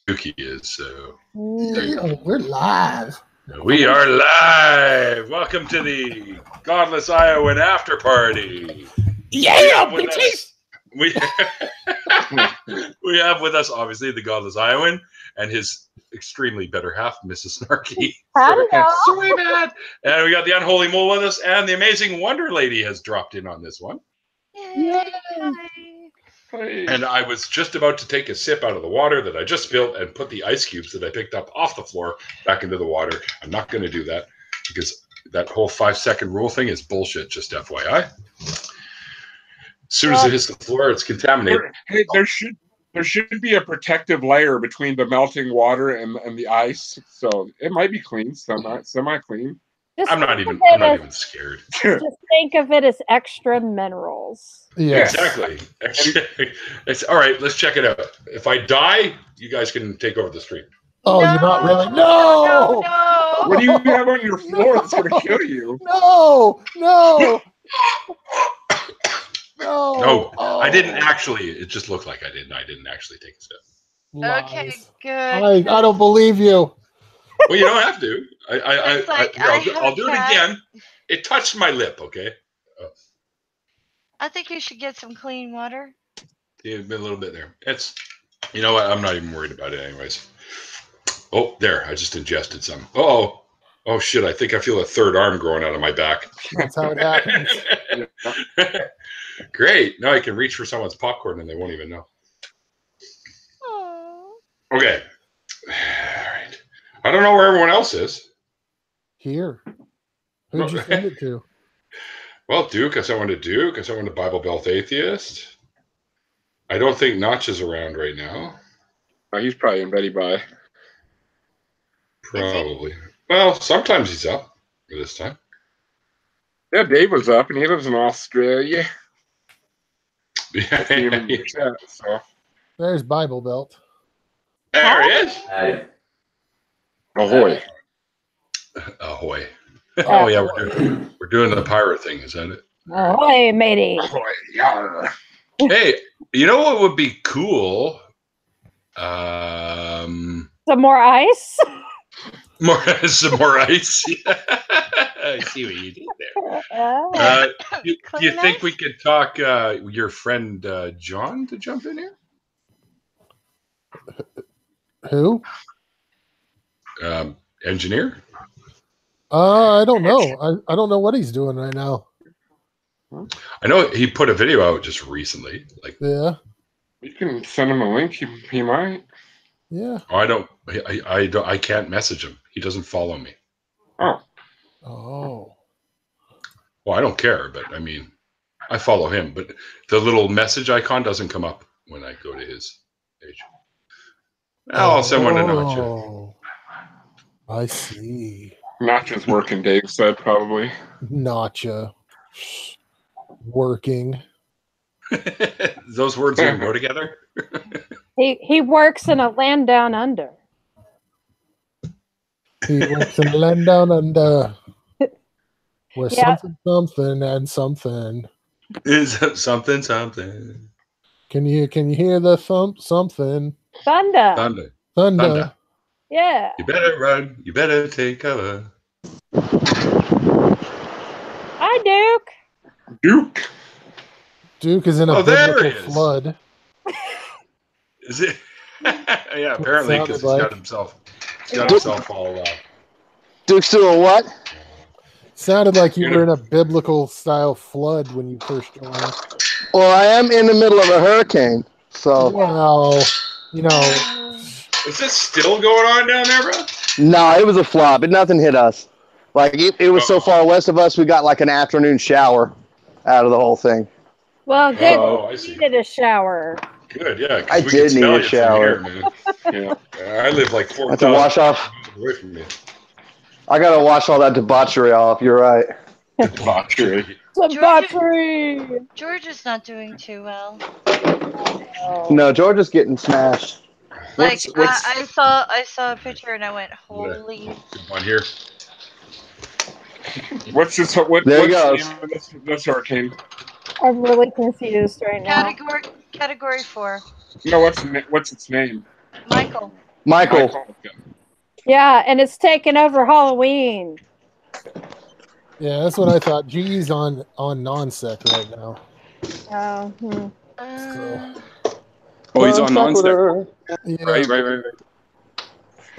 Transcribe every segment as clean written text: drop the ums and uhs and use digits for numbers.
Dookie is. So we're live. we are live. Welcome to the Godless Iowan after party. Yeah, bitches. We have with us obviously the Godless Iowan and his extremely better half, Mrs. Snarky. Sorry, bad. And we got the Unholy Mole with us, and the Amazing Wonder Lady has dropped in on this one. Yay. And I was just about to take a sip out of the water that I just spilled and put the ice cubes that I picked up off the floor back into the water. I'm not going to do that because that whole 5-second rule thing is bullshit, just FYI. As soon as it hits the floor, it's contaminated. Hey, there should be a protective layer between the melting water and the ice, so it might be clean, semi clean. I'm not even scared. Just think of it as extra minerals. Yeah, exactly. It's all right. Let's check it out. If I die, you guys can take over the stream. Oh, no. You're not really? No! What do you have on your floor that's going to kill you? No! No, Oh. I didn't actually. It just looked like I didn't. I didn't actually take a sip. Lies. Okay, good. I don't believe you. Well, you don't have to. I'll do it again. It touched my lip. Okay. I think you should get some clean water. Yeah, a little bit there. It's, you know what? I'm not even worried about it anyways. Oh, there. I just ingested some. Oh shit. I think I feel a third arm growing out of my back. That's how it happens. Great. Now I can reach for someone's popcorn and they won't even know. Aww. Okay. All right. I don't know where everyone else is. Here. Who'd you send it to? Well, Duke. I sent one to Duke. I sent one to Bible Belt Atheist. I don't think Notch is around right now. Oh, he's probably in Betty Bye. Probably. Well, sometimes he's up this time. Yeah, Dave was up, and he lives in Australia. Yeah. So. There's Bible Belt. There he is. Hey. Ahoy. Ahoy. Oh yeah, we're doing the pirate thing, is that it? Ahoy, matey. Ahoy. Yeah. Hey, you know what would be cool? Some more ice? Some more ice. I see what you did there. Do you think we could talk your friend John to jump in here? Who? Engineer? I don't know. I don't know what he's doing right now. I know he put a video out just recently. Yeah. You can send him a link. He might. Yeah. Oh, I can't message him. He doesn't follow me. Oh. Well, I don't care, but I mean, I follow him, but the little message icon doesn't come up when I go to his page. I'll send one to Notch. I see. Notch's working, Dave said, probably. Notcha. Working. Those words even go together? He works in a land down under. He works in a land down under. Where something and something. Is something. Can you hear the thump something? Thunder. Yeah. You better run. You better take cover. Hi, Duke. Duke is in a biblical flood. Is it? Yeah, apparently because he's got himself all. Duke's doing what? Sounded like you were in a biblical style flood when you first joined. Well, I am in the middle of a hurricane, so. Well, you know. Is this still going on down there, bro? No, it was a flop. Nothing hit us. Like it was so far west of us, we got like an afternoon shower out of the whole thing. Well, good. I see. Needed a shower. Good, yeah. I did need a shower. Yeah, I live like 4,000 miles to wash off away from me. I gotta wash all that debauchery off. You're right. Debauchery. George is not doing too well. No, George is getting smashed. Like I saw a picture and I went, holy. One here. What's this? There he goes. This hurricane. I'm really confused right now. Category 4. No, what's its name? Michael. Michael. Yeah, and it's taken over Halloween. Yeah, that's what I thought. G's on non-sec right now. Oh, Oh, he's on non-sec. Yeah. Right.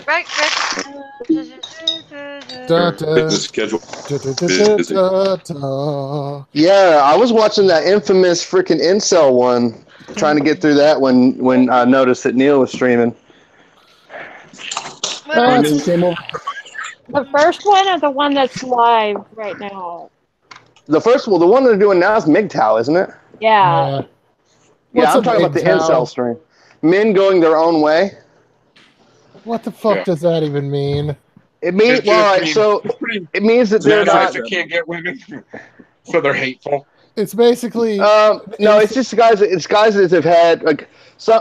Right. Da, da, Busy schedule. da. Yeah, I was watching that infamous freaking incel one, trying to get through that when I noticed that Neil was streaming. the first one or the one that's live right now? The one they're doing now is MGTOW, isn't it? Yeah. Yeah, I'm talking about the incel stream. Men going their own way. What the fuck does that even mean? It means it means that they're not. They can't get women, so they're hateful. It's basically no. It's just guys. It's guys that have had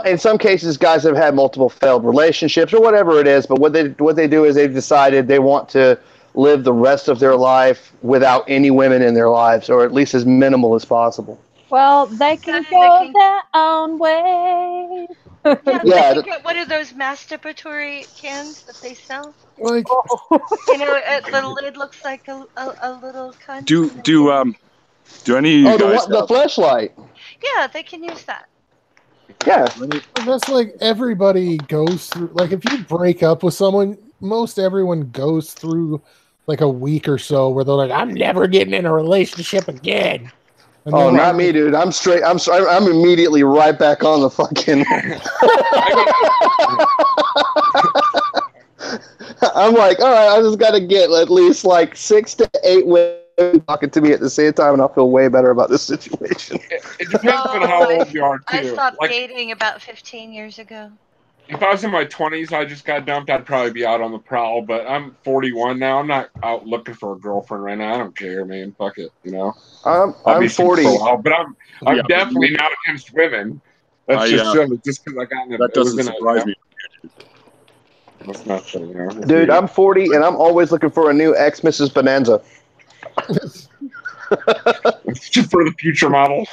in some cases guys have had multiple failed relationships or whatever it is. But what they do is they've decided they want to live the rest of their life without any women in their lives, or at least as minimal as possible. Well, they can go their own way. Yeah, they can get one of those masturbatory cans that they sell. Like, the lid looks like a little cunt. Do any of you guys the fleshlight? Yeah, they can use that. Yeah, that's like everybody goes through. Like, if you break up with someone, most everyone goes through like a week or so where they're like, "I'm never getting in a relationship again." Oh, not me, dude. I'm straight. I'm immediately right back on the fucking. I'm like, all right, I just got to get at least like 6 to 8 women talking to me at the same time, and I'll feel way better about this situation. It depends on how old you are, too. I stopped dating about 15 years ago. If I was in my 20s, I just got dumped, I'd probably be out on the prowl. But I'm 41 now. I'm not out looking for a girlfriend right now. I don't care, man. Fuck it, I'll I'm be 40. For a while, but I'm definitely not against women. That's just silly. Just because I got in it. That doesn't surprise me. That's not true, Dude, I'm 40 and I'm always looking for a new ex Mrs. Bonanza. It's just for the future models.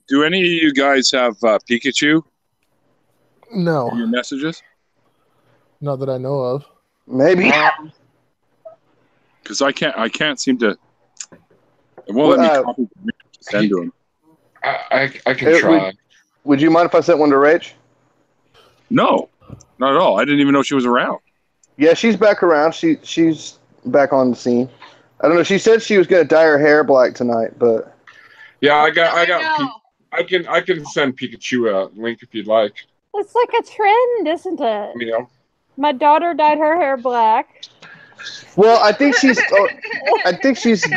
Do any of you guys have Pikachu? No. In your messages? Not that I know of. Maybe. Because I can't seem to. It won't let me copy the to send to him. I can try. Would you mind if I sent one to Rach? No, not at all. I didn't even know she was around. Yeah, she's back around. She's back on the scene. I don't know. She said she was going to dye her hair black tonight, but yeah, I can send Pikachu a link if you'd like. It's like a trend, isn't it? My daughter dyed her hair black. Well, I think she's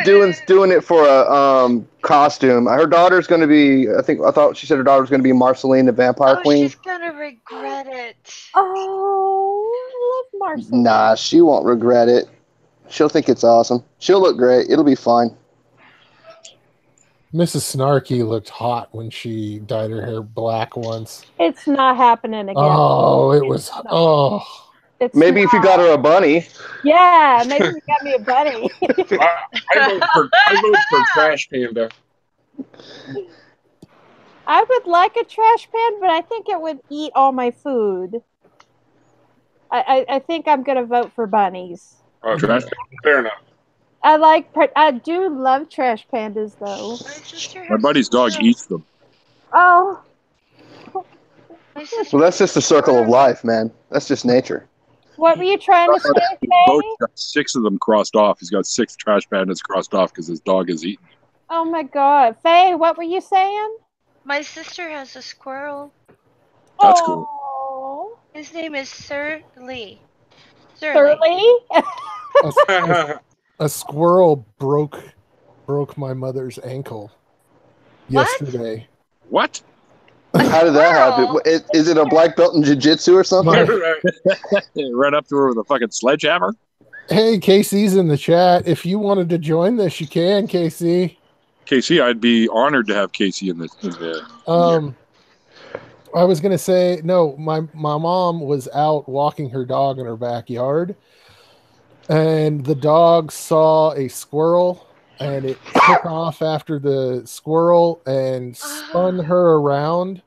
doing it for a costume. Her daughter's going to be. I thought she said her daughter was going to be Marceline, the Vampire Queen. She's gonna regret it. Oh, I love Marceline. Nah, she won't regret it. She'll think it's awesome. She'll look great. It'll be fine. Mrs. Snarky looked hot when she dyed her hair black once. It's not happening again. Oh, it was. Oh. Maybe if you got her a bunny. Yeah, maybe you got me a bunny. I vote for Trash Panda. I would like a trash pan, but I think it would eat all my food. I think I'm going to vote for bunnies. Oh, Trash Panda. Fair enough. I do love trash pandas, though. My buddy's dog eats them. Oh. Well, that's just the circle of life, man. That's just nature. What were you trying to say, Faye? He's got 6 of them crossed off. He's got 6 trash pandas crossed off because his dog is eaten. Oh my God, Faye, what were you saying? My sister has a squirrel. That's cool. His name is Sir Lee. Lee? A squirrel broke my mother's ankle yesterday. What? How did that happen? Is it a black belt in jiu-jitsu or something? Right up to her with a fucking sledgehammer? Hey, KC's in the chat. If you wanted to join this, you can, KC. KC, I'd be honored to have KC in the I was going to say, no, my mom was out walking her dog in her backyard, and the dog saw a squirrel, and it took off after the squirrel and spun her around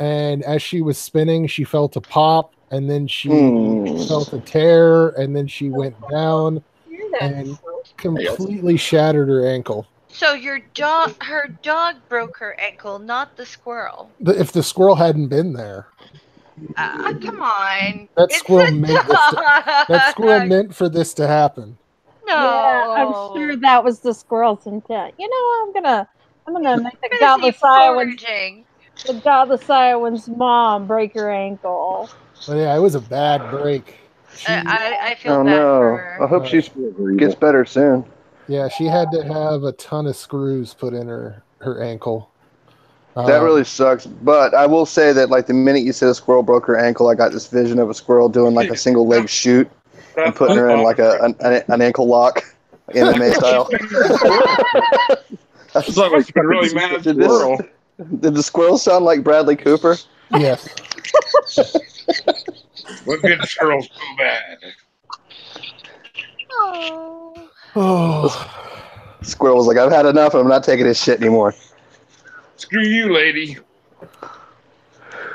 and as she was spinning, she felt a pop, and then she Hmm. felt a tear, and then she went down and completely shattered her ankle. So her dog broke her ankle, not the squirrel. If the squirrel hadn't been there, Come on. that It's squirrel a meant that squirrel meant for this to happen. No. Yeah, I'm sure that was the squirrel's intent. You know, I'm gonna make the Busy Godless Iowan's mom break her ankle. But yeah, it was a bad break. I feel Oh bad no! for her. I hope she gets better soon. Yeah, she had to have a ton of screws put in her ankle. That really sucks. But I will say that, like, the minute you said a squirrel broke her ankle, I got this vision of a squirrel doing like a single leg shoot and putting her in like an ankle lock, like MMA style. It's like a really mad squirrel. Did the squirrel sound like Bradley Cooper? Yes. What good squirrels so bad? Oh. Squirrel was like, I've had enough. I'm not taking this shit anymore. Screw you, lady.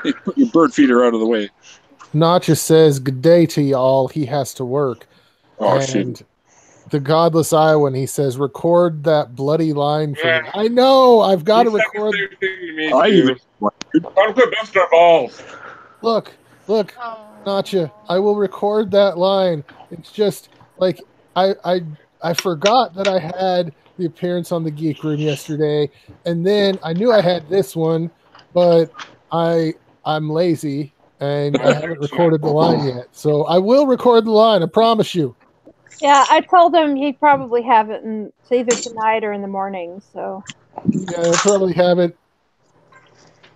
Hey, put your bird feeder out of the way. Notcha says, good day to y'all. He has to work. Oh, and shit. The Godless Iowan, he says, record that bloody line for me. I know. I've got to record. Don't quit busting our balls. Look, Notcha. I will record that line. It's just like I forgot that I had the appearance on the Geek Room yesterday, and then I knew I had this one, but I'm lazy and I haven't recorded the line yet. So I will record the line. I promise you. Yeah, I told him he'd probably have it it's either tonight or in the morning. So yeah, I'll probably have it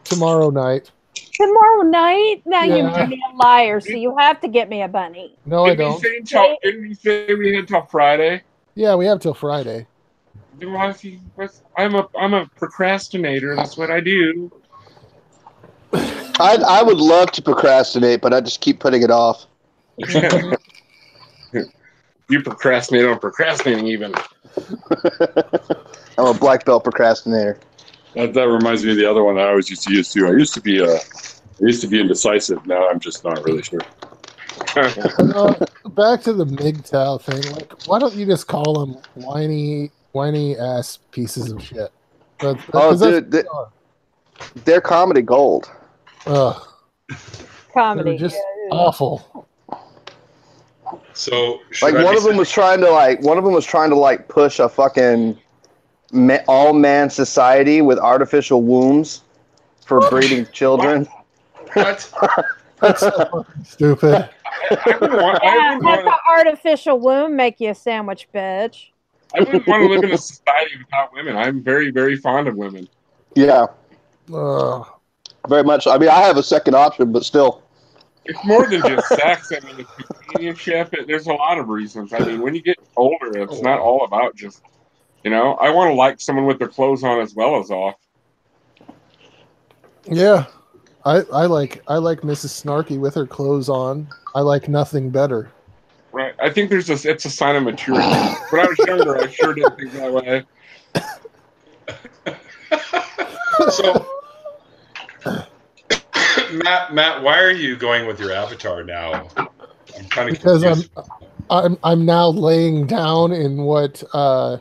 tomorrow night. Tomorrow night? Now Yeah. you made me a liar, so you have to get me a bunny. No, I don't. Didn't you say we had till Friday? Yeah, we have till Friday. I'm a procrastinator. That's what I do. I would love to procrastinate, but I just keep putting it off. You procrastinate on procrastinating even. I'm a black belt procrastinator. That reminds me of the other one I always used to use too. I used to be indecisive. Now I'm just not really sure. Back to the MGTOW thing. Like, why don't you just call them whiny ass pieces of shit? Dude, they're comedy gold. Ugh. Comedy. They're just awful. So like one of them was trying to push a fucking all man society with artificial wombs for breeding children. What? That's so fucking stupid. Have an artificial womb make you a sandwich, bitch. I wouldn't want to live in a society without women. I'm very, very fond of women. Yeah. Very much. I mean, I have a second option, but still. It's more than just sex. I mean, it's companionship. There's a lot of reasons. I mean, when you get older, it's not all about just, I want to like someone with their clothes on as well as off. Yeah. I like Mrs. Snarky with her clothes on. I like nothing better. Right. I think it's a sign of maturity. When I was younger, I sure didn't think that way. So, Matt, why are you going with your avatar now? I'm kind of confused. I'm now laying down in what I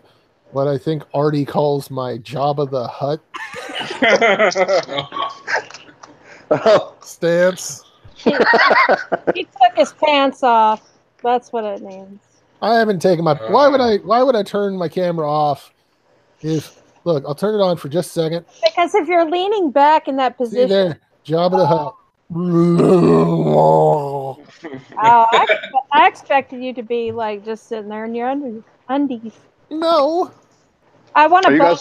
think Artie calls my Jabba the Hutt stance. He took his pants off. That's what it means. I haven't taken my. Why would I turn my camera off? Look, I'll turn it on for just a second. Because if you're leaning back in that position, see there, Jabba the Hutt. I expected you to be like just sitting there in your undies. No, I want a bunny.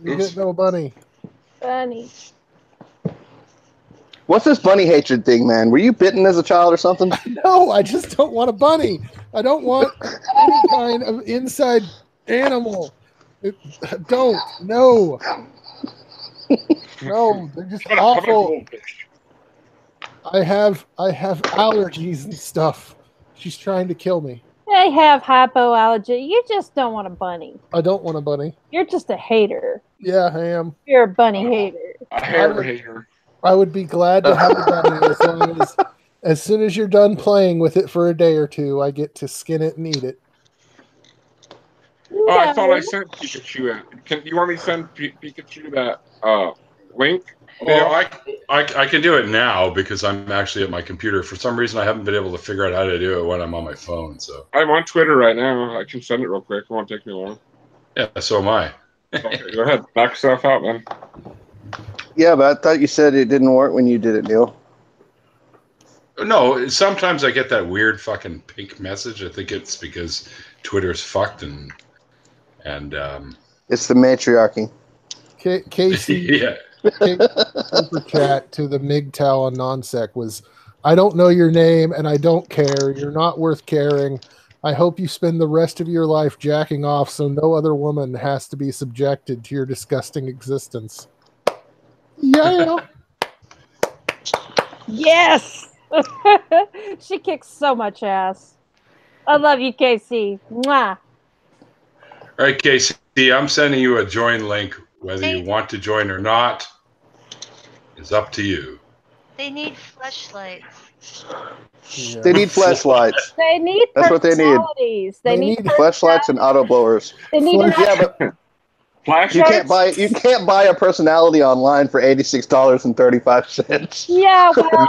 You get no bunny. Bunny. What's this bunny hatred thing, man? Were you bitten as a child or something? No, I just don't want a bunny. I don't want any kind of inside animal. No. No, they're just awful. I have allergies and stuff. She's trying to kill me. They have hypoallergy. You just don't want a bunny. I don't want a bunny. You're just a hater. Yeah, I am. You're a bunny hater. A hair hater. I would be glad to have a bunny as long as soon as you're done playing with it for a day or two, I get to skin it and eat it. Oh, I thought I sent Pikachu it. You want me to send Pikachu that link? Well, I can do it now because I'm actually at my computer. For some reason, I haven't been able to figure out how to do it when I'm on my phone. So I'm on Twitter right now. I can send it real quick. It won't take me long. yeah, so am I. Okay, go ahead. Back yourself out, man. Yeah, but I thought you said it didn't work when you did it, Neil. No, sometimes I get that weird fucking pink message. I think it's because Twitter's fucked and It's the matriarchy. Casey, yeah. super chat to the MGTOW on Nonsec was, I don't know your name and I don't care. You're not worth caring. I hope you spend the rest of your life jacking off so no other woman has to be subjected to your disgusting existence. Yeah. Yes. She kicks so much ass. I love you, Casey. Mwah. All right, Casey, I'm sending you a join link. Whether you want to join or not is up to you. They need fleshlights. Yeah. They need flashlights. They need That's what they need. personalities. They need Flashlights and auto blowers. They need Yeah, but Flash. you can't buy a personality online for $86.35. Yeah, well,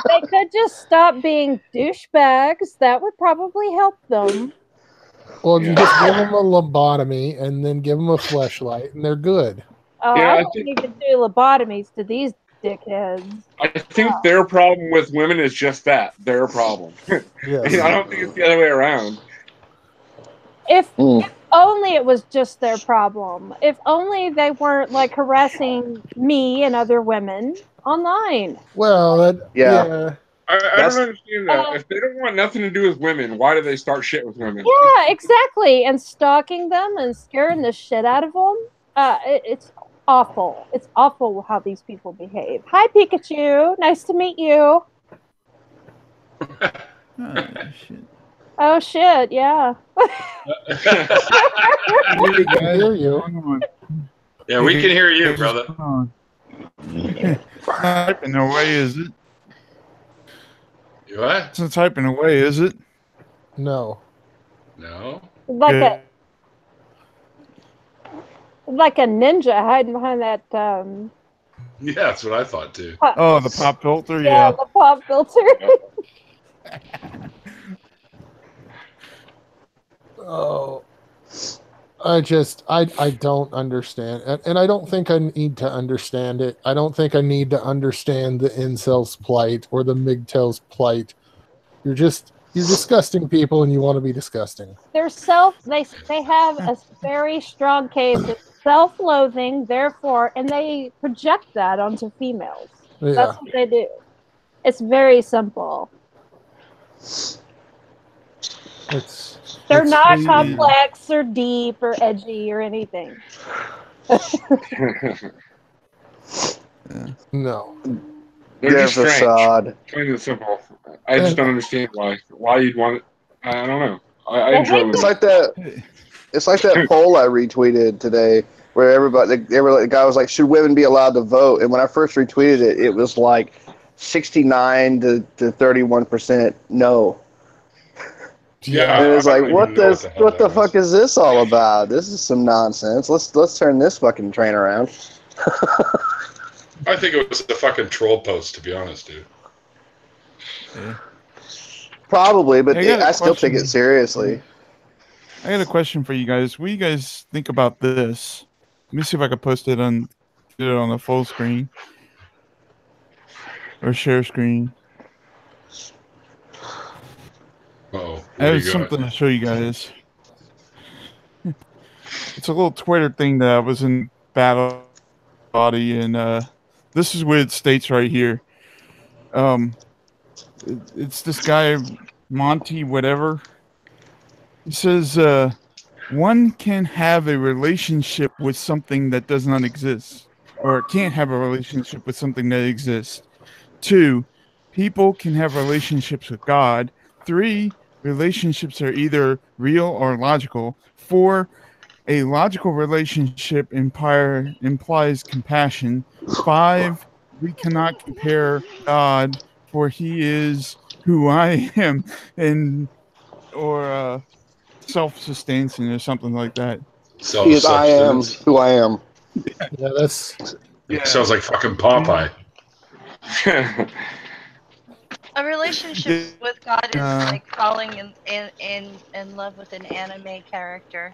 they could just stop being douchebags. That would probably help them. Well, you just give them a lobotomy and then give them a fleshlight, and they're good. Oh, Yeah, I I don't think- even do lobotomies to these dickheads. I think their problem with women is just that. Their problem. Yes. I don't think it's the other way around. If only it was just their problem. If only they weren't like harassing me and other women online. Well, Yeah. I don't understand that. If they don't want nothing to do with women, why do they start shit with women? Yeah, exactly. And stalking them and scaring the shit out of them. It's awful. It's awful how these people behave. Hi, Pikachu. Nice to meet you. Oh, shit. Yeah. we can hear you. Yeah, we can hear you, brother. Typing away, is it? You what? It's not typing away, is it? No. No. Like a ninja hiding behind that. Yeah, that's what I thought too. Oh, the pop filter, Yeah, the pop filter. Oh, I don't understand. And I don't think I need to understand it. I don't think I need to understand the incel's plight or the MGTOW's plight. You're disgusting people and you want to be disgusting. They have a very strong case of self-loathing, therefore, and they project that onto females. Yeah. That's what they do. It's very simple. They're not complex or deep or edgy or anything. No. They're just strange. facade. Plain and simple. I just don't understand why you'd want it. I don't know. I enjoy It's like that. It's like that poll I retweeted today, where the guy was like, "Should women be allowed to vote?" And when I first retweeted it, it was like 69 to 31% no. Yeah, and it was like, what the fuck fuck is this all about? This is some nonsense. Let's turn this fucking train around. I think it was a fucking troll post, to be honest, dude. Yeah. Probably, but I still take it seriously. I got a question for you guys. What do you guys think about this? Let me see if I can post it on the full screen or share screen. Uh-oh. I have something to show you guys. It's a little Twitter thing that I was in battle body, and this is what it states right here. It's this guy Monty whatever. He says one can have a relationship with something that does not exist, or can't have a relationship with something that exists. 2, people can have relationships with God. 3, relationships are either real or logical. 4, a logical relationship implies compassion. 5, we cannot compare God, for he is who I am, and or self-sustaining or something like that. Because I am Self-substance. who I am. Yeah, that's Sounds like fucking Popeye. A relationship with God is Uh, like falling in love with an anime character.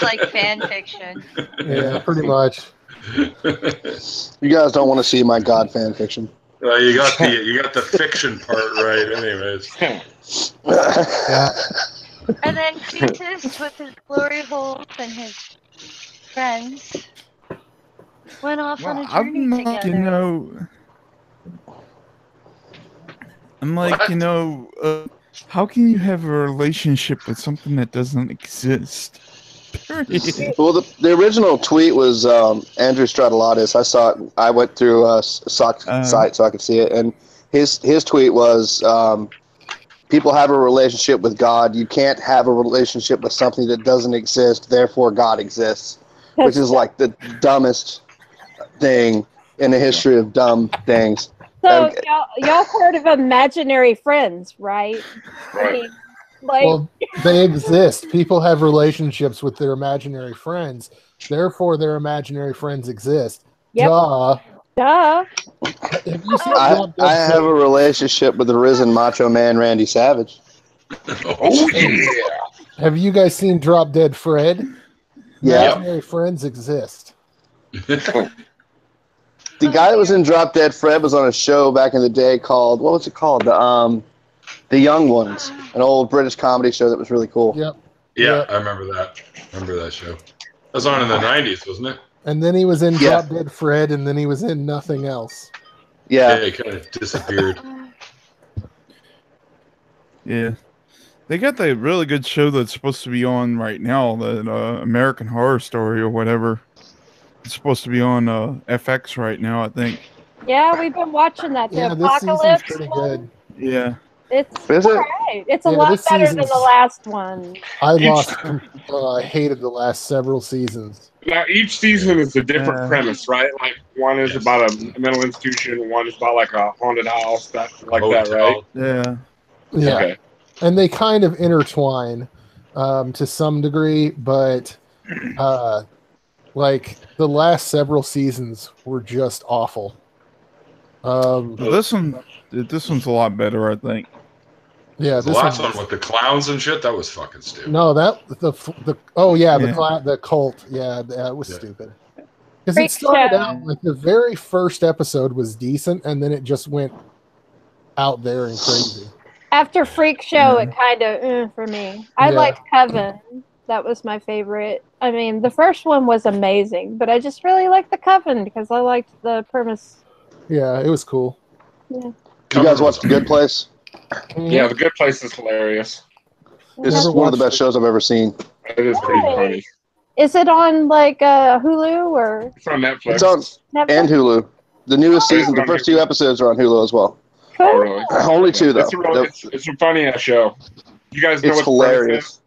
Like fan fiction. yeah, pretty much. You guys don't want to see my God fan fiction. Well, you got the fiction part right, anyways. Yeah. And then Cletus with his glory holes and his friends went off on a journey I'm like, together. I'm like, What? how can you have a relationship with something that doesn't exist? Period. Well, the original tweet was Andrew Stradulatis. I saw it. I went through a site so I could see it, and his tweet was, "People have a relationship with God. You can't have a relationship with something that doesn't exist. Therefore, God exists," which is like the dumbest thing in the history of dumb things. So y'all heard of imaginary friends, right? I mean, like, Well, they exist. People have relationships with their imaginary friends. Therefore, their imaginary friends exist. Yep. Duh. duh. Have you seen I Drop Dead have a Fred? relationship with the risen Macho Man Randy Savage. Oh yeah. Have you guys seen Drop Dead Fred? Yeah. Imaginary friends exist. The guy that was in Drop Dead Fred was on a show back in the day called, what was it called? The Young Ones, an old British comedy show that was really cool. Yep. Yeah, Yep. I remember that. Remember that show. That was on in the 90s, wasn't it? And then he was in Yeah. Drop Dead Fred, and then he was in nothing else. Yeah. It kind of disappeared. Yeah. They got that really good show that's supposed to be on right now, that American Horror Story or whatever. It's supposed to be on FX right now, I think. Yeah, we've been watching that. Yeah, The this season's Apocalypse pretty one. good. Yeah. It's Is it? alright. It's a Yeah, lot this better than the season's- last one. I hated the last several seasons. Now each season is a different Yeah. premise, right? Like one is Yes. about a mental institution, one is about like a haunted house, that right? Hotel. Yeah. Yeah. Okay. And they kind of intertwine to some degree, but like the last several seasons were just awful. But this one's a lot better, I think. Yeah, The this last one one with the clowns and shit, that was fucking stupid. No, that the oh yeah, Yeah. the cult. Yeah, that was Yeah. stupid. Because Freak it started show. out like the very first episode was decent, and then it just went out there and crazy. After Freak Show, it kind of for me. I Yeah. liked Coven. That was my favorite. I mean, the first one was amazing, but I just really liked the Coven because I liked the premise. Yeah, it was cool. You guys watch The Good Place? Yeah, The Good Place is hilarious. It's Never one of the watched best shows I've ever seen. It is pretty funny. Is it on like Hulu or It's on Netflix. It's on Netflix? and Hulu. The newest Oh, season, the first 2 episodes are on Hulu as well. Oh, Cool. really? Only 2 though. It's a funny ass show. You guys know It's what the premise is? hilarious.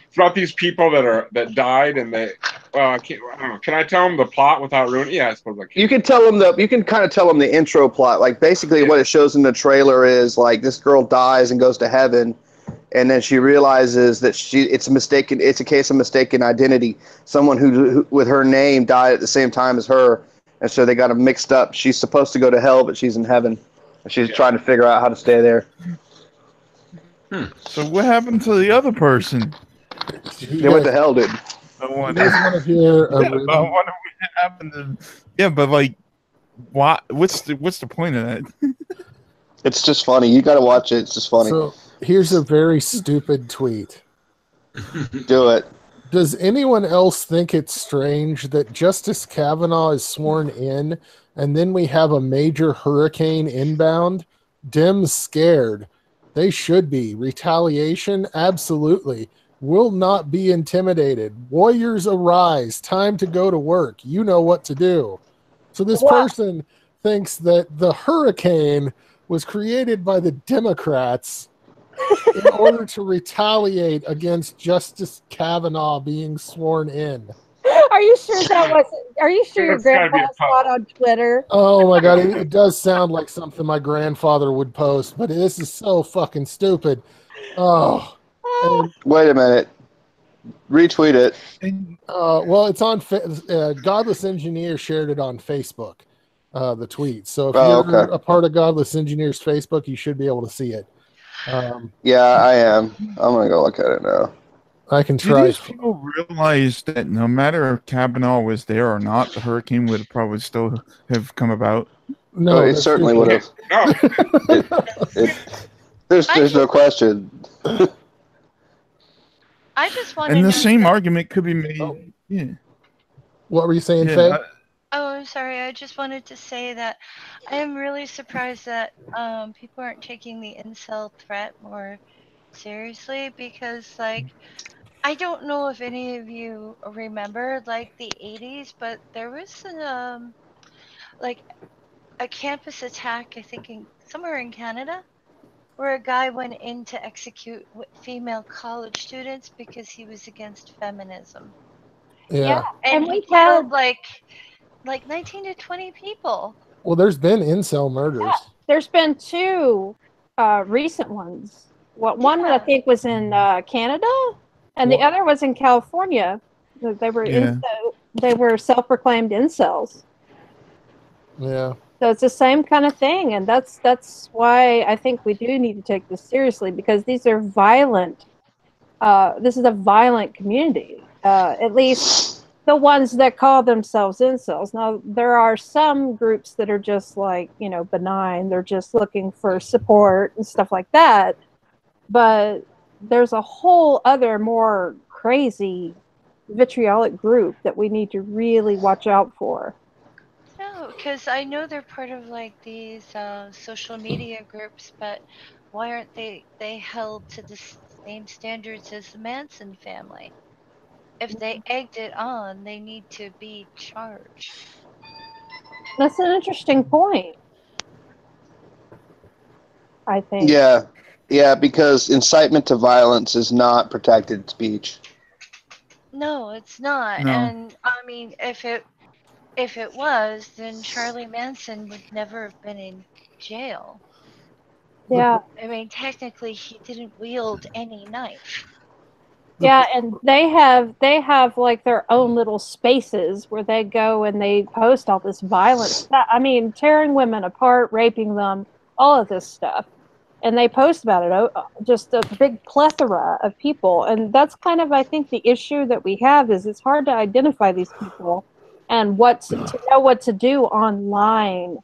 It's about these people that died and they. I don't know. Can I tell them the plot without ruining? Yeah, I suppose I can. You can tell them you can kind of tell them the intro plot. Like basically what it shows in the trailer is like this girl dies and goes to heaven, and then she realizes that it's a case of mistaken identity. Someone who with her name died at the same time as her, and so they got them mixed up. She's supposed to go to hell, but she's in heaven. And she's trying to figure out how to stay there. So what happened to the other person? They went to hell, dude. I want You guys want to hear a yeah, really- but I wonder what happened to. Yeah, but like, why? What's the point of that? It's just funny. You got to watch it. It's just funny. So here's a very stupid tweet. Do it. Does anyone else think it's strange that Justice Kavanaugh is sworn in, and then we have a major hurricane inbound? Dems scared. They should be. Retaliation? Absolutely. Will not be intimidated. Warriors arise. Time to go to work. You know what to do. So this person thinks that the hurricane was created by the Democrats in order to retaliate against Justice Kavanaugh being sworn in. Are you sure that was? Are you sure your It's gotta be a grandpa's not on Twitter? Oh my god, it does sound like something my grandfather would post, but this is so fucking stupid. Oh, and, Wait a minute. Retweet it. And well, it's on. Godless Engineer shared it on Facebook, the tweet. So if Oh, you're okay. a part of Godless Engineer's Facebook, you should be able to see it. Yeah, I am. I'm gonna go look at it now. I can do try. these people realize that no matter if Kavanaugh was there or not, the hurricane would probably still have come about? No, it that's certainly stupid. would have. No, There's no question. I just want to And know. the same argument could be made. Oh. Yeah. What were you saying, Yeah, Faye? Oh, I'm sorry. I just wanted to say that I am really surprised that people aren't taking the incel threat more seriously because, like, I don't know if any of you remember, like, the 80s, but there was like a campus attack, I think, somewhere in Canada, where a guy went in to execute female college students because he was against feminism, Yeah. and And he we had killed like 19 to 20 people. Well, there's been incel murders. there's been two recent ones. One I Yeah. think was in Canada, and the Well- other was in California. They were Yeah. they were self-proclaimed incels. Yeah. So it's the same kind of thing, and that's why I think we do need to take this seriously because these are violent. This is a violent community. At least the ones that call themselves incels. Now there are some groups that are just like benign. They're just looking for support and stuff like that. But there's a whole other more crazy vitriolic group that we need to really watch out for. No, because I know they're part of like these social media groups, but why aren't they held to the same standards as the Manson family? If they egged it on, they need to be charged. That's an interesting point, I think. Yeah, because incitement to violence is not protected speech. No, it's not. No. And I mean, if it was, then Charlie Manson would never have been in jail. Yeah. I mean, technically, he didn't wield any knife. Yeah, and they have like their own little spaces where they go and they post all this violence. I mean, tearing women apart, raping them, all of this stuff. And they post about it, just a big plethora of people. And that's kind of, I think, the issue that we have is it's hard to identify these people and to know what to do online,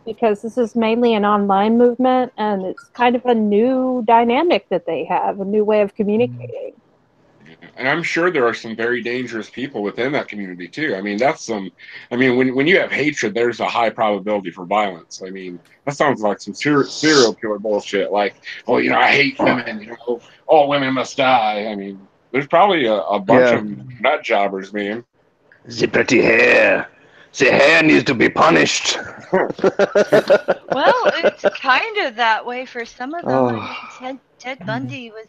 because this is mainly an online movement and it's kind of a new dynamic that they have, a new way of communicating. and I'm sure there are some very dangerous people within that community too. I mean, when you have hatred, there's a high probability for violence. I mean, that sounds like some serial killer bullshit. Like, oh, I hate women. All women must die. I mean, there's probably a bunch of nut jobbers, man. The pretty hair. The hair needs to be punished. Well, it's kind of that way for some of them. Oh. I mean, Ted Bundy was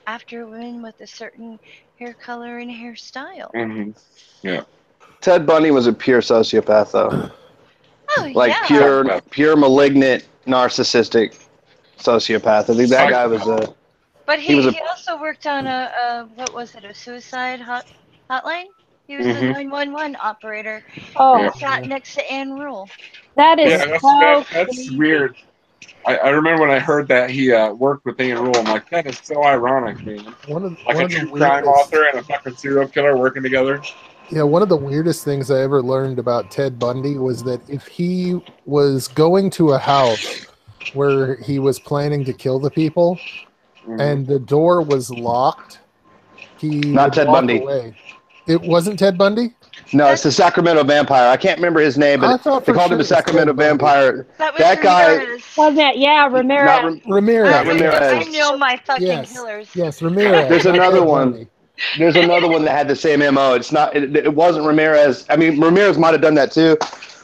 after women with a certain hair color and hairstyle. Mm-hmm. Yeah. Ted Bundy was a pure sociopath, though. Oh, Like yeah. pure malignant, narcissistic sociopath. I think that guy was a. But he was he also worked on a suicide hotline? He was the 911 operator. Oh, He sat next to Anne Rule. that is Yeah, that's crazy. weird. I remember when I heard that he worked with Anne Rule. I'm like, that is so ironic, man. Like a true crime author and a fucking serial killer working together. Yeah, one of the weirdest things I ever learned about Ted Bundy was that if he was going to a house where he was planning to kill the people and the door was locked, he Not would Ted walk Bundy. away. It wasn't Ted Bundy? No, it's the Sacramento Vampire. I can't remember his name, I but thought they for called sure him the it was Ted Sacramento Bundy. Vampire. That was That guy. Ramirez. Wasn't it? Yeah, Ramirez. Ramirez. Not Ramirez. I know my fucking Yes. killers. Yes, Ramirez. There's not another Ted one. Bundy. There's another one that had the same MO. It's not. It wasn't Ramirez. I mean, Ramirez might have done that too,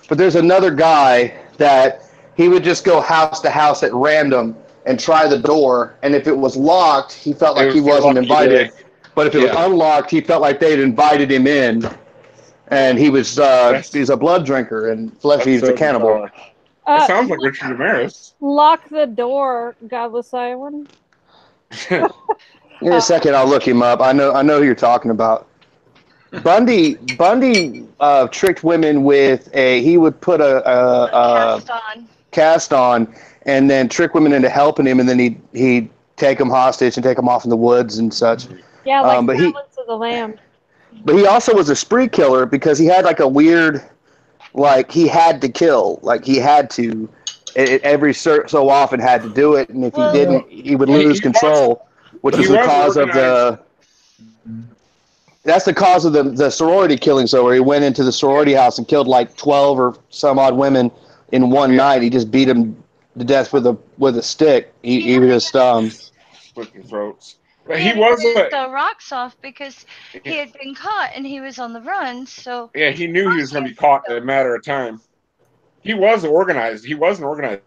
but there's another guy that he would just go house to house at random and try the door. And if it was locked, he felt like he wasn't invited. But if it was unlocked, he felt like they'd invited him in. And he's a blood drinker and he's a cannibal. It sounds like Richard Ramirez. Lock the door, Godless Iowan. Give me a second, I'll look him up. I know who you're talking about. Bundy tricked women with he would put a cast on and then trick women into helping him, and then he'd take them hostage and take them off in the woods and such. Yeah, like Silence of the Lambs. But he also was a spree killer because he had like a weird, like he had to kill, like he had to, every so often had to do it, and if he didn't, he would lose control, which was the cause of the. That's the cause of the sorority killing. So where he went into the sorority house and killed like 12 or some odd women in one night. He just beat them to death with a stick. He was just split their throats. But he was the rocks off because he had been caught and he was on the run. So yeah, he knew he was going to be caught in a matter of time. He was organized. He wasn't organized.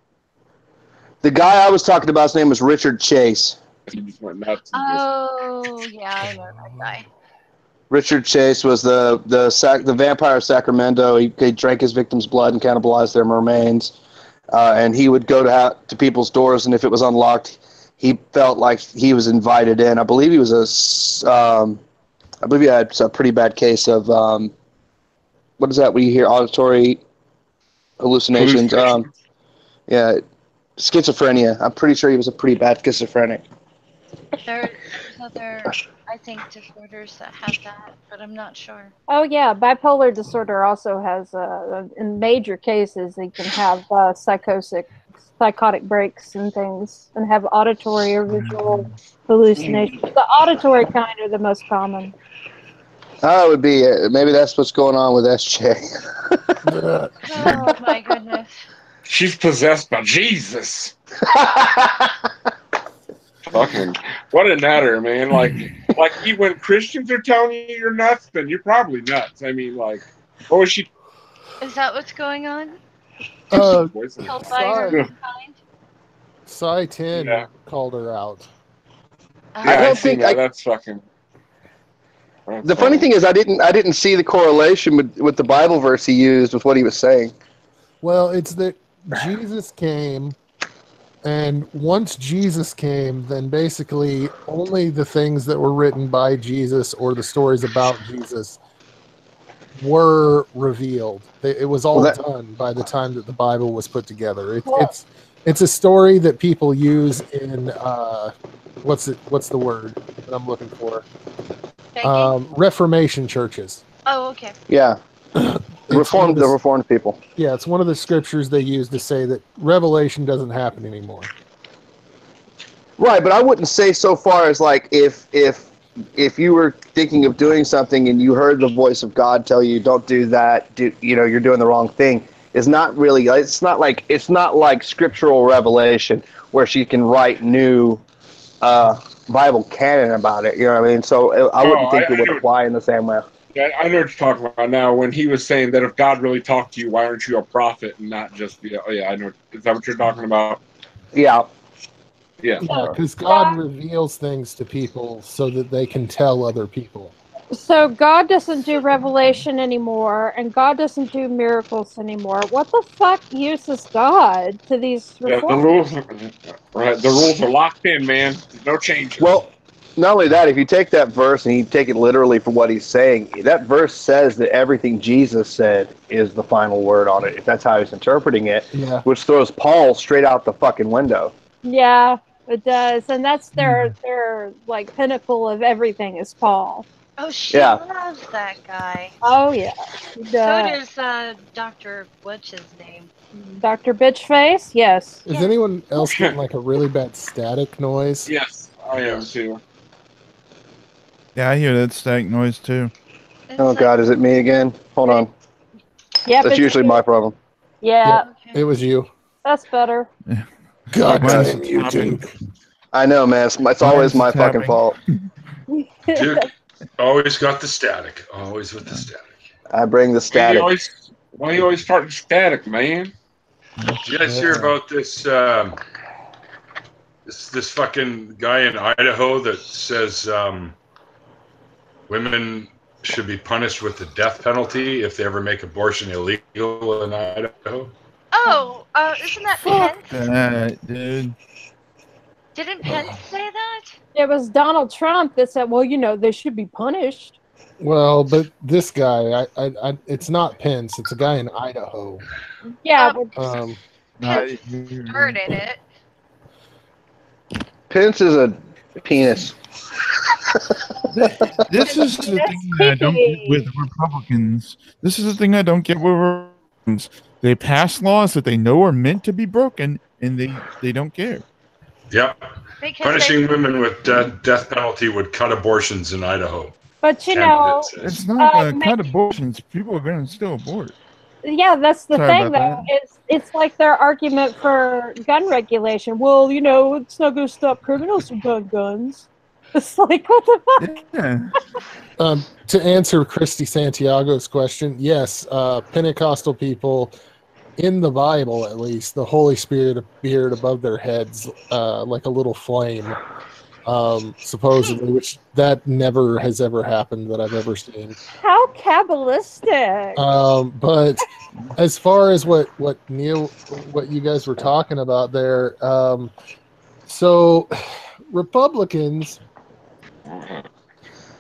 The guy I was talking about, his name was Richard Chase. He just went nuts. Oh yeah, I know that guy. Richard Chase was the vampire of Sacramento. He drank his victims' blood and cannibalized their remains. And he would go to people's doors, and if it was unlocked, he felt like he was invited in. I believe he was I believe he had a pretty bad case of what is that? We hear auditory hallucinations. Yeah, schizophrenia. I'm pretty sure he was a pretty bad schizophrenic. There's other, I think, disorders that have that, but I'm not sure. Oh yeah, bipolar disorder also has, in major cases, they can have psychotic breaks and things, and have auditory or visual hallucinations. The auditory kind are the most common. Oh, it would be maybe that's what's going on with SJ. Oh my goodness. She's possessed by Jesus. Fucking what a nutter, man! Like when Christians are telling you you're nuts, then you're probably nuts. I mean, like, what was she? Is that what's going on? Psy 10 called her out. I don't think that's fucking. The funny thing is, I didn't see the correlation with the Bible verse he used with what he was saying. Well, it's that Jesus came, and once Jesus came, then basically only the things that were written by Jesus or the stories about Jesus were revealed. It was all done by the time that the Bible was put together. It's a story that people use in what's the word that I'm looking for? Reformation churches. Oh, okay. Yeah. The Reformed people. Yeah, it's one of the scriptures they use to say that Revelation doesn't happen anymore. Right, but I wouldn't say so far as like if you were thinking of doing something and you heard the voice of God tell you don't do that, you're doing the wrong thing. It's not like scriptural revelation where she can write new Bible canon about it. You know what I mean? So I wouldn't think it would apply in the same way. Yeah, I know what you're talking about now. When he was saying that if God really talked to you, why aren't you a prophet and not just be? Oh yeah, I know. Is that what you're talking about? Yeah. Yeah. Because God reveals things to people so that they can tell other people. So God doesn't do revelation anymore, and God doesn't do miracles anymore. What the fuck use is God to these reforms? The rules are locked in, man. No changes. Well, not only that, if you take that verse and you take it literally for what he's saying, that verse says that everything Jesus said is the final word on it, if that's how he's interpreting it, which throws Paul straight out the fucking window. Yeah, it does. And that's their like pinnacle of everything is Paul. Oh, she loves that guy. Oh, yeah. So does Dr. What's his name? Dr. Bitchface? Yes. Is anyone else getting like a really bad static noise? Yes, I am too. Yeah, I hear that static noise too. Oh God, is it me again? Hold on. Yeah, that's usually my problem. Yeah. It was you. That's better. God damn you, Duke. I know, man. It's always my fucking fault. Duke always got the static. Always with the static. I bring the static. Why you always starting static, man? Did you guys hear about this this fucking guy in Idaho that says women should be punished with the death penalty if they ever make abortion illegal in Idaho. Oh, isn't that Fuck Pence? that, dude. Didn't Pence say that? It was Donald Trump that said, "Well, they should be punished." Well, but this guy, it's not Pence. It's a guy in Idaho. Yeah, Pence started it. Pence is a penis. This is the thing that I don't get with Republicans. This is the thing I don't get with Republicans. They pass laws that they know are meant to be broken, and they don't care. Yep. Because Punishing women with death penalty would cut abortions in Idaho. but Candidate says. It's not going to cut abortions. People are going to still abort. yeah, that's the Sorry thing, about though. It's like their argument for gun regulation. Well, it's not going to stop criminals from buying guns. It's like, what the fuck? Yeah. To answer Christy Santiago's question, yes, Pentecostal people, in the Bible at least, the Holy Spirit appeared above their heads like a little flame, supposedly, which that never has ever happened that I've ever seen. How Kabbalistic. But as far as what you guys were talking about there, so Republicans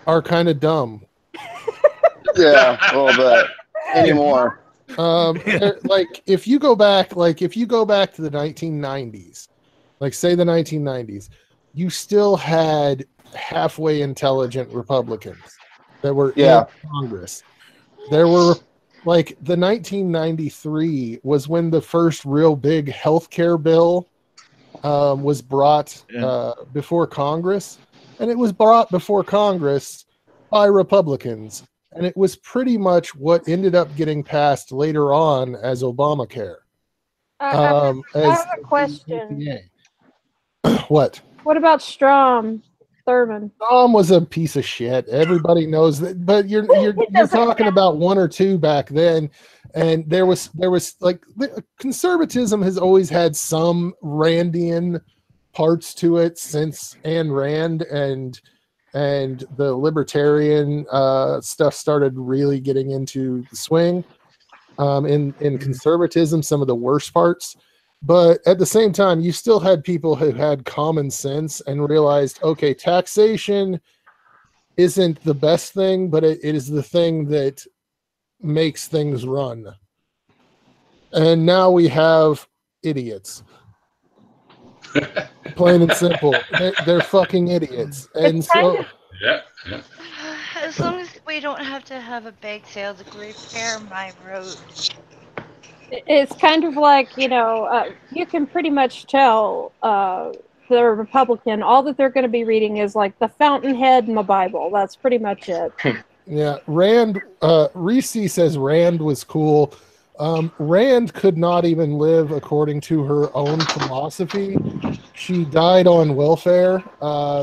are kind of dumb. Yeah, a little bit anymore. Like if you go back to the 1990s, like say the 1990s, you still had halfway intelligent Republicans that were in Congress. There were like the 1993 was when the first real big healthcare bill was brought before Congress, and it was brought before Congress by Republicans. And it was pretty much what ended up getting passed later on as Obamacare. I have a question. What? What about Strom Thurmond? Strom was a piece of shit. Everybody knows that. But you're talking about one or two back then, and there was like conservatism has always had some Randian parts to it since Ayn Rand and the libertarian stuff started really getting into the swing in conservatism, some of the worst parts. But at the same time, you still had people who had common sense and realized, okay, taxation isn't the best thing, but it is the thing that makes things run. And now we have idiots. Plain and simple. They're fucking idiots. And so yeah. As long as we don't have to have a bake sale to repair my road. It's kind of like, you can pretty much tell the Republican, all that they're going to be reading is like the fountainhead and the Bible. That's pretty much it. Yeah. Rand, Reese says Rand was cool. Rand could not even live according to her own philosophy. She died on welfare.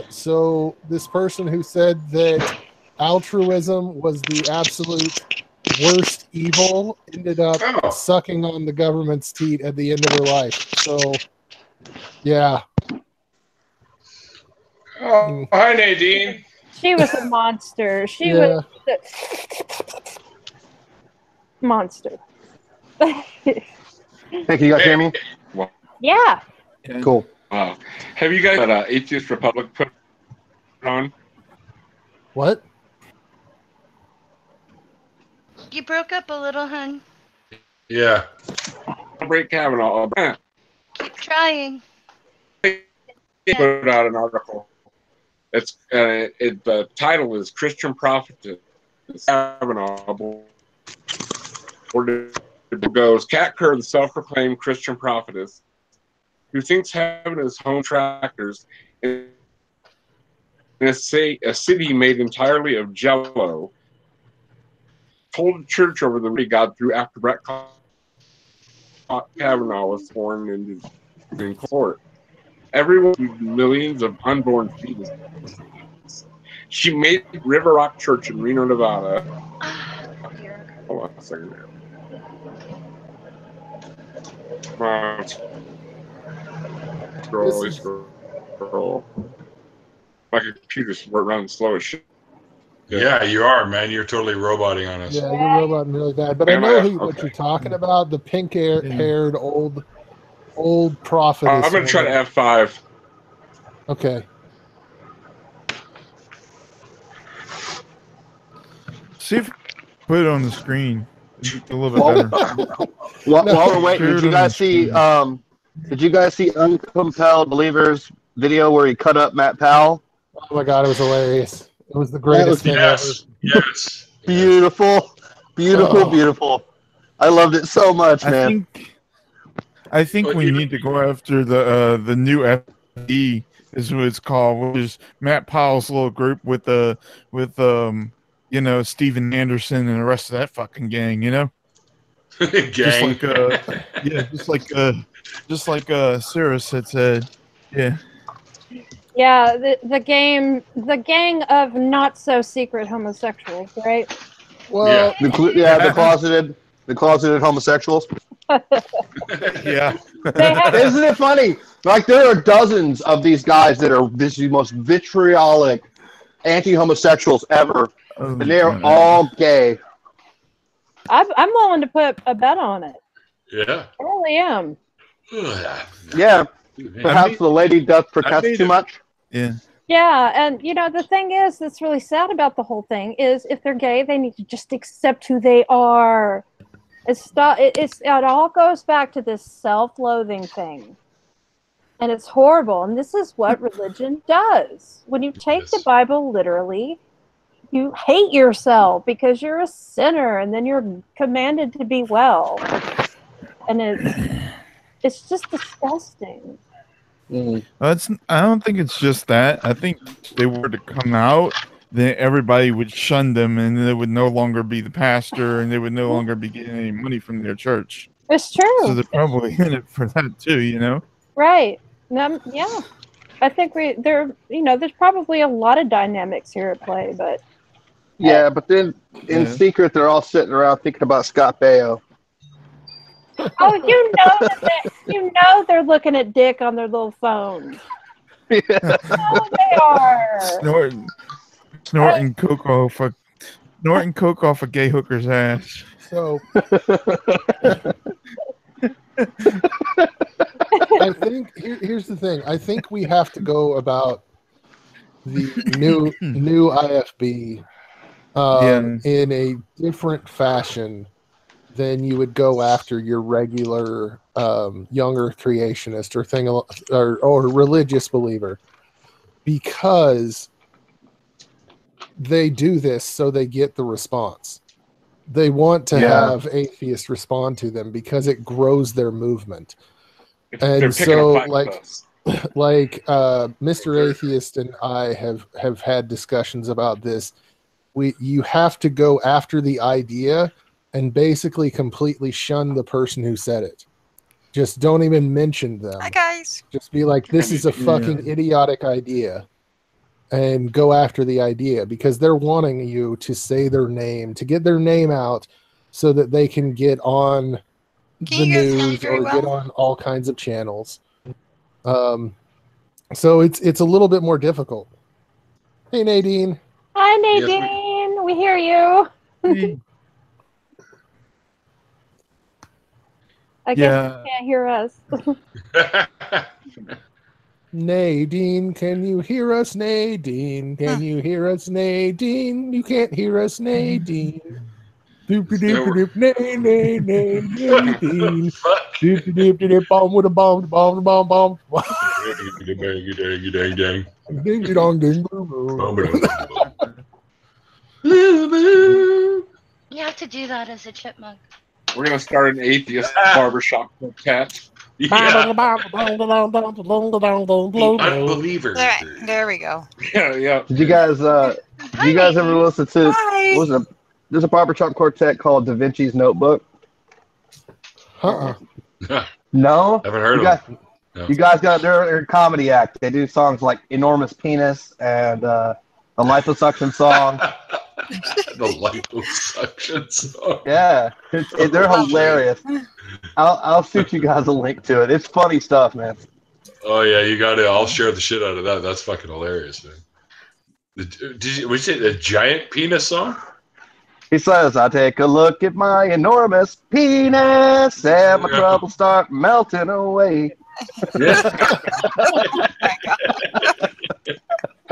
So this person who said that altruism was the absolute worst evil ended up sucking on the government's teat at the end of her life. So, yeah. Oh, hi, Nadine. She was a monster. She was a monster. Hey, can you guys hear me? Yeah. Cool. Have you guys had Atheist Republic put on? What? You broke up a little, hun. Yeah. Break Kavanaugh. Keep trying. Put out an article. It's the title is Christian Prophetess Kavanaugh. It goes, Kat Kerr, the self-proclaimed Christian prophetess, who thinks heaven is home tractors in a city made entirely of jello, told the church over the God through after Brett Kavanaugh was sworn in court. Everyone with millions of unborn fetuses. She made River Rock Church in Reno, Nevada. Hold on a second there. Come on. Scroll. My computer's running slow as shit. Yeah, you are, man. You're totally roboting on us. Yeah, you're roboting really bad. But I Am know I? what Okay. you're talking about. The pink-haired old prophetess. I'm going to try to F5. Okay. See if you put it on the screen. It's a little bit better. While we're waiting, Share did it you on guys the see? screen. Did you guys see Uncompelled Believers video where he cut up Matt Powell? Oh my God, it was hilarious. It was the That greatest was thing Yes, yes. beautiful, beautiful, Oh. beautiful. I loved it so much, man. I think But we you- need to go after the new FD is what it's called, which is Matt Powell's little group with Steven Anderson and the rest of that fucking gang, you know? Gang. Just like Cyrus had said. Yeah. Yeah, the gang of not so secret homosexuals, right? Well, The closeted homosexuals. Yeah. They have, Isn't it funny? Like there are dozens of these guys that are the most vitriolic anti-homosexuals ever, and they are all gay. I'm willing to put a bet on it. Yeah. I really am. Yeah, perhaps the lady does protest too much. Yeah. Yeah, and the thing is that's really sad about the whole thing is if they're gay, they need to just accept who they are. It all goes back to this self-loathing thing. And it's horrible. And this is what religion does. When you take the Bible literally, you hate yourself because you're a sinner and then you're commanded to be well. And it's just disgusting. I don't think it's just that. I think if they were to come out, then everybody would shun them, and they would no longer be the pastor, and they would no longer be getting any money from their church. It's true. So they're probably in it for that too, you know. Right. Yeah. I think there's probably a lot of dynamics here at play, but Yeah, but then in secret, they're all sitting around thinking about Scott Baio. oh, they're looking at dick on their little phone. Yeah. Oh, they are. Snorting coke off a gay hooker's ass. So I think here's the thing. I think we have to go about the new IFB in a different fashion than you would go after your regular younger creationist or religious believer, because they do this so they get the response. They want to have atheists respond to them because it grows their movement. And so, like Mr. Atheist and I have had discussions about this. You have to go after the idea and basically completely shun the person who said it. Just don't even mention them. Hi, guys. Just be like, this is a fucking idiotic idea. And go after the idea because they're wanting you to say their name, to get their name out so that they can get on the news or get on all kinds of channels. So it's a little bit more difficult. Hey, Nadine. Hi, Nadine. We hear you. I guess you can't hear us. Nadine, can you hear us, Nadine? Can you hear us, Nadine? You can't hear us, Nadine. Doop-a-doop-a-doop, Nadine. Doop-a-doop-a-doop, bomb with a bomb, bomb, bomb, bomb. Ding-dong, ding, boo-boo. You have to do that as a chipmunk. We're going to start an atheist barbershop quartet. Unbelievers. All right, there we go. Yeah. Did you guys ever listen to there's a barbershop quartet called Da Vinci's Notebook? Uh-uh. No? Haven't heard of them. No. You guys they're a comedy act. They do songs like Enormous Penis and the Liposuction song. The liposuction song. Yeah. They're hilarious. I'll shoot you guys a link to it. It's funny stuff, man. Oh yeah, you got it. I'll share the shit out of that. That's fucking hilarious, man. Would you say the giant penis song? He says, I take a look at my enormous penis and my troubles start melting away. Yeah.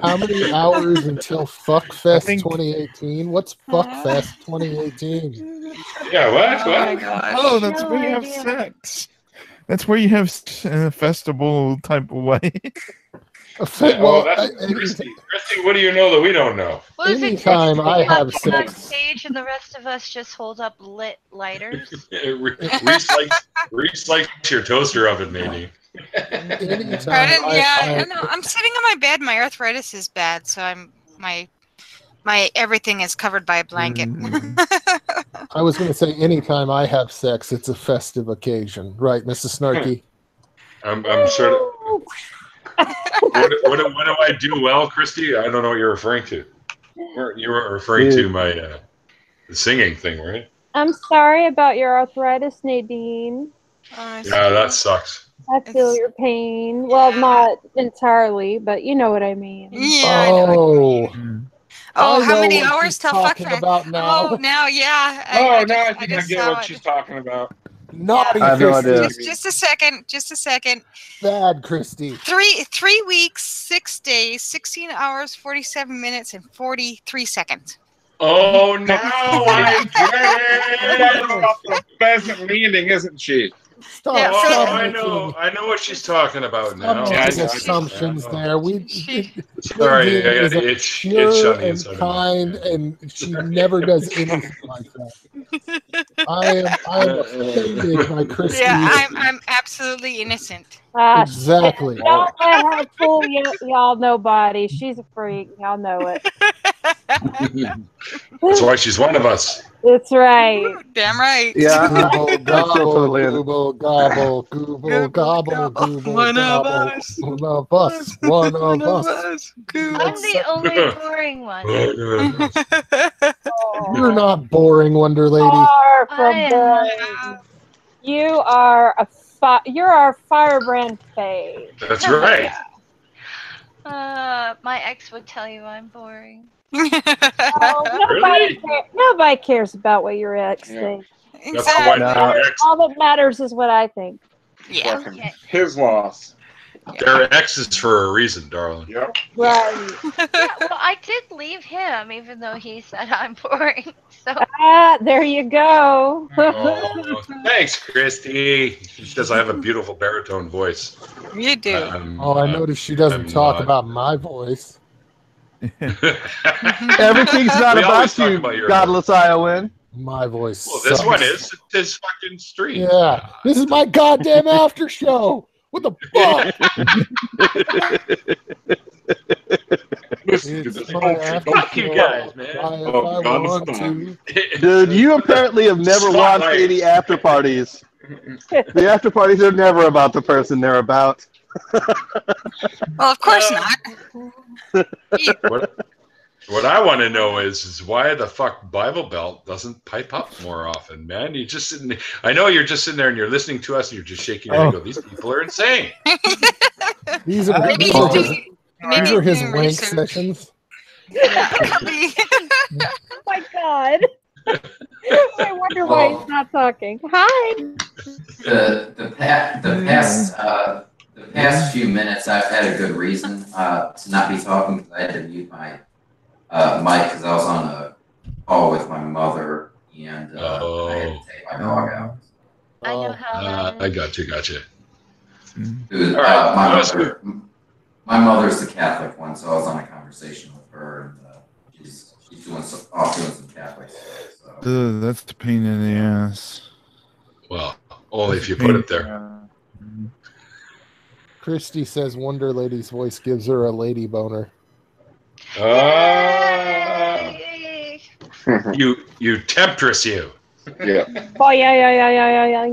How many hours until Fuckfest 2018? What's Fuckfest 2018? Yeah, what? Oh my gosh. Oh, that's No where you have idea. sex. That's where you have sex in a festival type of way. That's Christy. Christy, what do you know that we don't know? Well, is it Anytime I have on sex, stage and the rest of us just hold up lit lighters? Re-slice your toaster oven, Nadine. anytime I'm sitting on my bed. My arthritis is bad, so my everything is covered by a blanket. I was going to say, anytime I have sex, it's a festive occasion, right, Mrs. Snarky? I'm sort of. What do I do well, Christy? I don't know what you're referring to. You were referring to my the singing thing, right? I'm sorry about your arthritis, Nadine. Yeah, that sucks. I feel your pain. Well, not entirely, but you know what I mean. Yeah. Oh. Oh, I how know many what hours she's till talking Fuckfest? about now. Oh, now, yeah. I think I just get saw what it. she's talking about. Naughty I have no Christy. idea. Just a second. Just a second. Bad Christy. 3 weeks, 6 days, 16 hours, 47 minutes, and 43 seconds. Oh, now I get it. Pheasant landing, isn't she? Stop. Yeah, stop I making know. I know what she's talking about now. making Yeah, I know. assumptions there. Sorry, Nadine is a it's pure on the and inside of me. kind, and she never does anything like that. I am offended by Christy. Yeah, I'm absolutely innocent. Exactly. Don't let her fool you. Y'all nobody. She's a freak. Y'all know it. That's why she's one of us. That's right. Damn right. Yeah, Google, I'm still gobble, totally in it. Google, gobble, Google, gobble, Google, One of gobble. us. One of us. One of us. I'm the only boring one. You're not boring, Wonder Lady. Far from I am boring. You are you're our firebrand fave. That's right. My ex would tell you I'm boring. Oh, nobody cares about what your ex thinks. That's why their All that matters is what I think. Yeah. Okay. His loss. They're exes for a reason, darling. Yep. Right. Yeah, well, I did leave him, even though he said I'm boring. So There you go. Oh, thanks, Christy. Because I have a beautiful baritone voice. You do. I noticed she doesn't I'm talk not. about my voice. Everything's not We always about talk you, about your- Godless Iowan. My voice. Well, this sucks. one is this fucking stream. Yeah, this is my goddamn after show. What the fuck? Listen to It's this my culture. after Fuck you show. guys, man. Oh, If I God, want it's to. Dude, you apparently have never watched Spotlight. any after parties. The after parties are never about the person they're about. Well, of course not. What I want to know is why the fuck Bible Belt doesn't pipe up more often, man. You just sitting there, I know you're just sitting there and you're listening to us and you're just shaking your head and go, these people are insane. These are, Maybe these he's are his, doing- maybe these are he's his doing wank research. sessions. Oh my god. I wonder why he's not talking. Hi. The past few minutes, I've had a good reason to not be talking because I had to mute my mic because I was on a call with my mother and I had to take my dog out. I know how that I is. gotcha. Dude, All right. my mother's the Catholic one, so I was on a conversation with her, and she's doing some Catholic stuff. So. That's the pain in the ass. Well, only if you put it there. Christy says Wonder Lady's voice gives her a lady boner. Yay! You temptress, you. Yeah. Oh yeah.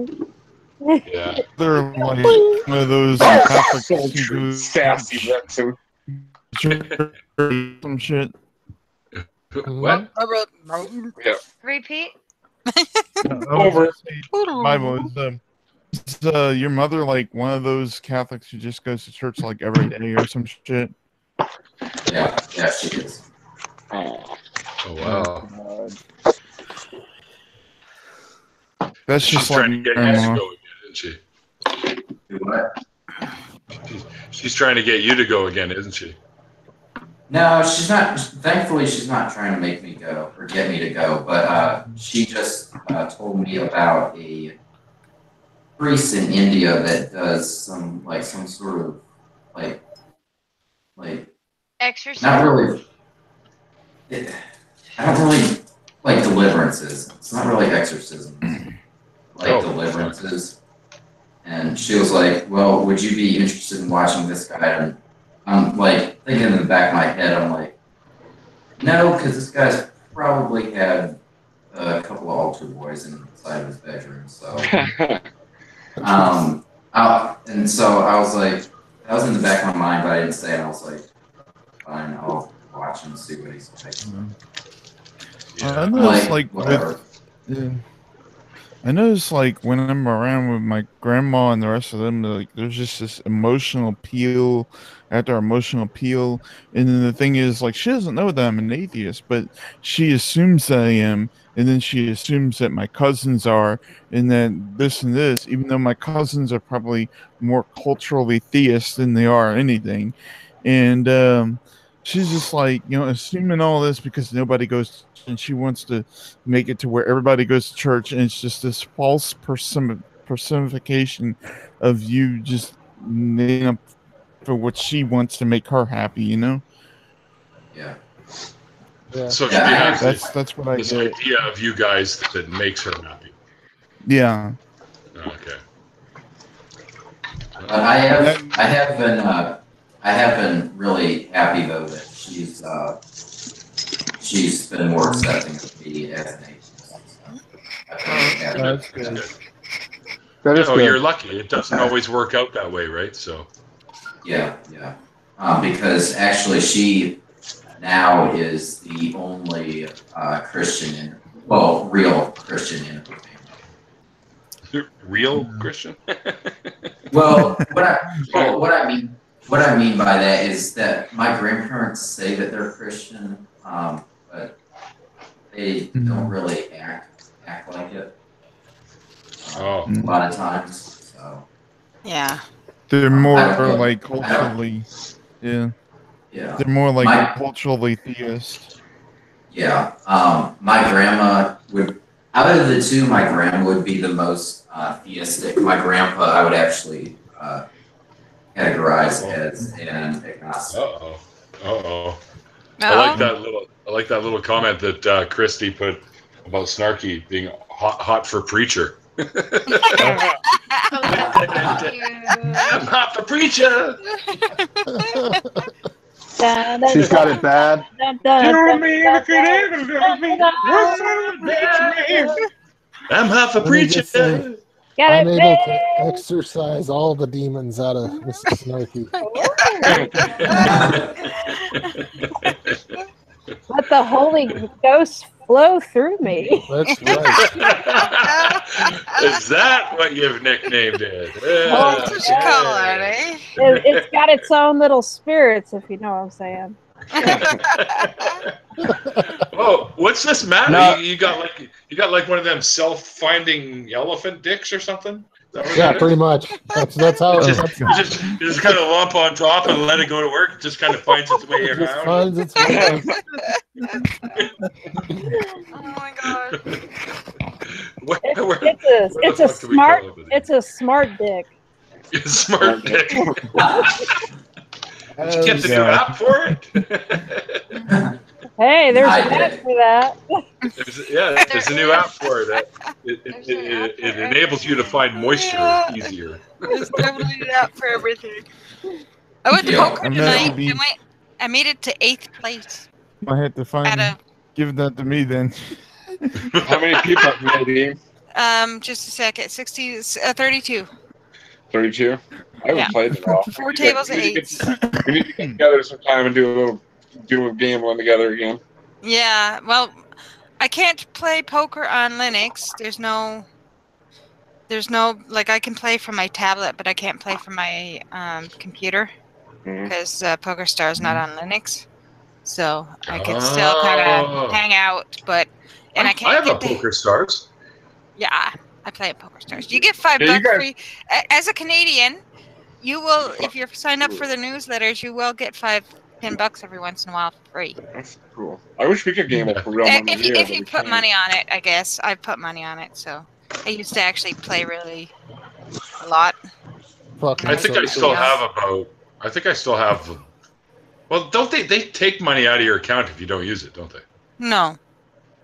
Yeah. They're like one of those Catholic Sultry, sassy Wrexham. some shit. What? Yeah. Repeat. Over. My voice. your mother like one of those Catholics who just goes to church like every day or some shit? Yeah, she is. Oh wow. That's She's just like trying to get grandma. you to go again, isn't she? Do what? She's trying to get you to go again, isn't she? No, she's not. Thankfully, she's not trying to make me go or get me to go. But she just told me about a priest in India that does some sort of like Exercise. not really. I don't really like deliverances. It's not really exorcisms, deliverances. And she was like, "Well, would you be interested in watching this guy?" And I'm like thinking in the back of my head, I'm like, "No, because this guy's probably had a couple of altar boys inside of his bedroom." So, and so I was like, that was in the back of my mind, but I didn't say it. I was like, "Fine, I'll watch and see what he's like." I noticed whatever. I notice like when I'm around with my grandma and the rest of them, like there's just this emotional appeal after emotional appeal, and then the thing is like she doesn't know that I'm an atheist, but she assumes that I am, and then she assumes that my cousins are, and then this and this, even though my cousins are probably more culturally theist than they are anything, and she's just like, assuming all this because nobody goes and she wants to make it to where everybody goes to church, and it's just this false personification of you just making up for what she wants to make her happy, Yeah. So she has that's what I this get. idea of you guys that makes her happy. Yeah. Okay. But I have been really happy though that she's been more accepting of me as an atheist. That's good. That is good. You're lucky. It doesn't always work out that way, right? So. Yeah. Because actually, she now is the only Christian real Christian in her family. Real Christian? Well, what I mean by that is that my grandparents say that they're Christian, but they don't really act like it. A lot of times. So. Yeah. They're more like culturally. Yeah. They're more like culturally theist. Yeah. My grandma would. Out of the two, my grandma would be the most theistic. My grandpa, I would actually categorize as an agnostic. I like that little comment that Christy put about Snarky being hot for preacher. I'm hot for preacher. She's got it bad. I'm hot for preacher. I'm able to exorcise all the demons out of Mrs. Snarky. Let the Holy Ghost flow through me. That's right. Is that what you've nicknamed it? That's what you call it, eh? It's got its own little spirits, if you know what I'm saying. Oh, what's this, Matt? No. You got like one of them self-finding elephant dicks or something? Yeah, pretty much. That's how it you just kind of lump on top and let it go to work. It just kind of finds its way around. Just finds its way. Oh my god. It's a smart dick. Smart dick. Did you get the new app for it? Hey, there's an app for that. There's a new app for it. It enables you to find moisture easier. There's definitely an app for everything. I went to poker tonight. I made it to 8th place. I had to give that to me then. How many people have you made, Just a second. 32. 32? I haven't played it all. 4 tables of 8s. We need to get together sometime and do a gambling together again. Yeah, well, I can't play poker on Linux. There's no there's no like I can play from my tablet, but I can't play from my computer because PokerStar is not on Linux. So I can still kind of hang out, but I can't. I have a PokerStars. Yeah, I play at PokerStars. You get $5 free as a Canadian. You will, if you're signed up for the newsletters, you will get $10 every once in a while for free. That's cool. I wish we could gamble for real money here. If you put money on it, I guess. I've put money on it, so I used to actually play really a lot. I think I still have. Well, don't they take money out of your account if you don't use it, don't they? No.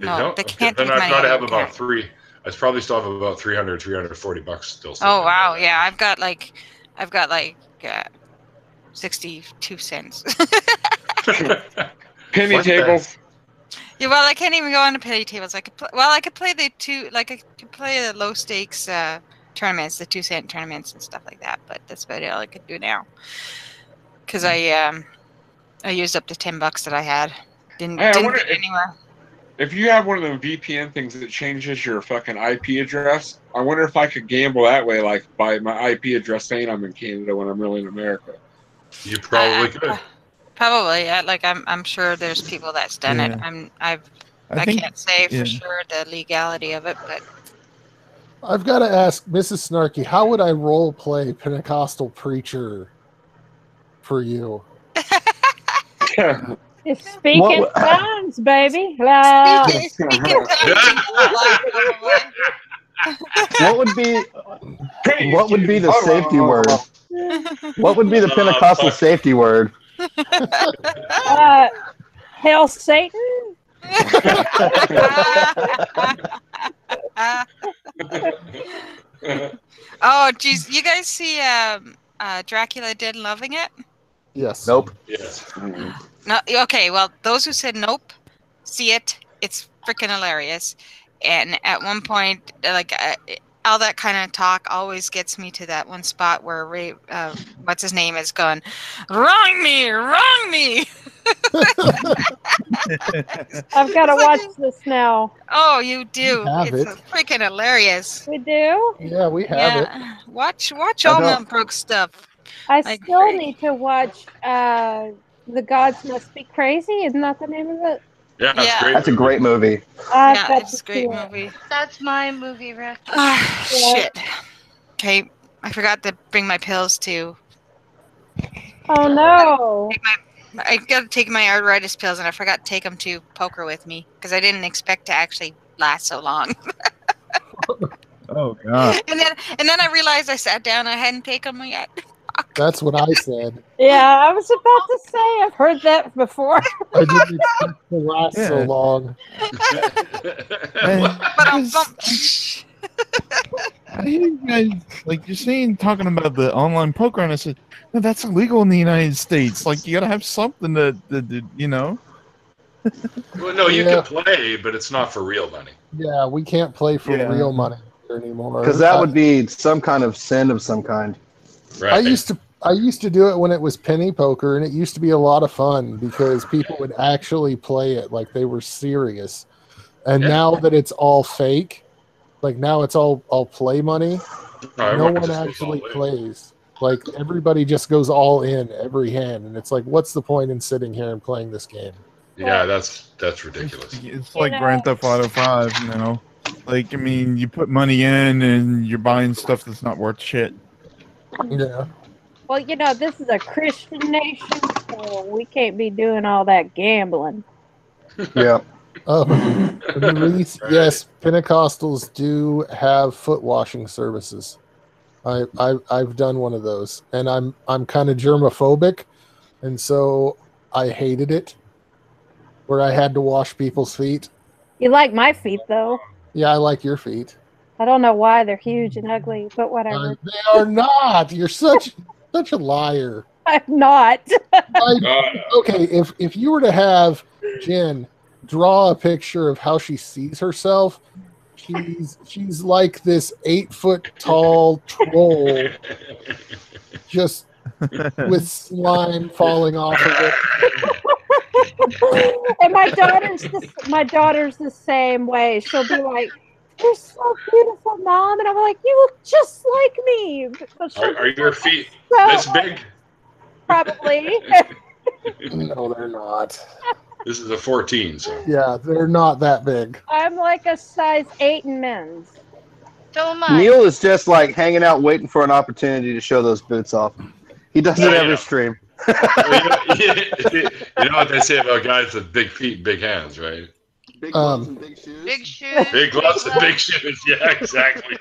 They can't take money out of your account. I probably still have about $340 still. Oh wow, yeah, I've got like 62 cents. Penny tables. Yeah, well, I can't even go on to penny tables. I could play the low stakes tournaments, the 2-cent tournaments and stuff like that. But that's about all I could do now. Because I used up the $10 that I had. Didn't get anywhere. If you have one of them VPN things that changes your fucking IP address, I wonder if I could gamble that way, like by my IP address saying I'm in Canada when I'm really in America. You probably could. Probably, I'm sure there's people that's done it. I can't say for sure the legality of it, but I've got to ask Mrs. Snarky, how would I role play Pentecostal preacher for you? Speaking tongues, baby. What would be the safety word? What would be the Pentecostal safety word? Hail Satan. Oh, geez. You guys see Dracula Dead and Loving It? Yes. Nope. Yes. No. Okay. Well, those who said nope, see it. It's freaking hilarious. And at one point, like all that kind of talk always gets me to that one spot where Ray, what's his name, is going, wrong me. I've got to watch this now. Oh, you do. It's freaking hilarious. We do? Yeah, we have it. Watch all Mel Brooks stuff. I still need to watch The Gods Must Be Crazy. Isn't that the name of it? Yeah, that's a great movie. It's a great movie. That's my movie rec. Shit. Okay, I forgot to bring my pills too. Oh no! I got to take my arthritis pills, and I forgot to take them to poker with me because I didn't expect to actually last so long. Oh god! And then I realized I sat down. I hadn't taken them yet. That's what I said. Yeah, I was about to say I've heard that before. I didn't expect to last so long. I hear you guys, like you're saying, talking about the online poker, and I said, no, that's illegal in the United States. Like you got to have something to you know. Well, no, you can play, but it's not for real money. Yeah, we can't play for real money anymore. Because that would be some kind of sin of some kind. Right. I used to do it when it was penny poker, and it used to be a lot of fun because people would actually play it like they were serious. And now that it's all fake, like now it's all play money, no one actually plays. Like everybody just goes all in every hand, and it's like, what's the point in sitting here and playing this game? Yeah, that's ridiculous. It's like Grand Theft Auto 5, you know. Like, I mean, you put money in, and you're buying stuff that's not worth shit. Yeah. Well, you know, this is a Christian nation, so we can't be doing all that gambling. Yeah. Yes, Pentecostals do have foot washing services. I've done one of those, and I'm kind of germophobic, and so I hated it, where I had to wash people's feet. You like my feet, though. Yeah, I like your feet. I don't know why they're huge and ugly, but whatever. They are not. You're such a liar. I'm not. Okay, if you were to have Jen draw a picture of how she sees herself, she's like this 8-foot tall troll, just with slime falling off of it. And my daughter's the same way. She'll be like, "You're so beautiful, Mom," and I'm like, "You look just like me." But Are your feet so this big? probably. No, they're not. This is a 14, so. Yeah, they're not that big. I'm like a size 8 in men's. So am I. Neil is just like hanging out, waiting for an opportunity to show those boots off. He does it every stream. You know what they say about guys with big feet and big hands, right? Big gloves and big shoes. Big shoes. Big gloves and big shoes. Yeah, exactly.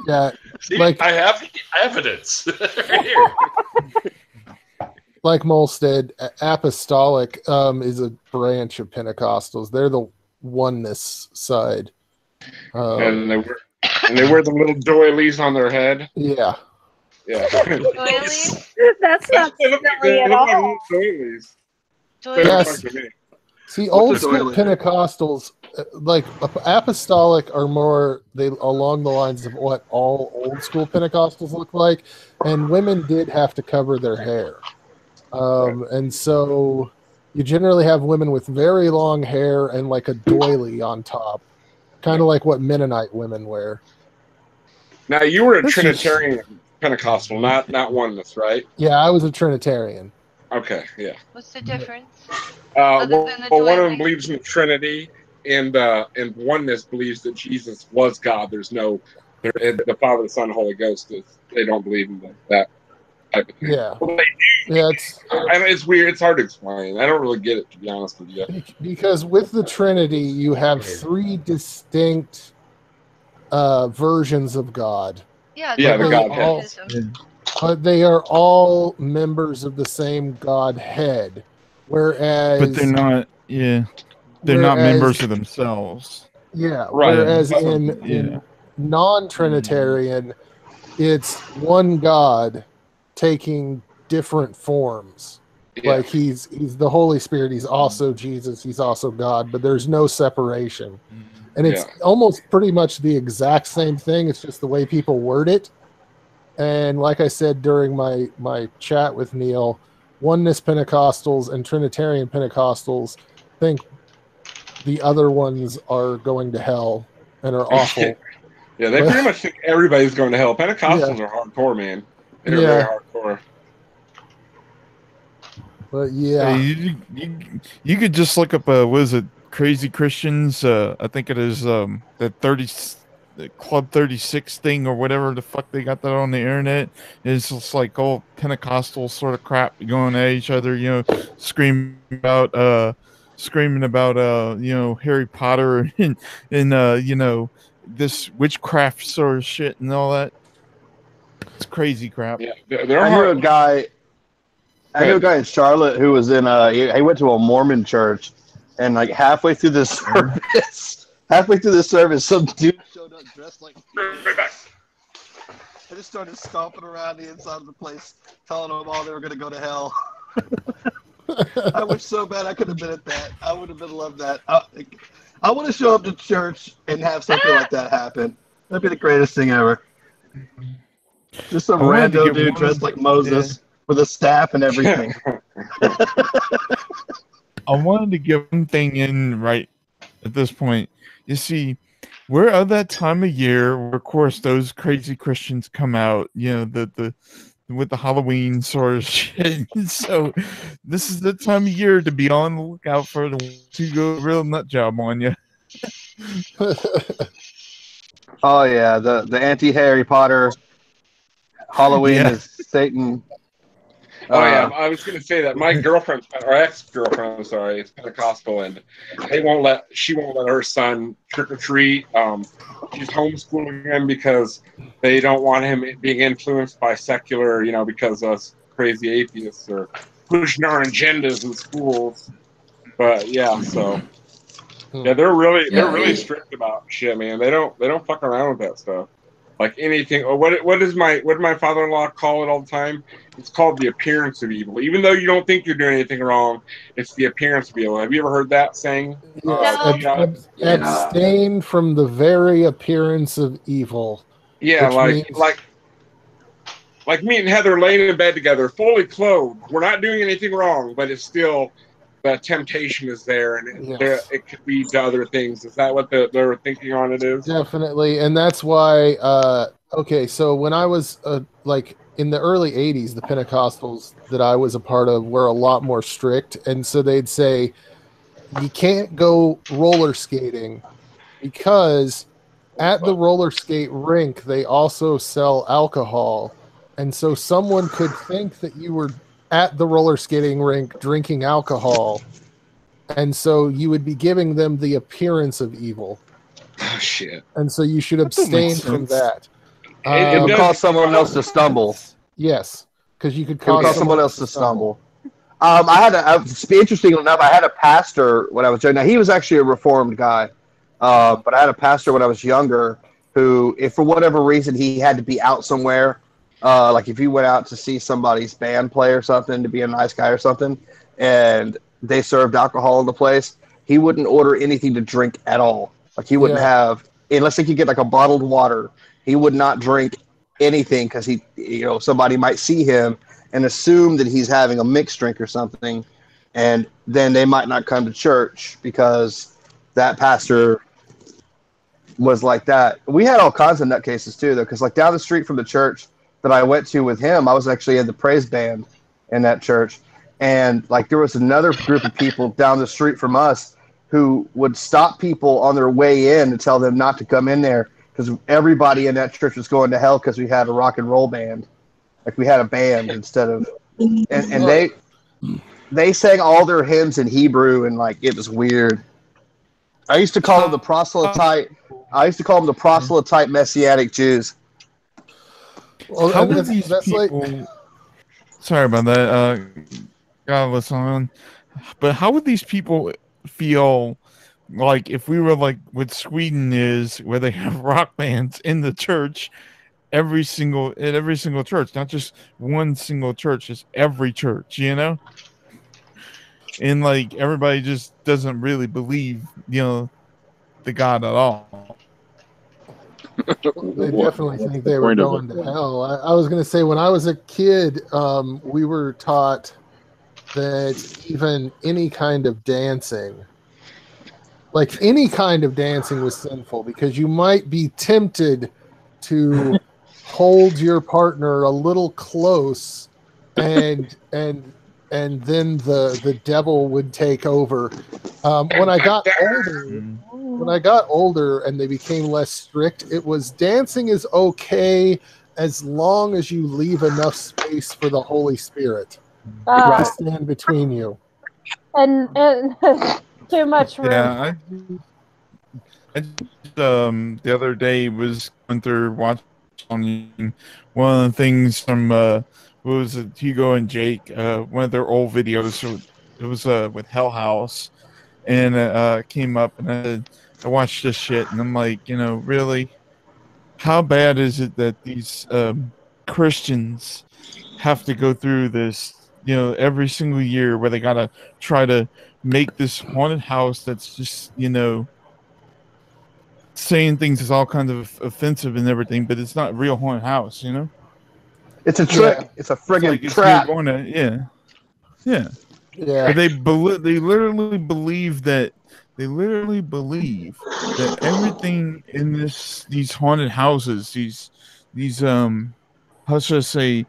Yeah, See, like I have the evidence right here. like Molstead, apostolic is a branch of Pentecostals. They're the oneness side. And they wear the little doilies on their head. Yeah. Yeah. Doilies? That's not silly at all. Doilies. Yes. See, old school Pentecostals, like apostolic, are more along the lines of what all old school Pentecostals look like, and women did have to cover their hair, and so you generally have women with very long hair and like a doily on top, kind of like what Mennonite women wear. Now you were a Trinitarian Pentecostal, not oneness, right? Yeah, I was a Trinitarian. Okay, yeah. What's the difference? Well, one of them believes in the Trinity, and oneness believes that Jesus was God. There's no, the Father, the Son, Holy Ghost. They don't believe in that type of thing. Yeah. Well, they do. Yeah, it's weird. It's hard to explain. I don't really get it, to be honest with you. Because with the Trinity, you have 3 distinct versions of God. Yeah, the Godhead. But they are all members of the same Godhead. Whereas, but they're not. Yeah, they're not members of themselves. Yeah. Right. Whereas in non-Trinitarian, it's one God taking different forms. Yeah. Like he's the Holy Spirit. He's also Jesus. He's also God. But there's no separation. And it's almost pretty much the exact same thing. It's just the way people word it. And like I said during my chat with Neil, oneness Pentecostals and Trinitarian Pentecostals think the other ones are going to hell and are awful. Yeah, they pretty much think everybody's going to hell. Pentecostals are hardcore, man. They're very hardcore. But yeah, hey, you could just look up what is it, Crazy Christians? I think it is the Club 36 thing or whatever the fuck they got that on the internet. It's just like all Pentecostal sort of crap going at each other, screaming about Harry Potter and this witchcraft sort of shit and all that. It's crazy crap. Yeah, I knew a guy in Charlotte who was in he went to a Mormon church, and like halfway through the service, some dude showed up dressed like I just started stomping around the inside of the place, telling them all they were going to go to hell. I wish so bad I could have been at that. I would have loved that. I want to show up to church and have something like that happen. That'd be the greatest thing ever. Just some rando dude dressed like Moses with a staff and everything. I wanted to get one thing in right at this point. You see, we're at that time of year where, of course, those crazy Christians come out, the with the Halloween sort of shit. So this is the time of year to be on the lookout for the to go real nut job on you. Oh yeah, the anti-Harry Potter Halloween is Satan. Oh yeah, I was going to say that my girlfriend, or ex-girlfriend, I'm sorry, is Pentecostal, and she won't let her son trick or treat. She's homeschooling him because they don't want him being influenced by secular, because us crazy atheists are pushing our agendas in schools. But yeah, so they're really strict about shit, man. They don't fuck around with that stuff. Like anything, or what did my father-in-law call it all the time? It's called the appearance of evil. Even though you don't think you're doing anything wrong, it's the appearance of evil. Have you ever heard that saying? Abstain from the very appearance of evil. Yeah, like me and Heather laying in bed together, fully clothed. We're not doing anything wrong, but it's still that temptation is there, and Yes. it could lead to other things. Is that what they're thinking on it is? Definitely, and that's why. Okay, so when I was like in the early '80s, the Pentecostals that I was a part of were a lot more strict, and so they'd say you can't go roller skating because at the roller skate rink they also sell alcohol, and so someone could think that you were at the roller skating rink drinking alcohol, and so you would be giving them the appearance of evil. Oh shit! And so you should That don't make abstain from sense. that. It would cause someone else to stumble. Yes, because you could It would cause cause someone else to stumble. Interesting enough, I had a pastor when I was young. Now, he was actually a Reformed guy, but I had a pastor when I was younger who, if for whatever reason he had to be out somewhere, like if he went out to see somebody's band play or something, to be a nice guy or something, and they served alcohol in the place, he wouldn't order anything to drink at all. Like he wouldn't have, unless he could get like a bottled water, he would not drink anything because somebody might see him and assume that he's having a mixed drink or something, and then they might not come to church because that pastor was like that. We had all kinds of nutcases too, though, because like down the street from the church that I went to with him, I was actually in the praise band in that church, and like there was another group of people down the street from us who would stop people on their way in and tell them not to come in there because everybody in that church was going to hell because we had a rock and roll band. Like we had a band instead of, and they sang all their hymns in Hebrew, and like it was weird. I used to call them the proselyte. I used to call them the proselyte Messianic Jews. Well, how would these people? Sorry about that. Godless on, but how would these people feel? Like if we were like what Sweden is, where they have rock bands in the church, every single church, not just one single church, just every church, and like everybody just doesn't really believe, the God at all. They definitely think they were going to hell. I was going to say, when I was a kid, we were taught that even any kind of dancing, like any kind of dancing, was sinful because you might be tempted to hold your partner a little close, and then the devil would take over. When I got older and they became less strict, it was dancing is okay as long as you leave enough space for the Holy Spirit to stand between you. And too much room. Yeah, I the other day was going through watching one of the things from what was it, Hugo and Jake, one of their old videos. So it was with Hell House, and came up, and I watched this shit, and I'm like, really, how bad is it that these Christians have to go through this, every single year, where they gotta try to make this haunted house that's just, saying things is all kinds of offensive and everything, but it's not a real haunted house, It's a trick. Yeah. It's a friggin' trap. Yeah. But they literally believe that everything in these haunted houses, these how should I say,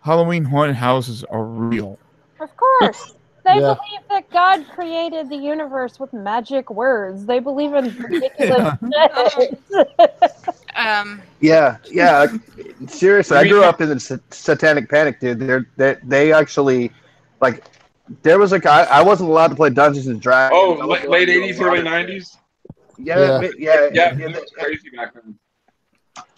Halloween haunted houses are real. Of course. They believe that God created the universe with magic words. They believe in ridiculous shit. Yeah. Seriously, I grew up in the Satanic Panic, dude. They actually, like, there was a guy. I wasn't allowed to play Dungeons and Dragons. Oh, late 80s, early 90s. Yeah. That's crazy back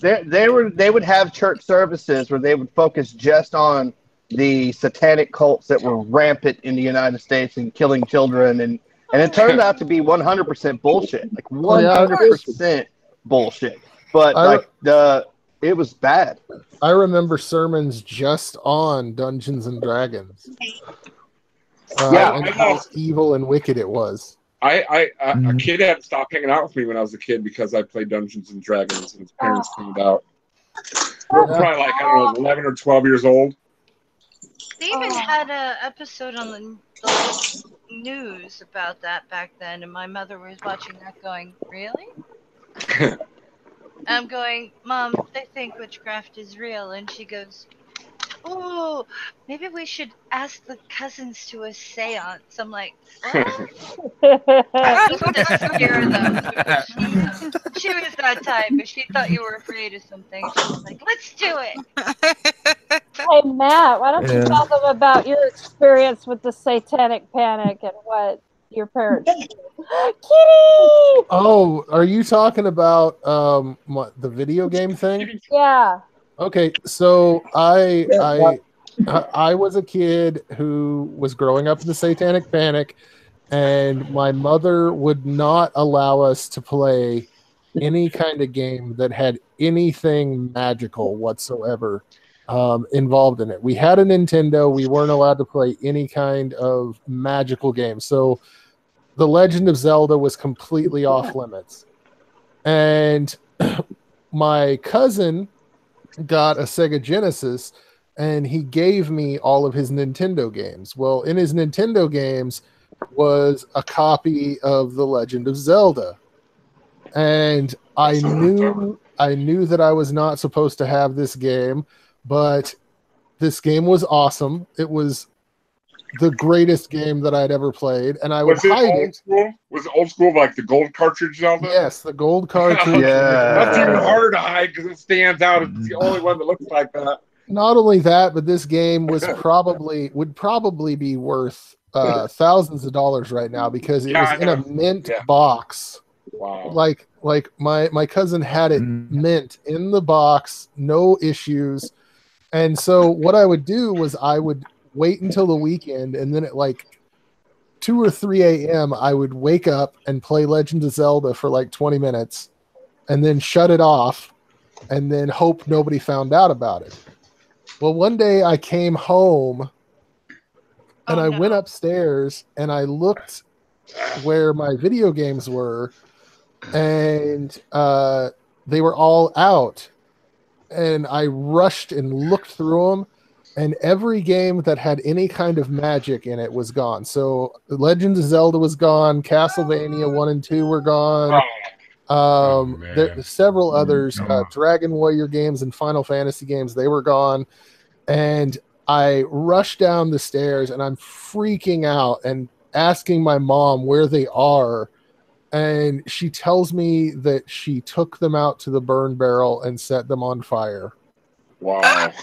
then. They would have church services where they would focus just on the satanic cults that were rampant in the United States and killing children, and it turned out to be 100% bullshit, like 100% bullshit. But it was bad. I remember sermons just on Dungeons and Dragons. And how evil and wicked it was. A kid had to stop hanging out with me when I was a kid because I played Dungeons and Dragons, and his parents found out. We were probably like, I don't know, 11 or 12 years old. They even had a episode on the news about that back then, and my mother was watching that going, really? I'm going, Mom, they think witchcraft is real. And she goes, oh, maybe we should ask the cousins to a seance. I'm like, what? Just to scare them. Because she was that type. If she thought you were afraid of something, she was like, let's do it. Hey, Matt, why don't you Yeah. tell them about your experience with the satanic panic and what your parents did? Kitty! Oh, are you talking about the video game thing? Yeah. Okay, so I was a kid who was growing up in the Satanic Panic, and my mother would not allow us to play any kind of game that had anything magical whatsoever involved in it. We had a Nintendo. We weren't allowed to play any kind of magical game. So The Legend of Zelda was completely off limits. And my cousin got a Sega Genesis, and he gave me all of his Nintendo games. Well, in his Nintendo games was a copy of The Legend of Zelda. And I knew that I was not supposed to have this game, but this game was awesome. It was the greatest game that I'd ever played, and I would hide it. School? Was it old school, like the gold cartridge Zelda? Yes, the gold cartridge. That's even harder to hide because it stands out. It's the only one that looks like that. Not only that, but this game would probably be worth thousands of dollars right now because it was in a mint box. Wow. Like my cousin had it mint in the box, no issues. And so what I would do was I would wait until the weekend, and then at like 2 or 3 a.m. I would wake up and play Legend of Zelda for like 20 minutes and then shut it off and then hope nobody found out about it. Well, one day I came home and I went upstairs and I looked where my video games were, and they were all out. And I rushed and looked through them, and every game that had any kind of magic in it was gone. So Legend of Zelda was gone, Castlevania 1 and 2 were gone. There's several others, Dragon Warrior games and Final Fantasy games, they were gone. And I rushed down the stairs and I'm freaking out and asking my mom where they are. And she tells me that she took them out to the burn barrel and set them on fire. Wow.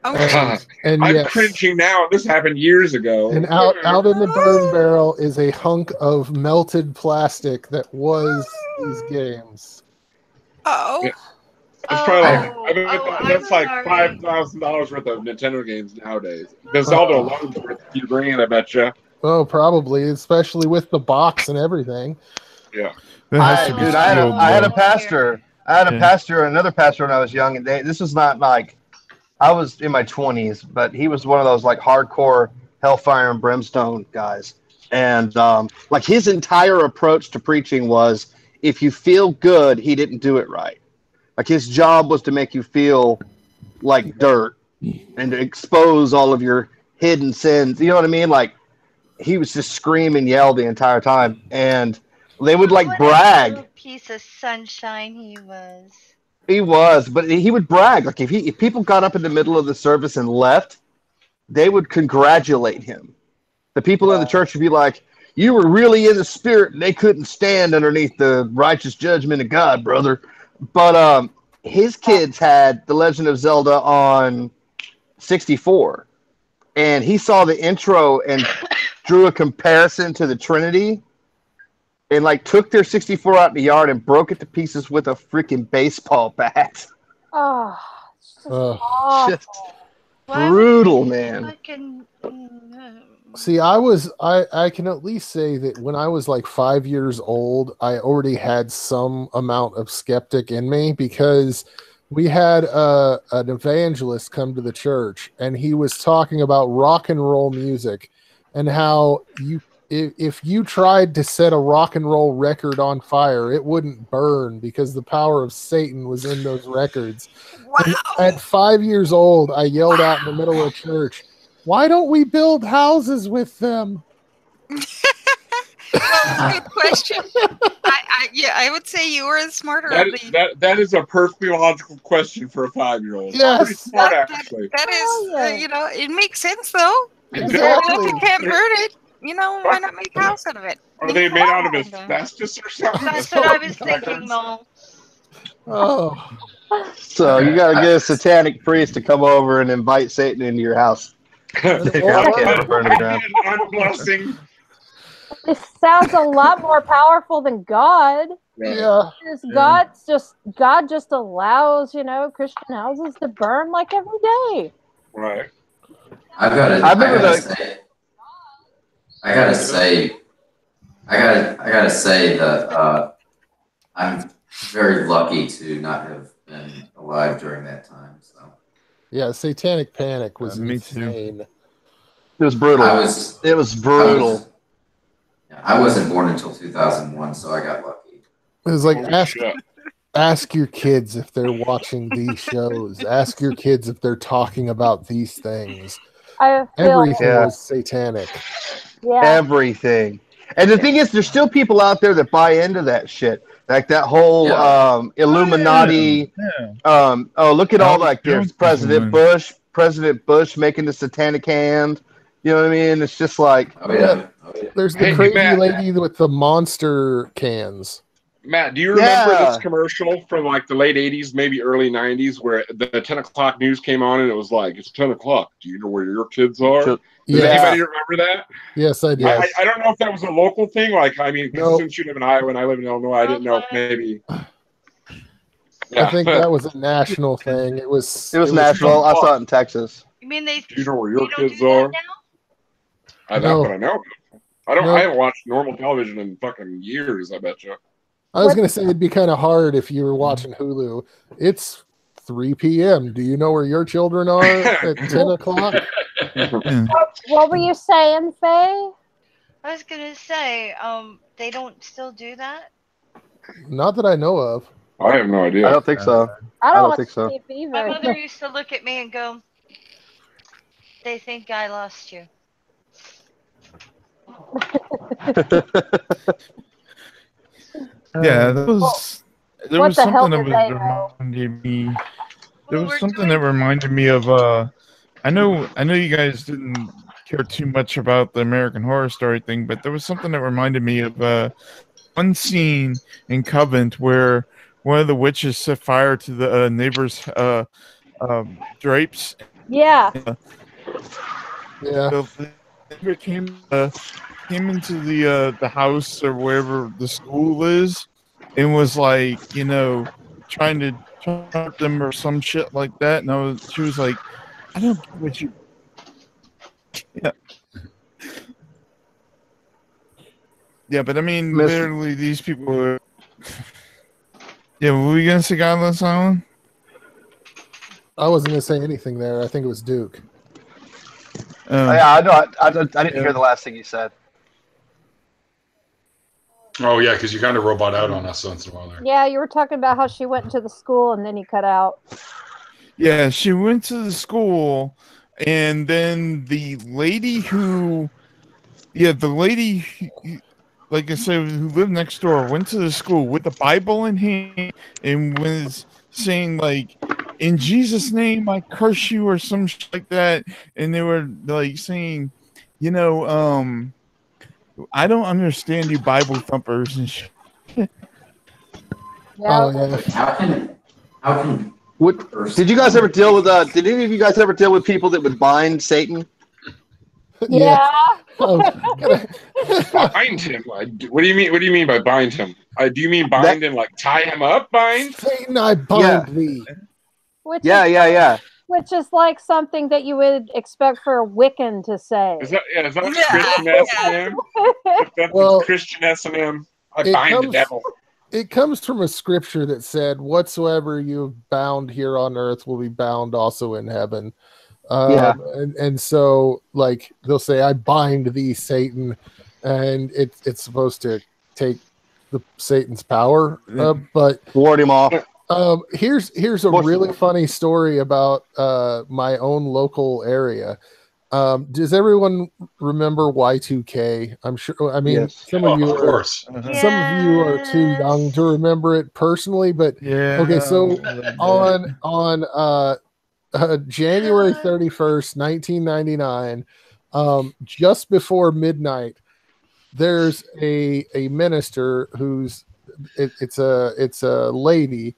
And I'm yes, cringing now. This happened years ago. and out in the burn barrel is a hunk of melted plastic that was these games. Oh. Yeah. It's probably that's like $5,000 worth of Nintendo games nowadays. The Zelda alone is worth a few grand, I bet you. Oh, probably, especially with the box and everything. Yeah. I had a pastor. Another pastor when I was young, and this was not like I was in my 20s, but he was one of those like hardcore hellfire and brimstone guys. And like his entire approach to preaching was, if you feel good, he didn't do it right. Like his job was to make you feel like dirt and to expose all of your hidden sins. You know what I mean? Like he was just scream and yell the entire time, and they would like brag. What a piece of sunshine he was. He was, but he would brag. Like if people got up in the middle of the service and left, they would congratulate him. The people in the church would be like, "You were really in the spirit, and they couldn't stand underneath the righteous judgment of God, brother." But his kids had The Legend of Zelda on 64, and he saw the intro and drew a comparison to the Trinity, and like took their 64 out in the yard and broke it to pieces with a freaking baseball bat. Oh, it's just awful. Just brutal, man. See, I can at least say that when I was like 5 years old, I already had some amount of skeptic in me, because we had an evangelist come to the church, and he was talking about rock and roll music and how if you tried to set a rock and roll record on fire, it wouldn't burn because the power of Satan was in those records. Wow. At 5 years old, I yelled out in the middle of church, Why don't we build houses with them? Well, good question. I would say you were the smarter of the. That is a perfectly logical question for a 5-year-old. Yes. Pretty smart, actually. That is, it makes sense though. Exactly. If you can't burn it, why not make a house out of it? Are they made out of asbestos or something? That's what I was thinking, Mo. Oh. So you got to get a satanic priest to come over and invite Satan into your house. Your house can't burn to the ground. Unblessing. It sounds a lot more powerful than God. Yeah. God just allows, Christian houses to burn like every day. Right. I gotta say that I'm very lucky to not have been alive during that time. So yeah, Satanic Panic was insane. It was brutal. It was brutal. I wasn't born until 2001, so I got lucky. It was like ask your kids if they're watching these shows. Ask your kids if they're talking about these things. Everything was satanic. Yeah. Everything. And the thing is, there's still people out there that buy into that shit. Like that whole Illuminati. Look at all there's President Bush making the satanic hand. You know what I mean? It's just like there's the crazy lady with the monster cans. Matt, do you remember this commercial from like the late 80s, maybe early 90s, where the 10 o'clock news came on and it was like, it's 10 o'clock. Do you know where your kids are? Does anybody remember that? Yes, I do. I don't know if that was a local thing. Like, I mean, since you live in Iowa and I live in Illinois, I didn't know if maybe. I think that was a national thing. It was national. I saw it in Texas. You mean do you know where your kids are? That's what I know. I haven't watched normal television in fucking years, I bet you. I was going to say it'd be kind of hard if you were watching Hulu. It's 3 p.m. Do you know where your children are at 10 o'clock? What were you saying, Faye? I was going to say, they don't still do that? Not that I know of. I have no idea. I don't think so. I don't think so. My mother used to look at me and go, they think I lost you. Yeah, there was something that reminded me. There was something that reminded me of. I know you guys didn't care too much about the American Horror Story thing, but there was something that reminded me of one scene in Covenant where one of the witches set fire to the neighbor's drapes. Yeah. Yeah. The neighbor came into the house or wherever the school is and was like, trying to hurt them or some shit like that. And she was like, I don't get what you. Yeah, but I mean, literally, these people are. Yeah, were we gonna say Godless, Iowan? I wasn't gonna say anything there. I think it was Duke. Yeah, I know. I didn't hear the last thing you said. Oh yeah, because you kind of robot out on us once in a while there. Yeah, you were talking about how she went into the school and then you cut out. Yeah, she went to the school, and then the lady like I said, who lived next door, went to the school with the Bible in hand and was saying like, "In Jesus' name, I curse you," or some shit like that. And they were like saying, I don't understand you Bible thumpers and shit. Yeah. Oh yeah. How can did you guys ever deal with did any of you guys ever deal with people that would bind Satan? Yeah. Bind him? What do you mean? What do you mean by bind him? Do you mean bind and like tie him up? Bind? Satan, I bind thee. Which is like something that you would expect for a Wiccan to say. Is that Christian S&M? If that's Christian S&M, I bind the devil. It comes from a scripture that said, "Whatsoever you have bound here on earth will be bound also in heaven." And so, like, they'll say, "I bind thee, Satan," and it's supposed to take Satan's power, but ward him off. Here's a really funny story about my own local area. Does everyone remember Y2K? I'm sure. I mean, Yes. some of you Of course. some of you are too young to remember it personally, but Yeah. okay. So on on January 31st, 1999, just before midnight, there's a minister who's it's a lady,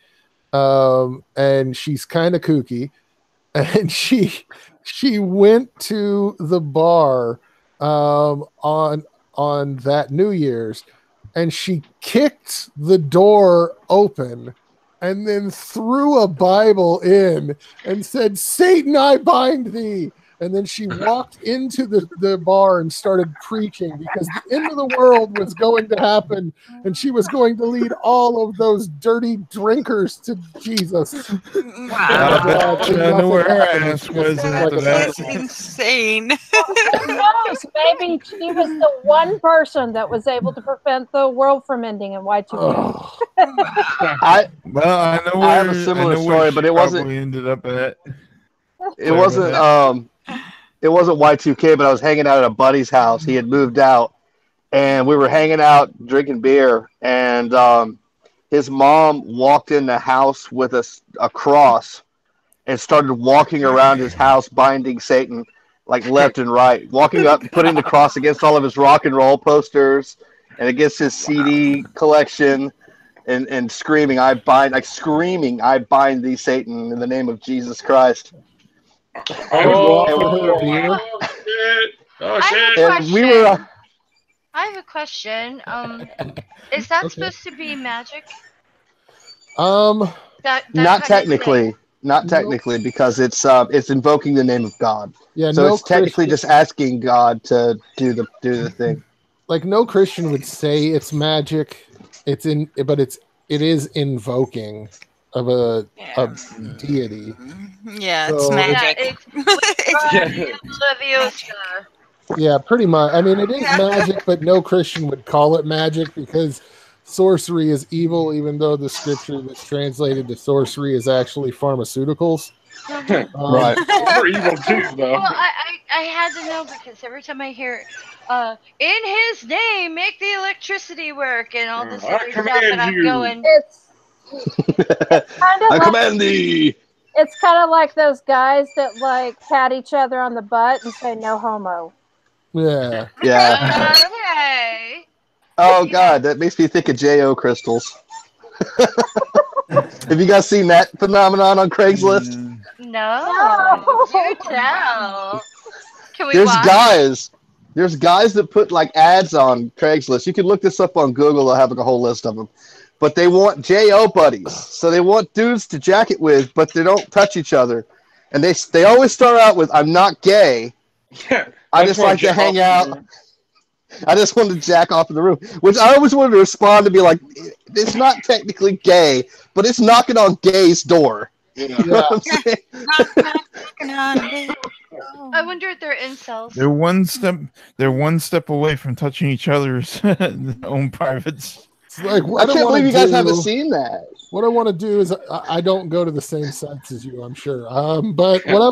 and she's kind of kooky, and she went to the bar on that New Year's, and she kicked the door open and then threw a Bible in and said, "Satan, I bind thee." And then she walked into the bar and started preaching because the end of the world was going to happen, and she was going to lead all of those dirty drinkers to Jesus. I bet you I know where her ass was after that. That's insane. Who knows? Maybe she was the one person that was able to prevent the world from ending in Y2K. I know I have a similar story, but it wasn't. Ended up at. It wasn't. It wasn't Y2K, but I was hanging out at a buddy's house. He had moved out, and we were hanging out drinking beer, and his mom walked in the house with a cross and started walking around his house binding Satan like left and right, walking up and putting the cross against all of his rock and roll posters and against his CD collection, and screaming, "I bind!" Like screaming, "I bind thee, Satan, in the name of Jesus Christ." Oh shit! And we were. I have a question. Is that supposed to be magic? Not technically. Not technically, because it's invoking the name of God. Yeah, so no it's technically Christian- just asking God to do the thing. Like no Christian would say it's magic. But it is invoking of a deity. Yeah, So- it's magic. Yeah, pretty much. I mean, it is magic, but no Christian would call it magic because sorcery is evil, even though the scripture that's translated to sorcery is actually pharmaceuticals. Right. We're evil too, though. Well, I had to know because every time I hear, in his name, make the electricity work and all this other stuff, and I'm going, I command thee. It's kind of like those guys that like pat each other on the butt and say "no homo." Yeah. Yeah. okay. Oh God, that makes me think of J.O. crystals. Have you guys seen that phenomenon on Craigslist? No. Do tell. Can we There's watch? guys that put like ads on Craigslist. You can look this up on Google. They'll have like a whole list of them. But they want J.O. buddies. So they want dudes to jack it with, but they don't touch each other. And they always start out with, "I'm not gay. I just like to hang out. I just want to jack off in the room." Which I always wanted to respond to be like, it's not technically gay, but it's knocking on gay's door. You know what I'm saying? I wonder if they're incels. They're one step away from touching each other's own privates. It's like, I can't believe you guys haven't seen that. What I want to do is I don't go to the same sites as you, I'm sure. But what I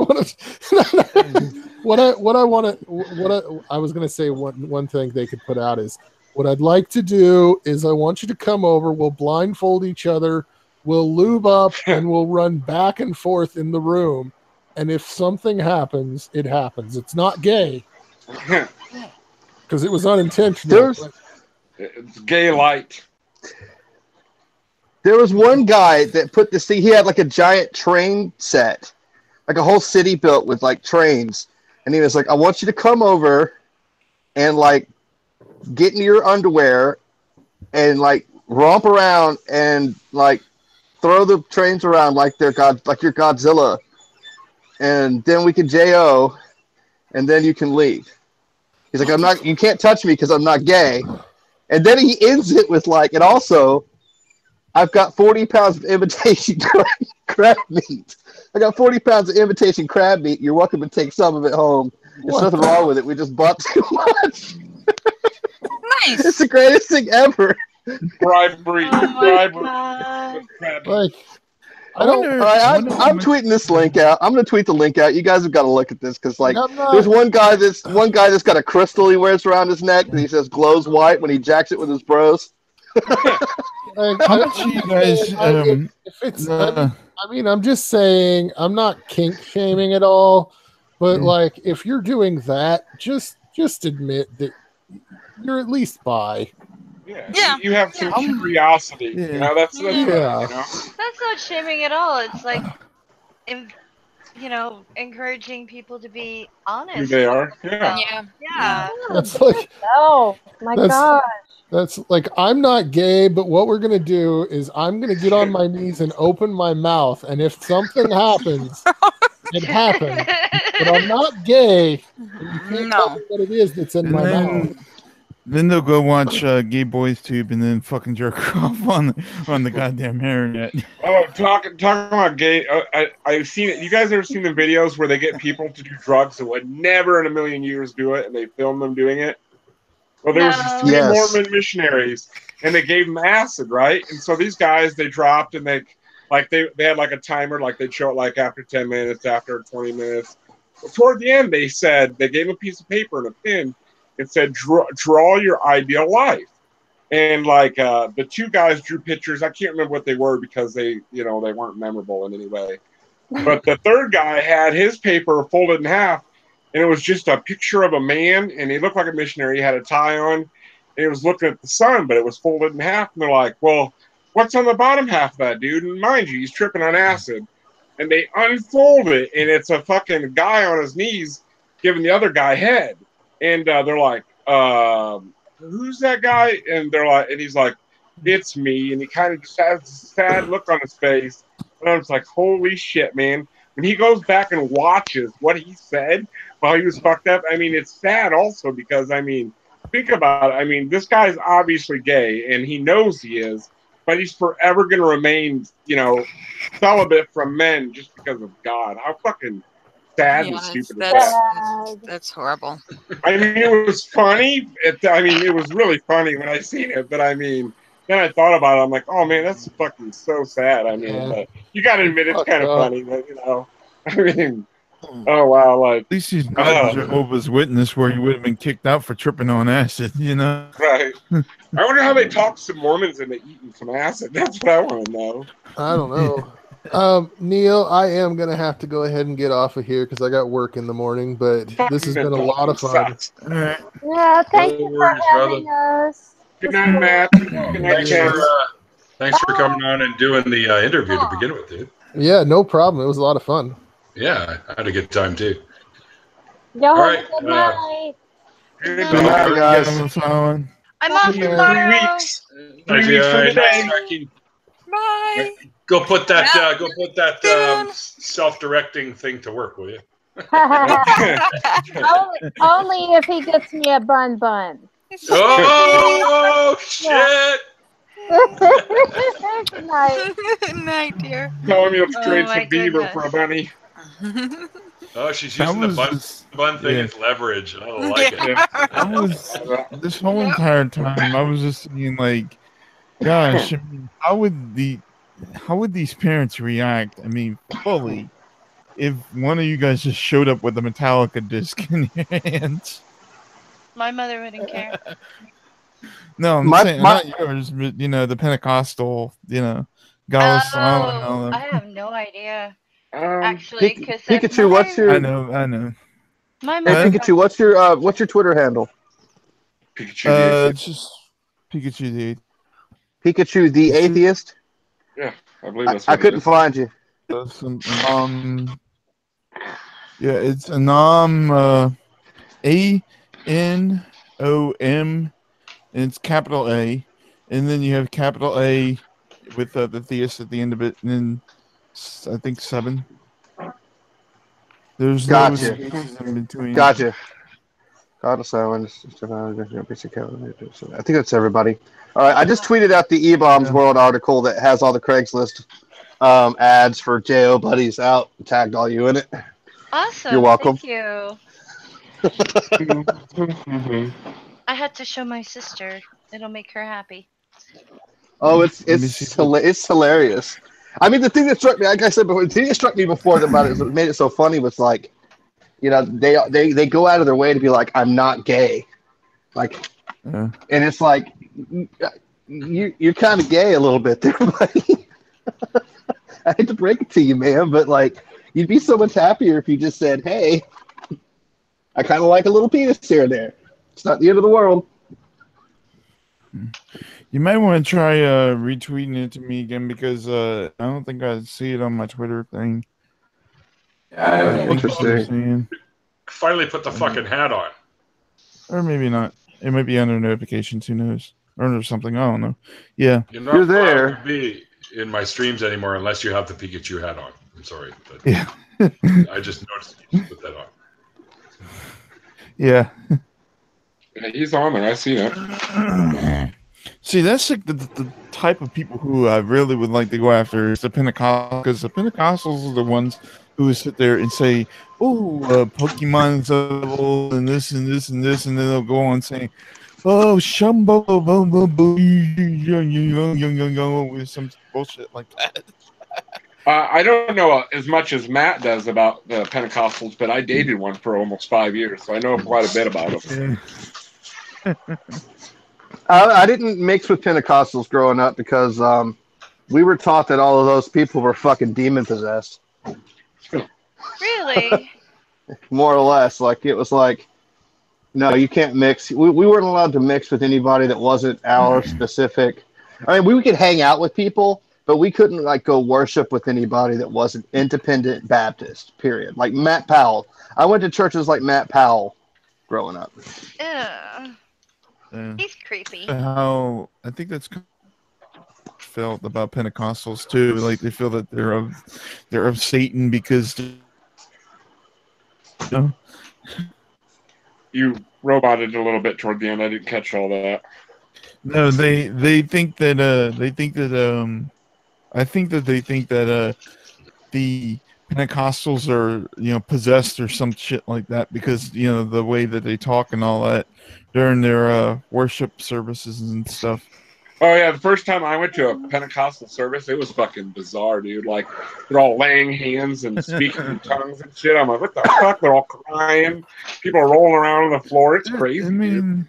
want to, I was going to say one thing they could put out is what I'd like to do is I want you to come over. We'll blindfold each other. We'll lube up and we'll run back and forth in the room. And if something happens, it happens. It's not gay because it was unintentional. It's gay light. There was one guy that put this thing. He had like a giant train set, like a whole city built with like trains. And he was like, "I want you to come over and like get in your underwear and like romp around and like throw the trains around like they're like you're Godzilla. And then we can JO, and then you can leave." He's like, you can't touch me because I'm not gay." And then he ends it with like, "And also, I've got 40 pounds of imitation crab meat. I got 40 pounds of imitation crab meat. You're welcome to take some of it home. There's nothing wrong with it. We just bought too much." Nice. It's the greatest thing ever. Bribery. Oh my God. Crab. Like, I don't. All right, I'm tweeting this link out. I'm gonna tweet the link out. You guys have got to look at this because, like, there's one guy that's got a crystal he wears around his neck that he says glows white when he jacks it with his bros. How much are you guys? I mean, I'm just saying, I'm not kink shaming at all, but like, if you're doing that, just admit that you're at least bi. Yeah. You have some curiosity. You know, that's Yeah. you know. That's not shaming at all. It's like, encouraging people to be honest. Who they are. Yeah. Yeah. That's like, oh my gosh. That's like, I'm not gay, but what we're gonna do is I'm gonna get on my knees and open my mouth, and if something happens, it happens. But I'm not gay. And you can't tell me what it is that's in my mouth. Then they'll go watch Gay Boys Tube and then fucking jerk off on the goddamn internet. Oh, talking about gay. I've seen it. You guys ever seen the videos where they get people to do drugs that would never in a million years do it, and they film them doing it? Well, there was these three Mormon missionaries, and they gave them acid, right? And so these guys, they dropped, and they had like a timer, like they'd show it like after 10 minutes, after 20 minutes. But toward the end, they gave them a piece of paper and a pen. It said, draw your ideal life. And like the two guys drew pictures. I can't remember what they were because they weren't memorable in any way. But the third guy had his paper folded in half, and it was just a picture of a man, and he looked like a missionary. He had a tie on, and he was looking at the sun, but it was folded in half. And they're like, well, what's on the bottom half of that, dude? And mind you, he's tripping on acid. And they unfold it, and it's a fucking guy on his knees giving the other guy head. And they're like, who's that guy? And they're like, and he's like, it's me. And he kind of just has a sad look on his face. And I was like, holy shit, man. When he goes back and watches what he said while he was fucked up, I mean, it's sad also because, I mean, think about it. I mean, this guy's obviously gay, and he knows he is, but he's forever going to remain, celibate from men just because of God. How fucking sad and stupid is that? That's horrible. I mean, it was funny. It was really funny when I seen it, but I mean, then I thought about it. I'm like, oh man, that's fucking so sad. I mean, but you got to admit it's kind of funny, but I mean, oh wow, like at least he's not Jehovah's Witness where you would have been kicked out for tripping on acid, Right. I wonder how they talk some Mormons into eating some acid. That's what I want to know. I don't know. Neil, I am gonna have to go ahead and get off of here because I got work in the morning. But this has been a lot of fun. Yeah, thank you for having us. Good night, Matt. Good night, thanks for coming on and doing the interview to begin with, dude. Yeah, no problem. It was a lot of fun. Yeah, I had a good time too. Y'all All have right, a good night. Good night, guys. I'm off tomorrow. 3 weeks. 3 weeks from today. Bye. Go put that self-directing thing to work, will you? only if he gets me a bun. Oh shit! Good night. Good night, dear. Tell him you'll trade some beaver for a bunny. Oh, she's using the bun thing as leverage. I don't like it. This whole entire time, I was just thinking, like, gosh, I mean, how would these parents react? I mean, fully, if one of you guys just showed up with a Metallica disc in your hands. My mother wouldn't care. No, I'm saying not yours, but the Pentecostal, Godless. I have no idea. Actually, because Pikachu, what's your? I know. My mother. Pikachu, what's your Twitter handle? Pikachu. It's just Pikachu, dude. Pikachu the atheist. Yeah, I believe that's. I couldn't find you. It's it's Anom, ANOM, and it's capital A, and then you have capital A with the theist at the end of it, and then I think 7. There's no spaces in between. Gotcha. Godless Iowan. I think that's everybody. All right, I just tweeted out the E-Bombs World article that has all the Craigslist ads for J.O. Buddies out. Tagged all you in it. Awesome. You're welcome. Thank you. I had to show my sister. It'll make her happy. Oh, it's hilarious. I mean, the thing that struck me, like I said before, the thing that struck me before about it, made it so funny was like, they go out of their way to be like, I'm not gay, like, and it's like, you're kind of gay a little bit there, buddy. I hate to break it to you, man, but like, you'd be so much happier if you just said, hey, I kind of like a little penis here and there. It's not the end of the world. You might want to try retweeting it to me again because I don't think I see it on my Twitter thing. Interesting. Finally put the fucking hat on. Or maybe not. It might be under notifications. Who knows? Or under something. I don't know. Yeah. You're there. To be in my streams anymore unless you have the Pikachu hat on. I'm sorry. But yeah. I just noticed you put that on. Yeah. Yeah, he's on there. I see that. See, that's like the type of people who I really would like to go after is the Pentecostals, because the Pentecostals are the ones who sit there and say, "Oh, Pokemon's available and this and this and this," and then they'll go on saying, "Oh, Shumbo, with some bullshit like that." I don't know as much as Matt does about the Pentecostals, but I dated one for almost 5 years, so I know quite a bit about them. I didn't mix with Pentecostals growing up because we were taught that all of those people were fucking demon possessed. Really? More or less. Like, it was like, no, you can't mix. We weren't allowed to mix with anybody that wasn't our specific. I mean, we could hang out with people, but we couldn't like go worship with anybody that wasn't independent Baptist, period. Like Matt Powell. I went to churches like Matt Powell growing up. Ugh. He's creepy. How I think that's felt about Pentecostals too. Like they feel that they're of Satan because You roboted a little bit toward the end. I didn't catch all that. No, they think that I think that they think that the Pentecostals are possessed or some shit like that because the way that they talk and all that during their worship services and stuff. Oh yeah, the first time I went to a Pentecostal service, it was fucking bizarre, dude. Like they're all laying hands and speaking in tongues and shit. I'm like, what the fuck? They're all crying. People are rolling around on the floor. It's crazy. I mean,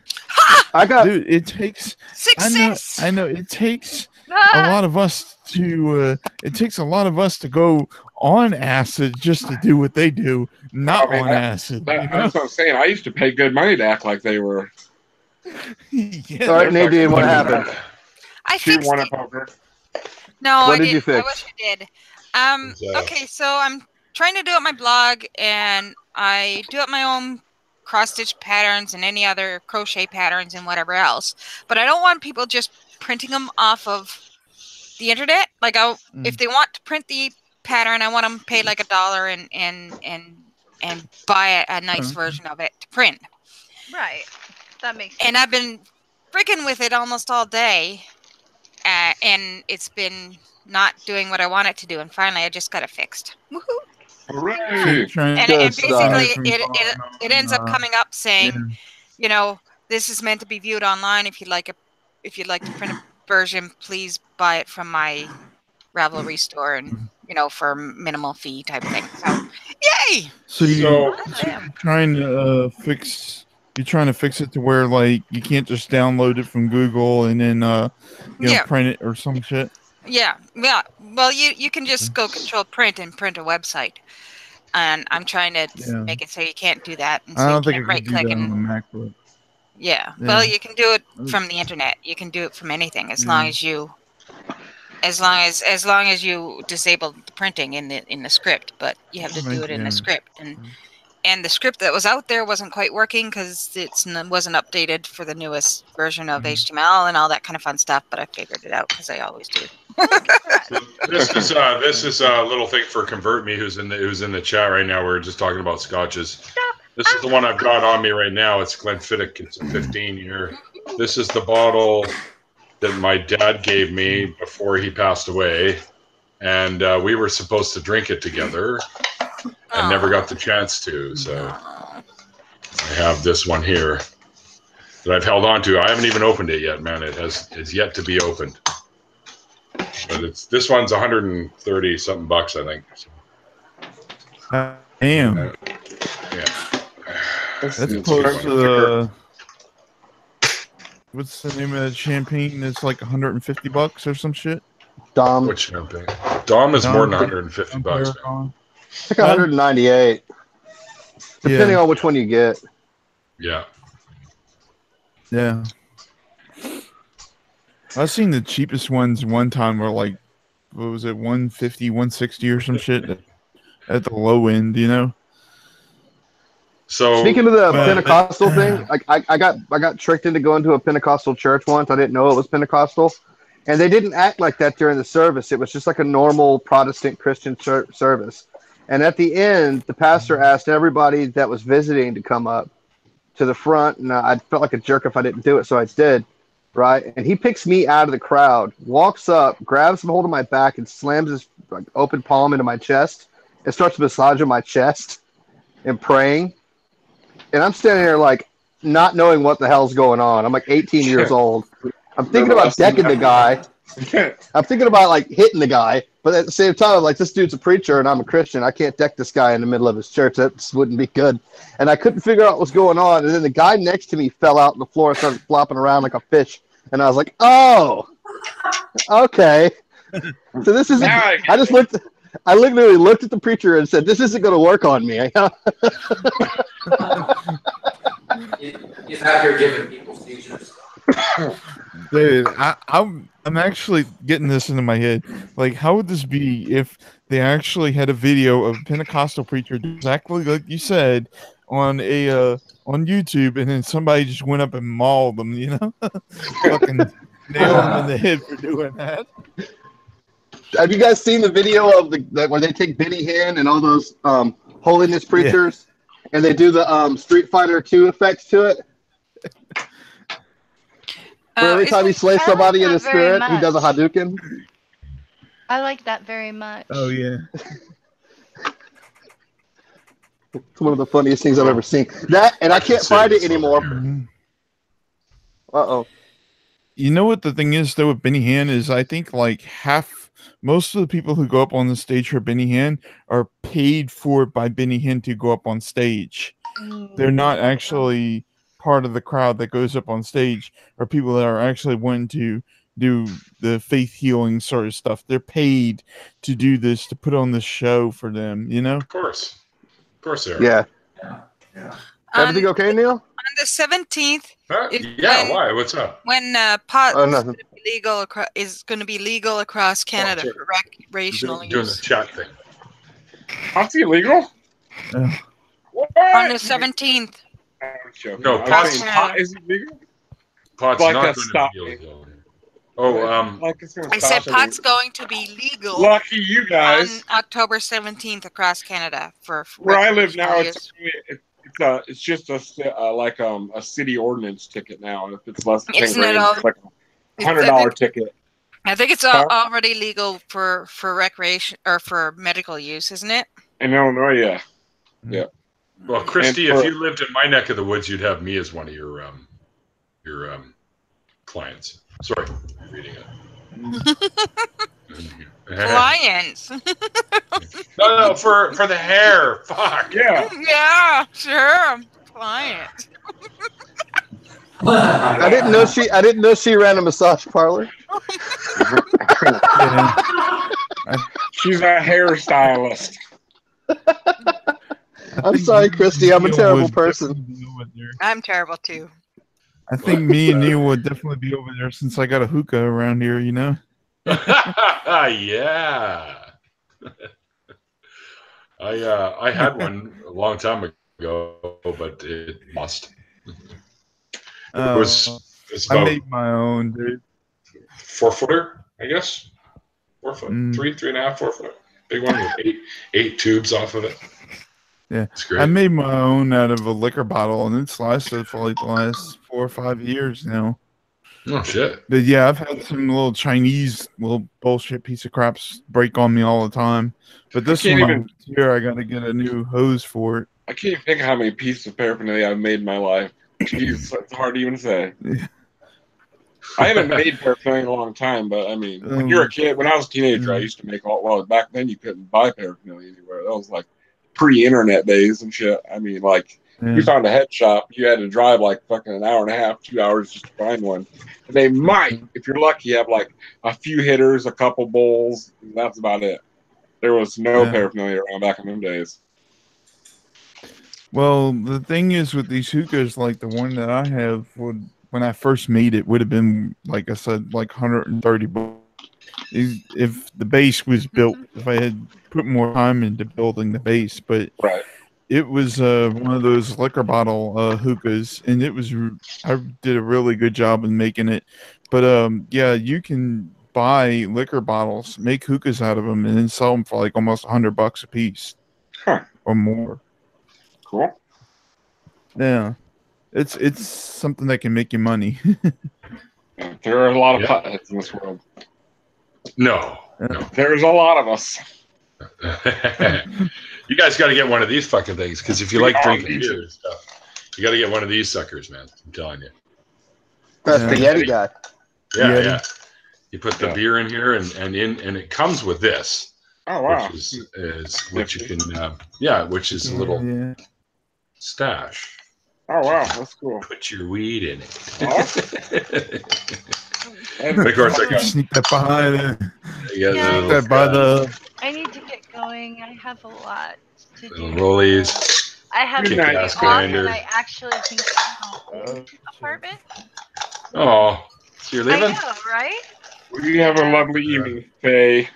dude, it takes success. I know it takes a lot of us to. It takes a lot of us to go on acid just to do what they do, not on acid. That's what I'm saying. I used to pay good money to act like they were. Yeah, all right, Nadine, what happened? I She fixed won it. a poker. No, What I did you didn't. I fix? wish I did. Okay, so I'm trying to do up my blog, and I do up my own cross-stitch patterns and any other crochet patterns and whatever else. But I don't want people just printing them off of the internet. Like, if they want to print the pattern, I want them to pay like $1 and buy a nice version of it to print. Right. That makes sense. And I've been freaking with it almost all day, and it's been not doing what I want it to do. And finally, I just got it fixed. Woohoo! Hooray! And basically, it ends up coming up saying, this is meant to be viewed online. If you'd like to print a version, please buy it from my Ravelry store, and for minimal fee type thing. So, yay! So you're trying to fix. You're trying to fix it to where like you can't just download it from Google and then print it or some shit. Yeah. Well, you can just go Control Print and print a website, and I'm trying to make it so you can't do that. And so I don't think you I can't can do that on the MacBook. Yeah. Well, you can do it from the internet. You can do it from anything as long as you disable the printing in the script. But you have to do it in the script, and the script that was out there wasn't quite working because it wasn't updated for the newest version of HTML and all that kind of fun stuff. But I figured it out because I always do. This is a little thing for Convert Me, who's in the chat right now. We're just talking about scotches. This is the one I've got on me right now. It's Glenfiddich. It's a 15 year. This is the bottle that my dad gave me before he passed away, and we were supposed to drink it together. I never got the chance to, so I have this one here that I've held on to. I haven't even opened it yet, man. It's yet to be opened. But this one's 130 something bucks, I think. So, Damn. yeah. That's close to the. What's the name of that champagne? That's like 150 bucks or some shit. Dom. Which champagne? Dom is more than 150 bucks. Man. It's like 198, depending on which one you get. Yeah. Yeah. I've seen the cheapest ones one time were like, what was it, 150, 160 or some shit at the low end, you know? So speaking of the Pentecostal thing, I got tricked into going to a Pentecostal church once. I didn't know it was Pentecostal, and they didn't act like that during the service. It was just like a normal Protestant Christian service. And at the end, the pastor asked everybody that was visiting to come up to the front, and I felt like a jerk if I didn't do it, so I did. Right, and he picks me out of the crowd, walks up, grabs a hold of my back, and slams his open palm into my chest, and starts massaging my chest and praying. And I'm standing there like not knowing what the hell's going on. I'm like 18 years old. I'm thinking about decking the guy. I'm thinking about like hitting the guy, but at the same time, I'm like, this dude's a preacher and I'm a Christian. I can't deck this guy in the middle of his church. That just wouldn't be good. And I couldn't figure out what's going on. And then the guy next to me fell out on the floor and started flopping around like a fish. And I was like, oh, okay. So this isn't. I literally looked at the preacher and said, this isn't going to work on me. He's out here giving people seizures. Dude, I'm actually getting this into my head. Like, how would this be if they actually had a video of a Pentecostal preacher exactly like you said on YouTube, and then somebody just went up and mauled them, you know? Fucking nailed them in the head for doing that. Have you guys seen the video of where they take Benny Hinn and all those holiness preachers, and they do the Street Fighter 2 effects to it? Where every time he slays somebody in his spirit, he does a Hadouken. I like that very much. Oh yeah. It's one of the funniest things I've ever seen. That, and I can't find it anymore. Uh-oh. You know what the thing is though with Benny Hinn is I think like most of the people who go up on the stage for Benny Hinn are paid for by Benny Hinn to go up on stage. They're not actually part of the crowd that goes up on stage, or people that are actually wanting to do the faith healing sort of stuff. They're paid to do this, to put on the show for them, you know? Of course they are. Yeah. Everything okay, Neil? On the 17th. Why? What's up? When pot is going to be legal across Canada for recreational use. Doing the chat thing. Pot's illegal? What? On the 17th. No, pot is illegal. Pot's like not going to be illegal. Oh, I said pot's going to be legal. Lucky you guys. On October 17th across Canada for where I live now. It's just a city ordinance ticket now. If it's less than 10 grand, it's like $100 ticket. I think it's already legal for recreation or for medical use, isn't it? In Illinois, yeah. Yeah. Well, Christy, if you lived in my neck of the woods, you'd have me as one of your clients. Sorry, I'm reading it. Clients. No, for the hair. Fuck. Yeah. Yeah, sure. Clients. I didn't know she ran a massage parlor. She's a hairstylist. I'm sorry, Christy. I'm a terrible person. I'm terrible too. I think me and Neil would definitely be over there since I got a hookah around here, you know? Yeah. I had one a long time ago, but it lost. It was I about made my own, dude. 4-footer, I guess. 4 foot, 3.5, 4 foot. Big one with eight tubes off of it. Yeah, it's great. I made my own out of a liquor bottle, and it's lasted for like the last 4 or 5 years now. Oh shit! But yeah, I've had some little Chinese little bullshit piece of craps break on me all the time. But this one here, I got to get a new hose for it. I can't even think of how many pieces of paraphernalia I've made in my life. Jeez, it's hard to even say. I haven't made paraphernalia in a long time, but I mean, when you're a kid, when I was a teenager, I used to make well, back then you couldn't buy paraphernalia anywhere. That was like pre-internet days and shit. I mean, like, if you found a head shop, you had to drive like fucking an hour and a half, 2 hours just to find one. And they might, if you're lucky, have like a few hitters, a couple bowls, and that's about it. There was no paraphernalia around back in them days. Well, the thing is with these hookahs, like the one that I have, when I first made it, would have been, like I said, like $130. If the base was built, if I had put more time into building the base, but it was one of those liquor bottle hookahs, and I did a really good job in making it. But yeah, you can buy liquor bottles, make hookahs out of them, and then sell them for like almost $100 a piece or more. Cool. Yeah, it's something that can make you money. There are a lot of potheads in this world. No. There's a lot of us. You guys got to get one of these fucking things, because if you like drinking beer and stuff, you got to get one of these suckers, man. I'm telling you. That's the Yeti guy. Yeah. You put the beer in here, and it comes with this. Oh wow! Which you can which is a little stash. Oh wow, that's cool. Put your weed in it. Of course, I got sneak that behind it. I need to get going. I have a lot to do. Rollies. I have to get off, and I actually think apartment. Oh, so you're leaving? I know, right? We have a lovely evening, Faye.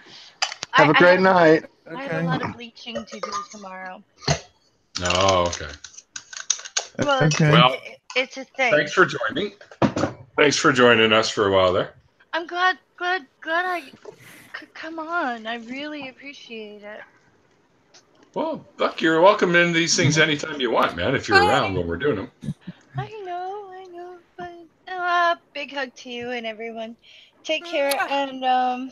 Have a great night. I have a lot of bleaching to do tomorrow. Oh, okay. Well, it's a thing. Thanks for joining. Thanks for joining us for a while there. I'm glad I could come on. I really appreciate it. Well, Buck, you're welcome into these things anytime you want, man, if you're around when we're doing them. I know, but big hug to you and everyone. Take care, and I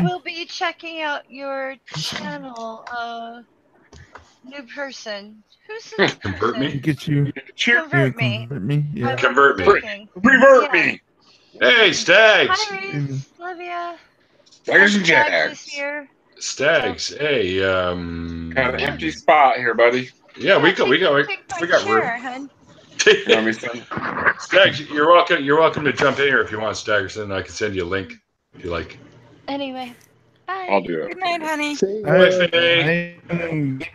will be checking out your channel, new person. Who's the new person? Convert me? Get you. Convert me. Convert me. Yeah. Convert me. Revert me. Hey, Stags. Hi, Reese. Love ya. Stags and Jags. Jags. Stags. Hey, got an empty spot here, buddy. Yeah, we got room. Hun. Stags, you're welcome to jump in here if you want, Staggerson. I can send you a link if you like. Anyway, bye. I'll do it. Good night, honey. Bye, Faye.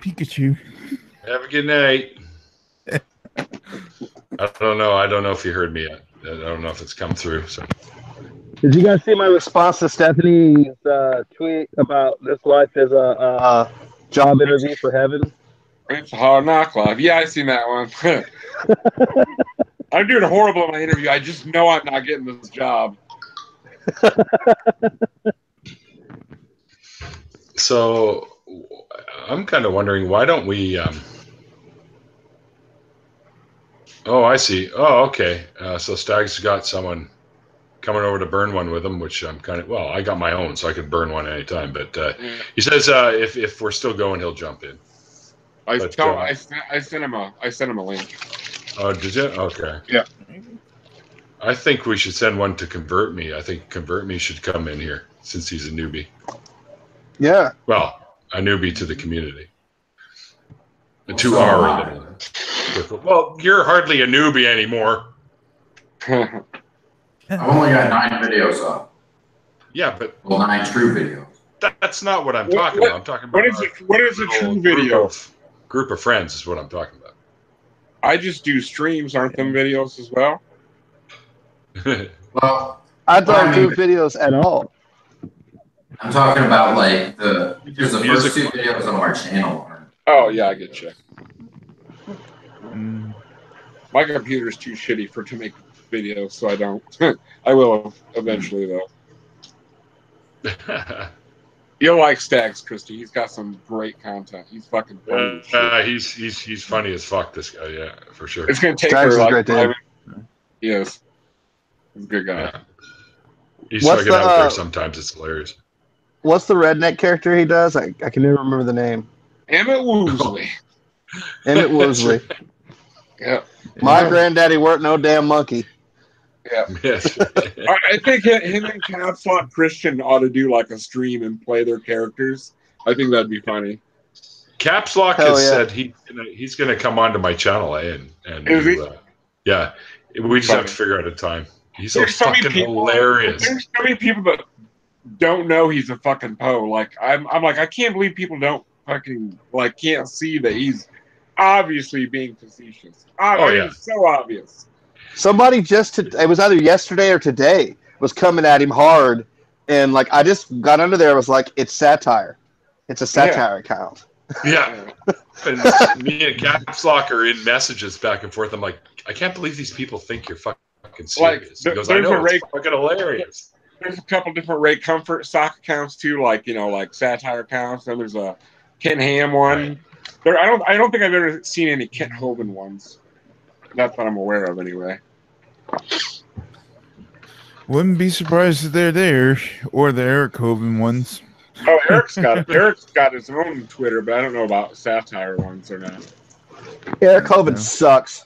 Pikachu. Have a good night. I don't know if you heard me yet. I don't know if it's come through. So. Did you guys see my response to Stephanie's tweet about this life as a job interview for heaven? It's a hard knock life. Yeah, I seen that one. I'm doing horrible in my interview. I just know I'm not getting this job. So I'm kind of wondering, why don't we oh, I see. Oh, okay. So Stag's got someone coming over to burn one with him, which I'm kind of, I got my own, so I could burn one anytime. But he says if we're still going, he'll jump in. I sent him a link. Oh, did you? Okay. Yeah. I think we should send one to Convert Me. I think Convert Me should come in here since he's a newbie. Yeah. Well, a newbie to the community. To our little. Well, you're hardly a newbie anymore. I've only got 9 videos up. Yeah, but 9 true videos. That's not what I'm talking about. I'm talking about what is a true video? Group of friends is what I'm talking about. I just do streams. Aren't them videos as well? Well, I don't do videos at all. I'm talking about like because the first 2 videos on our channel. Oh yeah, I get you. My computer's too shitty to make videos, so I don't. I will eventually though. You'll like Stags, Christy. He's got some great content. He's fucking funny. He's funny as fuck. This guy, yeah, for sure. It's gonna take Stags her is great. Yes, he's a good guy. Yeah. He's fucking out there sometimes. It's hilarious. What's the redneck character he does? I can never remember the name. Emmett Woosley. Emmett Woosley. Yeah. My granddaddy weren't no damn monkey. Yeah. Yes. I think him and Caps Lock Christian ought to do like a stream and play their characters. I think that'd be funny. Caps Lock Hell has yeah. said he's gonna come onto my channel and Is he? do, yeah. We just have to figure out a time. He's so There's so many fucking people. hilarious. There's so many people that don't know he's a fucking Poe. Like I'm like, I can't believe people don't fucking like can't see that he's obviously being facetious. I mean, yeah. it's so obvious. Somebody it was either yesterday or today was coming at him hard, and like I just got under there. I was like, it's satire. It's a satire account. Yeah. And me and Caps Lock are in messages back and forth. I'm like, I can't believe these people think you're fucking serious. Like, He goes, I know, it's fucking hilarious. There's a couple different Ray Comfort stock accounts too, like like satire accounts. Then there's a Ken Ham one. Right. I don't think I've ever seen any Kent Hovind ones. That's what I'm aware of, anyway. Wouldn't be surprised if they're there, or the Eric Hovind ones. Oh, Eric's got his own Twitter, but I don't know about satire ones or not. Eric Hovind sucks.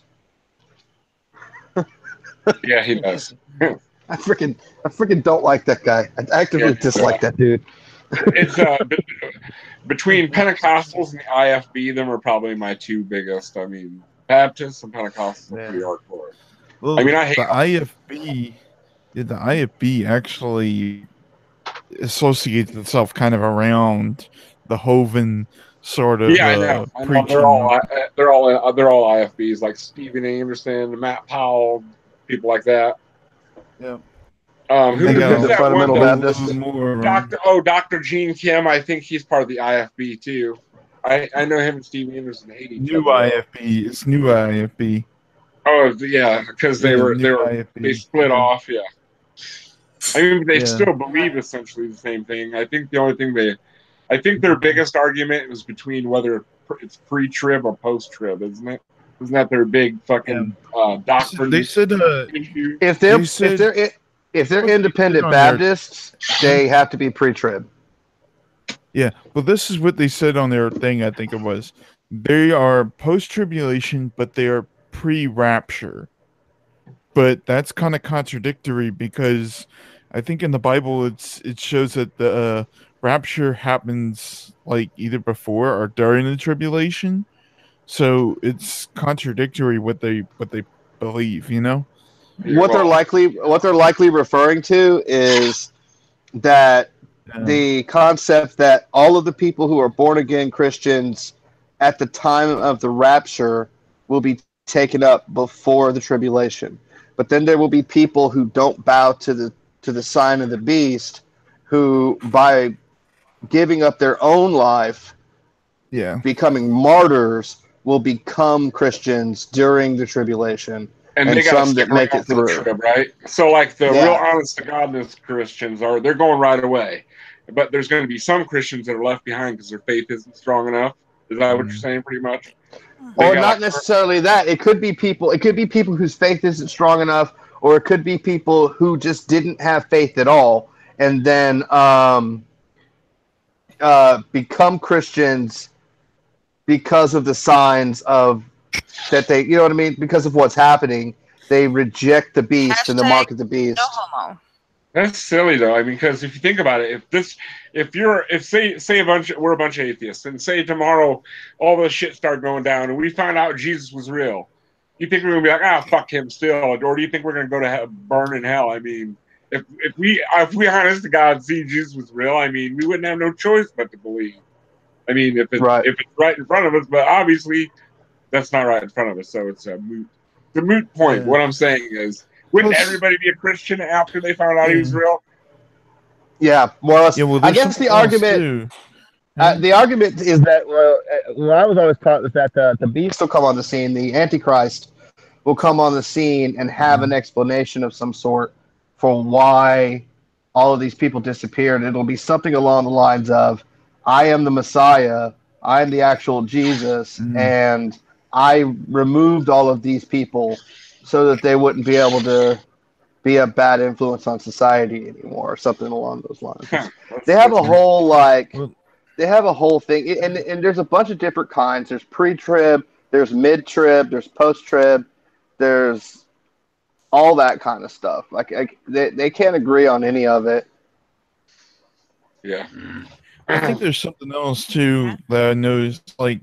Yeah, he does. I freaking don't like that guy. I actively dislike that dude. It's between Pentecostals and the IFB, them are probably my two biggest. I mean, Baptists and Pentecostals are pretty hardcore. Well, I mean, I hate the IFB. Yeah, the IFB actually associates itself kind of around the Hovind sort of I know. preaching. They're all IFBs, like Stephen Anderson, Matt Powell, people like that. Yeah. Who's that fundamental one? Baptist? Dr. Gene Kim. I think he's part of the IFB too. I know him and Steve Anderson hate each other. IFB. It's new IFB. Oh yeah, because they split off. Yeah. I mean, they still believe essentially the same thing. I think the only thing I think their biggest argument is between whether it's pre-trib or post-trib, isn't it? Isn't that their big fucking doctrine? They said if they're independent Baptists, they have to be pre-trib. Yeah, well, this is what they said on their thing. I think it was they are post-tribulation, but they are pre-rapture. But that's kind of contradictory because I think in the Bible it shows that the rapture happens like either before or during the tribulation. So it's contradictory what they believe, you know? What they're likely referring to is that the concept that all of the people who are born again Christians at the time of the rapture will be taken up before the tribulation. But then there will be people who don't bow to the sign of the beast, who by giving up their own life, becoming martyrs, will become Christians during the tribulation. And they some that make it through, trib, right? So, like the real honest to godness Christians they're going right away, but there's going to be some Christians that are left behind because their faith isn't strong enough. Is that what you're saying, pretty much? Or not necessarily that. It could be people. It could be people whose faith isn't strong enough, or it could be people who just didn't have faith at all, and then become Christians because of the signs of that they, you know what I mean? Because of what's happening, they reject the beast and the mark of the beast. No homo. That's silly though. I mean, because if you think about it, if say we're a bunch of atheists, and say tomorrow all this shit started going down, and we found out Jesus was real, you think we're gonna be like, fuck him still, or do you think we're gonna go to burn in hell? I mean, if we honest to God see Jesus was real, I mean, we wouldn't have no choice but to believe. I mean, if it's right in front of us, but obviously that's not right in front of us, so it's a moot point. Yeah. What I'm saying is, wouldn't everybody be a Christian after they found out he was real? Yeah, more or less. Yeah, well, I guess the argument is that what I was always taught is that the beast will come on the scene, the Antichrist will come on the scene and have an explanation of some sort for why all of these people disappeared. It'll be something along the lines of, I am the Messiah, I am the actual Jesus, and I removed all of these people so that they wouldn't be able to be a bad influence on society anymore, or something along those lines. They have a whole thing, and there's a bunch of different kinds. There's pre-trib, there's mid-trib, there's post-trib, there's all that kind of stuff. Like they can't agree on any of it. Yeah. I think there's something else too that I noticed. Like,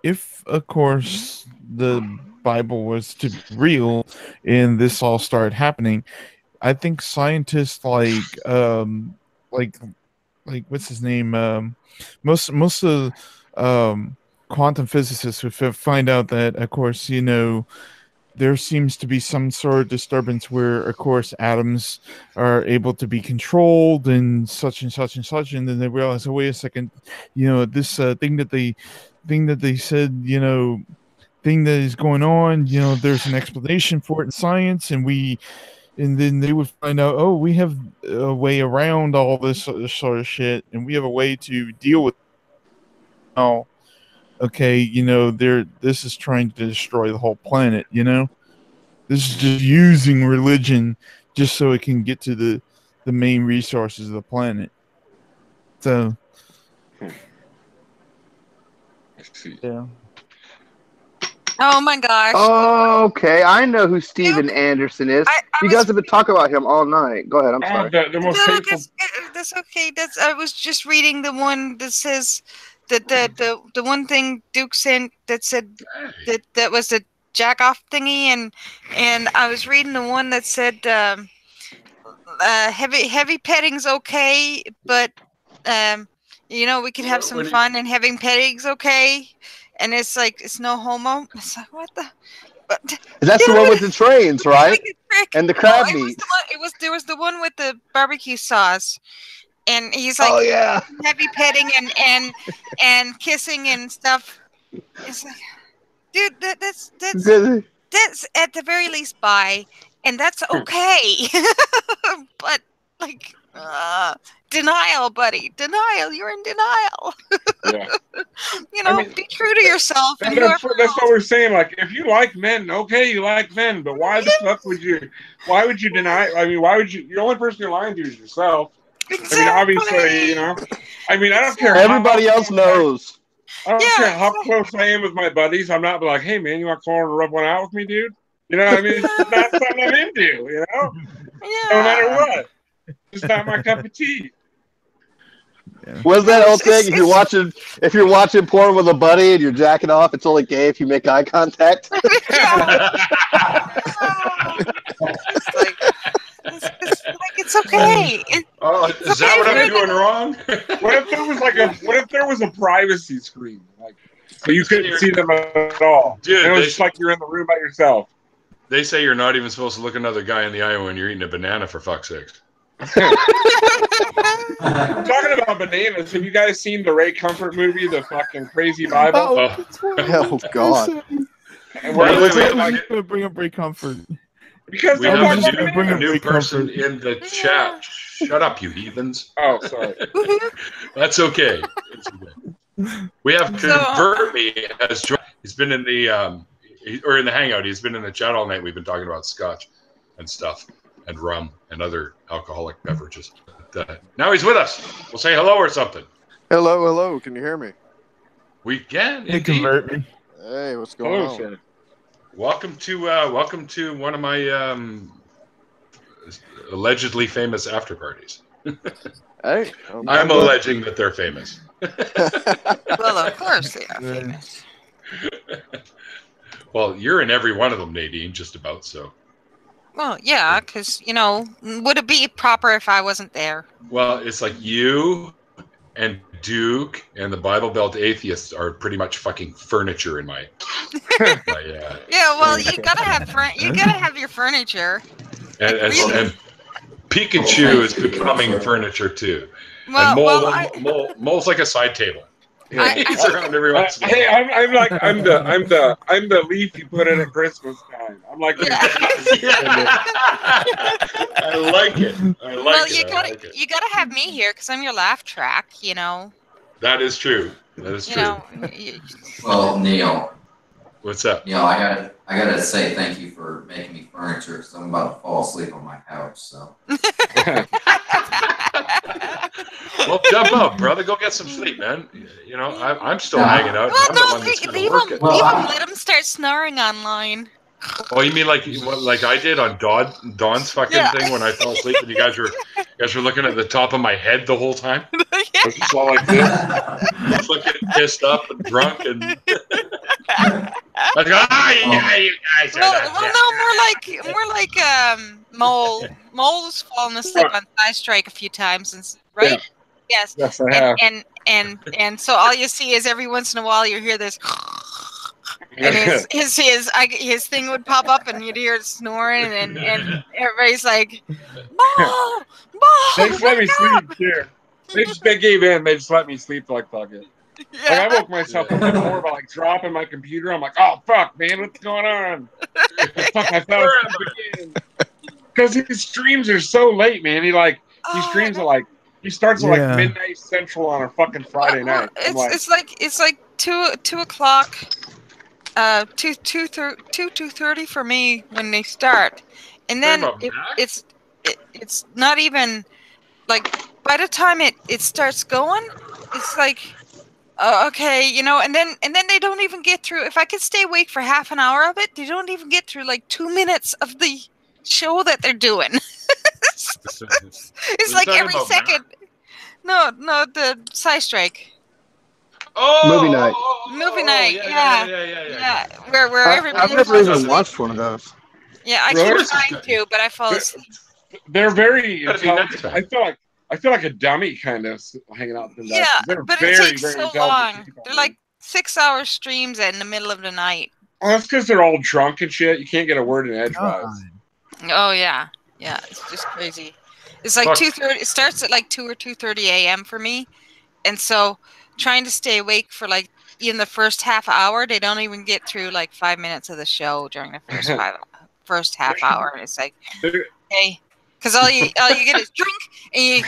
if of course the Bible was to be real and this all started happening, I think scientists like what's his name? Most of quantum physicists would find out that, of course, there seems to be some sort of disturbance where, of course, atoms are able to be controlled and such and such and such, and then they realize, oh, wait a second, this thing that they said, thing that is going on, there's an explanation for it in science, and then they would find out, oh, we have a way around all this sort of shit, and we have a way to deal with it. Oh, okay, this is trying to destroy the whole planet, This is just using religion just so it can get to the main resources of the planet. So, I see. Yeah. Oh my gosh. Okay, I know who Steven Anderson is. You guys have been talking about him all night. Go ahead, I'm sorry. The most hateful... That's okay. I was just reading the one that says the one thing Duke sent that said that was the jack off thingy, and I was reading the one that said heavy petting's okay, but we could have some fun, and having petting's okay, and it's like it's no homo. It's like, what the? That's the one with the trains, right? And the crab meat. There was the one with the barbecue sauce, and he's like, oh yeah, heavy petting and kissing and stuff. It's like, dude, that's at the very least bi, and that's okay. But like, denial, buddy, denial. You're in denial. Yeah. Be true to yourself. That's what we're saying. Like, if you like men, okay, you like men, but why the fuck would you? Why would you deny? I mean, why would you? The only person you're lying to is yourself. Exactly. I mean, obviously, I mean, I don't care. Everybody else knows. I don't care how close I am with my buddies. I'm not like, hey man, you want to come over and rub one out with me, dude? You know what I mean? It's not something I'm into. No matter what. It's not my cup of tea. Yeah. What's that old thing? If you're watching porn with a buddy and you're jacking off, it's only gay if you make eye contact. It's okay. Is that what I'm doing wrong? What if there was a privacy screen, so you couldn't see them at all? Dude, it was just like you're in the room by yourself. They say you're not even supposed to look another guy in the eye when you're eating a banana, for fuck's sakes. Talking about bananas, have you guys seen the Ray Comfort movie, the fucking Crazy Bible? Oh God! And where going to bring up Ray Comfort. Because we have a new person in the chat. Shut up, you heathens. Oh, sorry. That's okay. We have Convert Me has joined. He's been in the in the Hangout. He's been in the chat all night. We've been talking about scotch and stuff, and rum and other alcoholic beverages. But, now he's with us. We'll say hello or something. Hello. Can you hear me? We can. Hey, Convert Me. Hey, what's going on? Sir. Welcome to one of my allegedly famous after parties. Hey, I'm alleging that they're famous. Well, of course they are famous. Well, you're in every one of them, Nadine, just about so. Well, yeah, because, would it be proper if I wasn't there? Well, it's like you and Duke and the Bible Belt atheists are pretty much fucking furniture in my Yeah, well, you gotta have your furniture. And Pikachu is becoming furniture too. Well, and Mole's like a side table. He's around every once in a while. Hey, I'm the leaf you put in at Christmas time. I'm like, I like it. You gotta have me here because I'm your laugh track. That is true. Well, Neil. What's up? Neil, I gotta say thank you for making me furniture because I'm about to fall asleep on my couch. So. Well, jump up, brother. Go get some sleep, man. I'm still hanging out. Well, I'm the one that's leave him. Let him start snoring online. Oh, you mean like what I did on Dawn's fucking thing when I fell asleep and you guys were looking at the top of my head the whole time? I was just all like this. Fucking pissed up and drunk and I was going, yeah, you guys are more like Mole's fallen asleep on Thigh Strike a few times, right? Yeah. Yes. I have. And so all you see is every once in a while you hear this, and his thing would pop up, and you'd hear it snoring, and everybody's like, Mole, They just let me sleep here. They gave in. They just let me sleep like fuck it. Like I woke myself up before by like dropping my computer. I'm like, oh fuck, man, what's going on? Fuck, I thought it was again. Because his streams are so late, man. He streams at like he starts at like midnight central on a fucking Friday night. It's like 2:00, 2:30 for me when they start, and then it's not even like by the time it starts going, it's like. Okay, and then they don't even get through. If I could stay awake for half an hour of it, they don't even get through like 2 minutes of the show that they're doing. It's like every second. No, the Side Strike. Oh, movie night. Movie night. Yeah. Where everybody. I've never even watched one of those. Yeah, I keep trying to, but I fall asleep. They're very intelligent. I feel like a dummy kind of hanging out with them. Yeah, they're but very, it takes very so long. They're like 6-hour streams in the middle of the night. Well, that's because they're all drunk and shit. You can't get a word in edgewise. Oh yeah, it's just crazy. It's like 2:30. It starts at like 2 or 2:30 a.m. for me, and so trying to stay awake for like in the first half hour, they don't even get through like 5 minutes of the show during the first half hour. And it's like, hey. Because all you get is drink, and you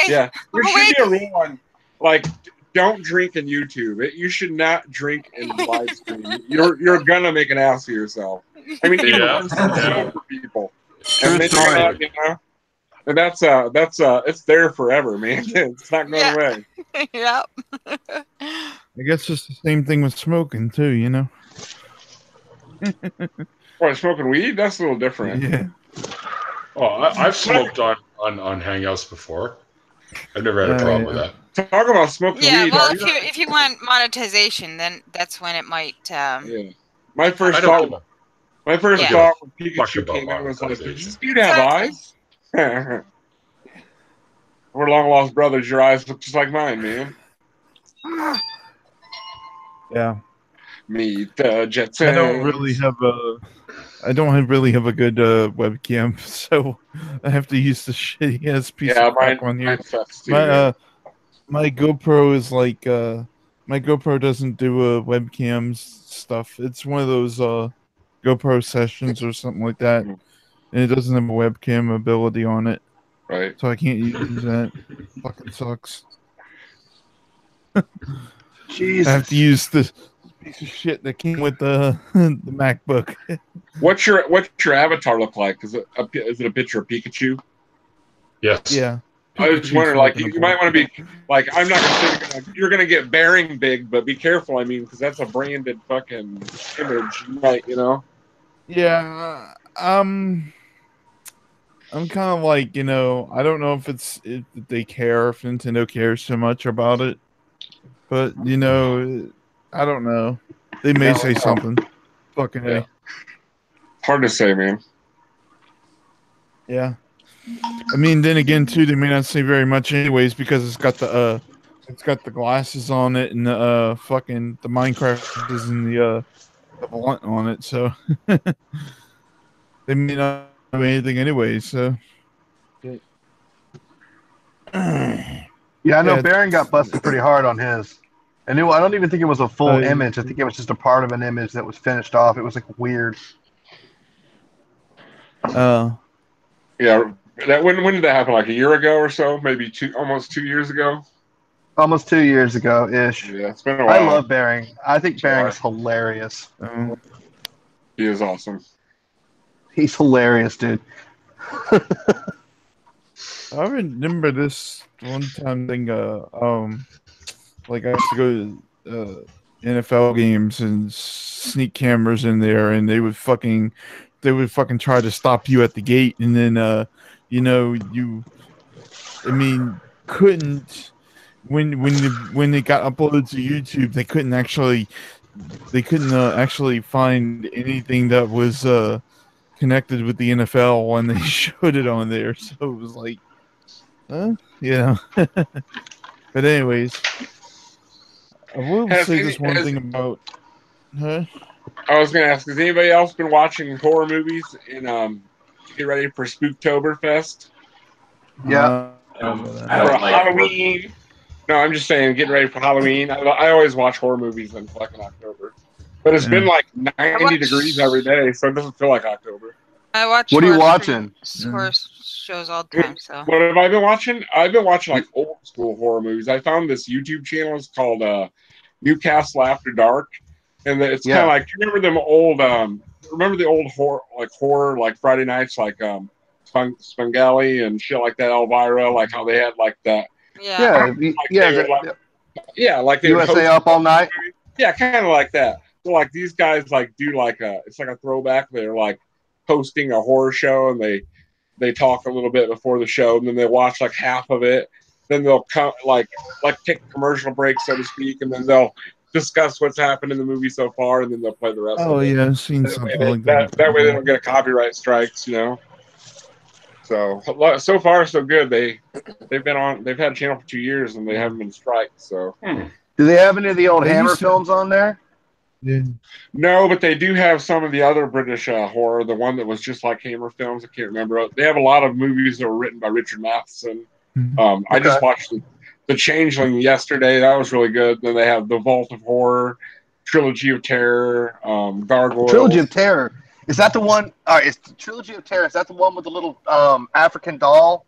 yeah. There should be a rule on like don't drink in YouTube. You should not drink in live stream. You're gonna make an ass of yourself. I mean, even for people. And then and that's it's there forever, man. It's not going away. Yep. I guess it's the same thing with smoking too, What, smoking weed? That's a little different. Yeah. Oh, I've smoked on Hangouts before. I've never had a problem with that. Talk about smoking weed. Yeah, well, if you want monetization, then that's when it might. Yeah. My first thought when Pikachu came in was like, "Does dude have eyes?" We're long lost brothers. Your eyes look just like mine, man. Yeah. Meet the Jetsons. I don't really have a good webcam, so I have to use the shitty ass piece of crap on here. My GoPro is like my GoPro doesn't do webcams stuff. It's one of those GoPro sessions or something like that, and it doesn't have a webcam ability on it. Right. So I can't use that. Fucking sucks. Jesus. I have to use this piece of shit that came with the MacBook. What's your avatar look like? Is it a picture of Pikachu? Yes. Yeah. I was just wondering, like, you might want to be like, I'm not gonna say you're gonna get bearing big, but be careful. I mean, because that's a branded fucking image, right? Yeah. I'm kind of like, I don't know if they care, if Nintendo cares so much about it, but I don't know. They may say something. Fucking hey. Hard to say, man. Yeah. I mean, then again, too, they may not say very much, anyways, because it's got the glasses on it, and the Minecraft is in the blunt on it, so they may not do anything anyway. So. Yeah, I know Baron got busted pretty hard on his. And I don't even think it was a full image. I think it was just a part of an image that was finished off. It was like weird. Yeah. When did that happen? Like a year ago or so? Maybe almost 2 years ago? Almost 2 years ago ish. Yeah, it's been a while. I love Baron. I think Baron is hilarious. He is awesome. He's hilarious, dude. I remember this one time thing. Like I used to go NFL games and sneak cameras in there, and they would fucking try to stop you at the gate, and then couldn't when it got uploaded to YouTube, they couldn't actually find anything that was connected with the NFL when they showed it on there. So it was like, But anyways, I will say this one thing about, I was going to ask, has anybody else been watching horror movies and get ready for Spooktoberfest? Yeah. I don't For like Halloween. No, I'm just saying, getting ready for Halloween. I always watch horror movies in fucking October. But it's been like 90 degrees every day, so it doesn't feel like October. I watch. What are you watching? Horror shows all the time. So what have I been watching? I've been watching like old school horror movies. I found this YouTube channel. It's called Newcastle After Dark, and it's kind of like, you remember them old? Remember the old horror like Friday nights, like Spengali and shit like that, Elvira, like how they had like that. Like they USA Up All Night. Yeah, kind of like that. So like these guys like do like it's like a throwback. They're like hosting a horror show, and they talk a little bit before the show, and then they watch like half of it. Then they'll come like take a commercial break, so to speak, and then they'll discuss what's happened in the movie so far, and then they'll play the rest. Oh of it. yeah, I've seen something like that. That way they don't get a copyright strikes, So far so good. They've had a channel for 2 years and they haven't been striked. So do they have any of the old Hammer films on there? Yeah. No, but they do have some of the other British horror. The one that was just like Hammer films, I can't remember. They have a lot of movies that were written by Richard Matheson. I just watched the Changeling yesterday. That was really good. Then they have the Vault of Horror, Trilogy of Terror, Gargoyles. Trilogy of Terror. Is that the one? All right, it's the Trilogy of Terror. Is that the one with the little African doll?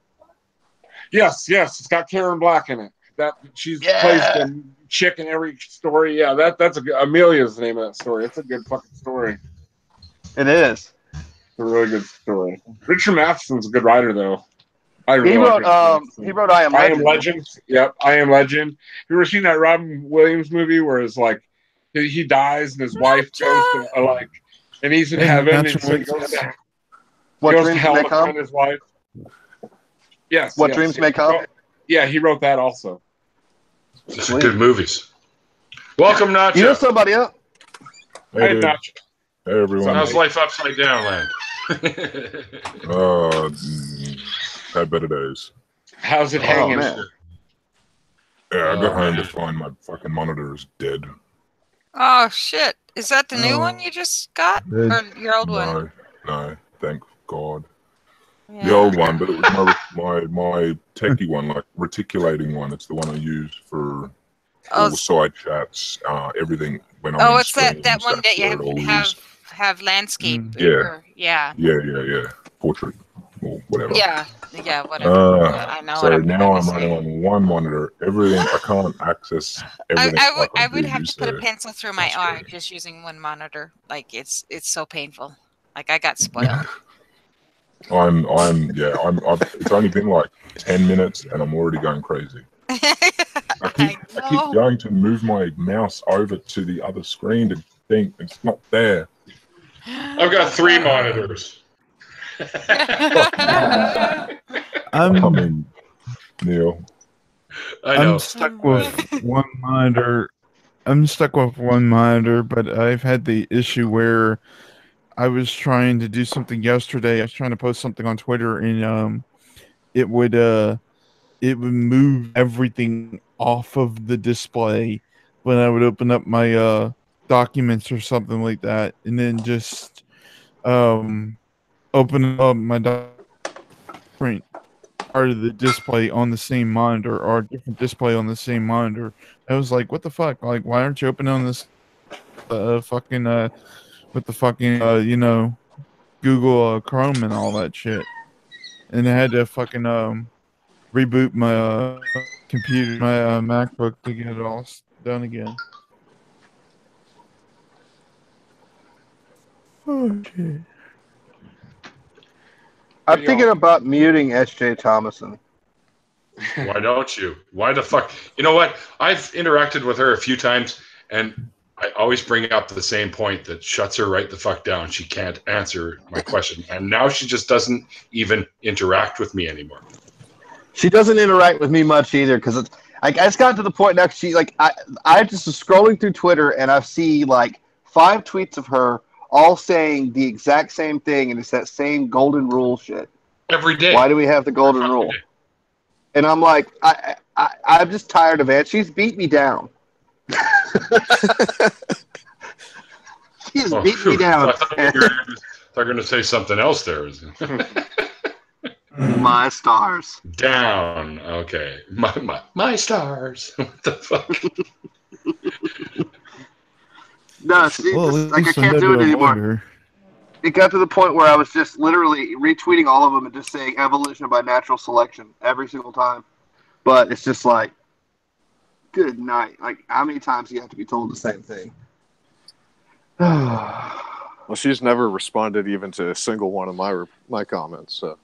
Yes. It's got Karen Black in it. That she's plays the chick in every story. Yeah, that's Amelia's the name of that story. It's a good fucking story. It is. It's a really good story. Richard Matheson's a good writer, though. He wrote I Am Legend. I Am Legend. Yep, I Am Legend. You ever seen that Robin Williams movie where it's like he dies and his wife goes to and he's in heaven and so he goes to hell to find his wife. Yes. What Dreams May Come? Yeah, he wrote that also. These are good movies. Welcome, Nacho. You know somebody else? Hey, Nacho. Hey, everyone. So how's life upside down, land? Had better days. How's it hanging? Yeah, I got home to find my fucking monitor is dead. Oh shit! Is that the new one you just got, or your old one? No, thank God. Yeah. The old one, but it was my techie one, like reticulating one. It's the one I use for all the side chats, everything when I'm. Oh, it's that one that you have landscape. Yeah. Portrait or whatever. Yeah, whatever. I know. So now I'm running on one monitor. Everything I can't access everything. I would have to put a pencil through my eye just using one monitor. Like it's so painful. Like I got spoiled. It's only been like 10 minutes and I'm already going crazy. I keep going to move my mouse over to the other screen to think it's not there. I've got 3 monitors. Neil. I'm stuck with one monitor. But I've had the issue where I was trying to do something yesterday. I was trying to post something on Twitter, and it would move everything off of the display when I would open up my documents or something like that, and then just open up my print part of the display on the same monitor or a different display on the same monitor. I was like, what the fuck? Like, why aren't you opening on this with the fucking Google Chrome and all that shit? And I had to fucking reboot my computer, my MacBook, to get it all done again. Oh shit. I'm thinking about muting S.J. Thomason. Why don't you? Why the fuck? You know what? I've interacted with her a few times, and I always bring up the same point that shuts her right the fuck down. She can't answer my question. And now she just doesn't even interact with me anymore. She doesn't interact with me much either because it's gotten to the point now. She I just was scrolling through Twitter and I see like 5 tweets of her all saying the exact same thing, and it's that same golden rule shit. Every day. Why do we have the golden rule? And I'm like, I'm just tired of it. She's beat me down. She's beat me down. I thought you were going to say something else there. My stars. Down. Okay. My stars. What the fuck? No, see, I can't do it anymore. It got to the point where I was just literally retweeting all of them and just saying evolution by natural selection every single time. But it's just like, good night. Like, how many times do you have to be told the same thing? Well, she's never responded even to a single one of my comments. So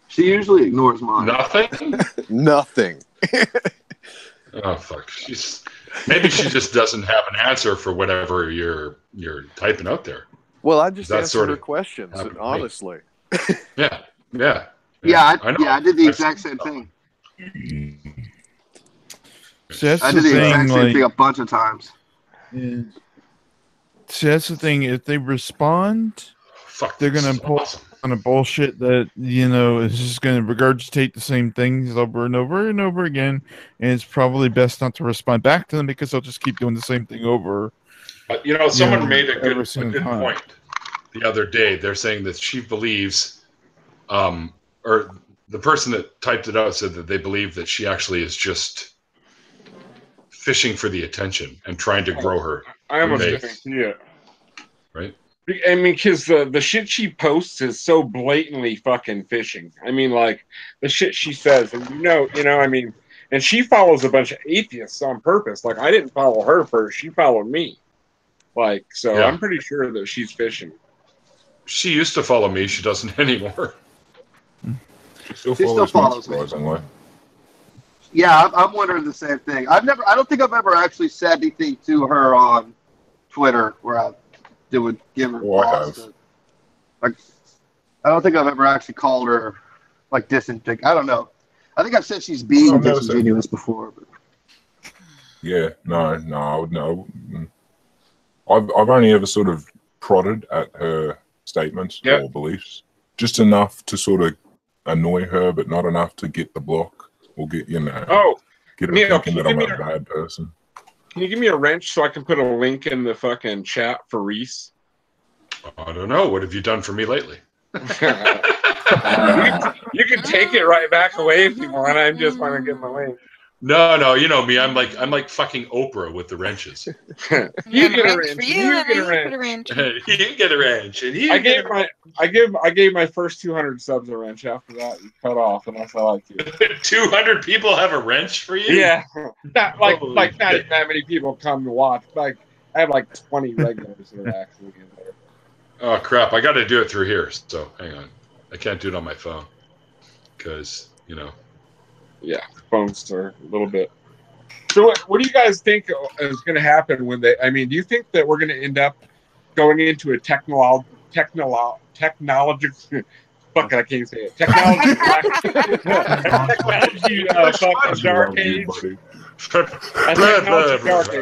she usually ignores mine. Nothing? Nothing. Oh, fuck. Maybe she just doesn't have an answer for whatever you're typing out there. Well, I just answered her questions, honestly. Yeah. I did the exact same thing. See, that's I did the exact same thing a bunch of times. Yeah. See, that's the thing. If they respond, they're going to pull on a bullshit that, is just going to regurgitate the same things over and over and over again. And it's probably best not to respond back to them because they'll just keep doing the same thing over. Someone made a good point the other day. They're saying that she believes, or the person that typed it out said that they believe that she actually is just fishing for the attention and trying to grow her. I almost think, yeah. Right? I mean, because the shit she posts is so blatantly fucking fishing. I mean, like, the shit she says, and I mean, and she follows a bunch of atheists on purpose. Like, I didn't follow her first. She followed me. Like, so yeah. I'm pretty sure that she's fishing. She used to follow me. She doesn't anymore. She still follows me. Yeah, I'm wondering the same thing. I don't think I've ever actually said anything to her on Twitter where it would give her pause. Like, I don't think I've ever actually called her like disingenuous. I don't know. I think I've said she's being disingenuous before. But... Yeah, no. I've only ever sort of prodded at her statements or beliefs, just enough to sort of annoy her, but not enough to get the block or get get her thinking that I'm a bad person. Can you give me a wrench so I can put a link in the fucking chat for Reese? I don't know. What have you done for me lately? You can take it right back away if you want. I just want to get my link. No, you know me. I'm like fucking Oprah with the wrenches. You get a wrench. You get a wrench. You get a wrench. And I gave my first 200 subs a wrench. After that, you cut off, and that's how I like you. 200 people have a wrench for you? Yeah, not even that many people come to watch. Like, I have like 20 regulars that are actually in there. Oh crap! I got to do it through here. So hang on, I can't do it on my phone because Yeah, phones are a little bit. So what do you guys think is going to happen when they? I mean, do you think that we're going to end up going into a technology? Fuck, I can't say it. Technology dark age.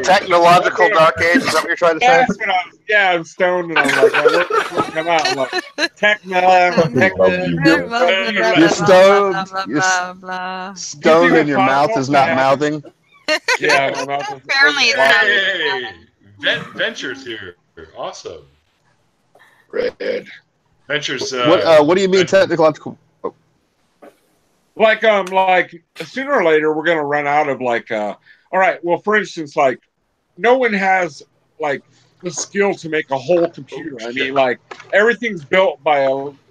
Technological dark age. Is that what you're trying to say? Yeah, I'm stoned, and I'm like, come out. I'm like, You're stoned, and your mouth is not mouthing. Yeah, my mouth is. Apparently, it's Ventures here. Awesome. Red. Ventures. What do you mean technological? Like sooner or later we're gonna run out of all right, well, for instance, like, no one has like the skill to make a whole computer. I mean, like, everything's built by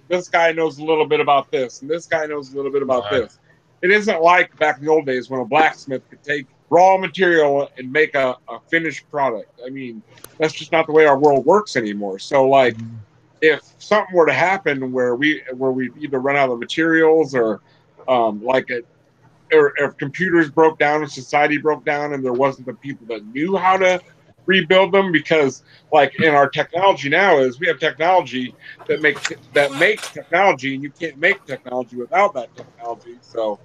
this guy knows a little bit about this, and this guy knows a little bit about this. It isn't like back in the old days when a blacksmith could take raw material and make a finished product. I mean, that's just not the way our world works anymore. So, like, if something were to happen where we either run out of materials or or if computers broke down and society broke down and there wasn't the people that knew how to rebuild them because, like, in our technology now is we have technology that makes technology, and you can't make technology without that technology. So,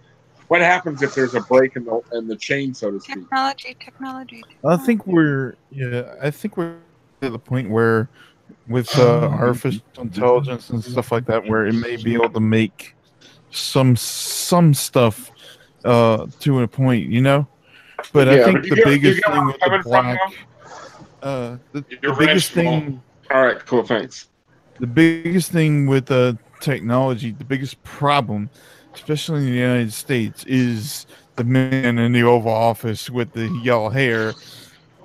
what happens if there's a break in the chain, so to speak? Technology. I think we're at the point where with artificial intelligence and stuff like that, where it may be able to make some stuff to a point, you know. But I think the biggest thing with the black, the biggest thing. All right, cool, thanks. The biggest thing with technology, the biggest problem, especially in the United States, is the man in the Oval Office with the yellow hair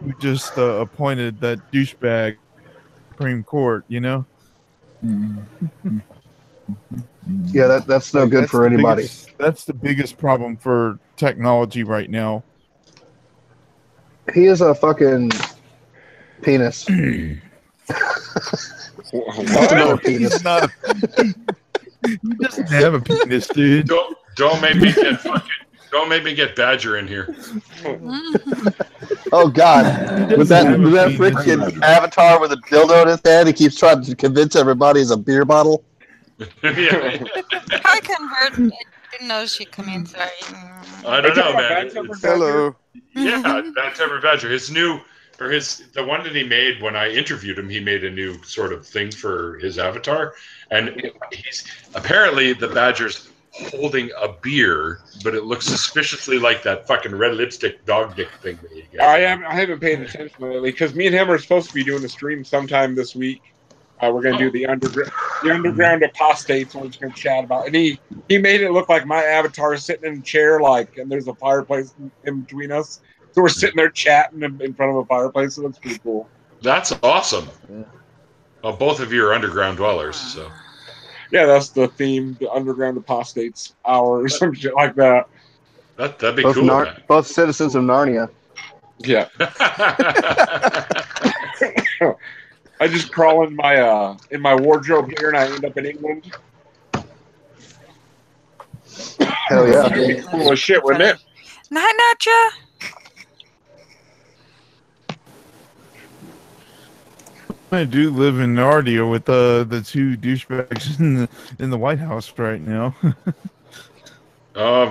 who just appointed that douchebag Supreme Court, you know? Yeah, that's no good for anybody. That's the biggest problem for technology right now. He is a fucking penis. What? Another penis. He's not he doesn't have a penis, dude. Don't make me get Badger in here. Oh God! With that freaking avatar with a dildo in his head, he keeps trying to convince everybody he's a beer bottle. I convert. I didn't know she'd come in. Sorry. I don't know, man. Hello. Yeah, Bad Tempered Badger. The one that he made when I interviewed him, he made a new sort of thing for his avatar, and he's apparently the Badger's holding a beer, but it looks suspiciously like that fucking red lipstick dog dick thing that you get. I haven't paid attention lately because me and him are supposed to be doing a stream sometime this week. We're going to do the underground apostates, and we're just going to chat about it. And he made it look like my avatar is sitting in a chair, and there's a fireplace in between us. So we're sitting there chatting in front of a fireplace. It looks pretty cool. That's awesome. Yeah. Well, both of you are underground dwellers, so. Yeah, that's the theme, the underground apostates hour or some shit like that. That'd be cool. Both citizens of Narnia. Yeah. I just crawl in my wardrobe here, and I end up in England. Hell yeah! That'd be cool as shit, wouldn't it? Night, Nacha. I do live in Narnia with the two douchebags in the White House right now.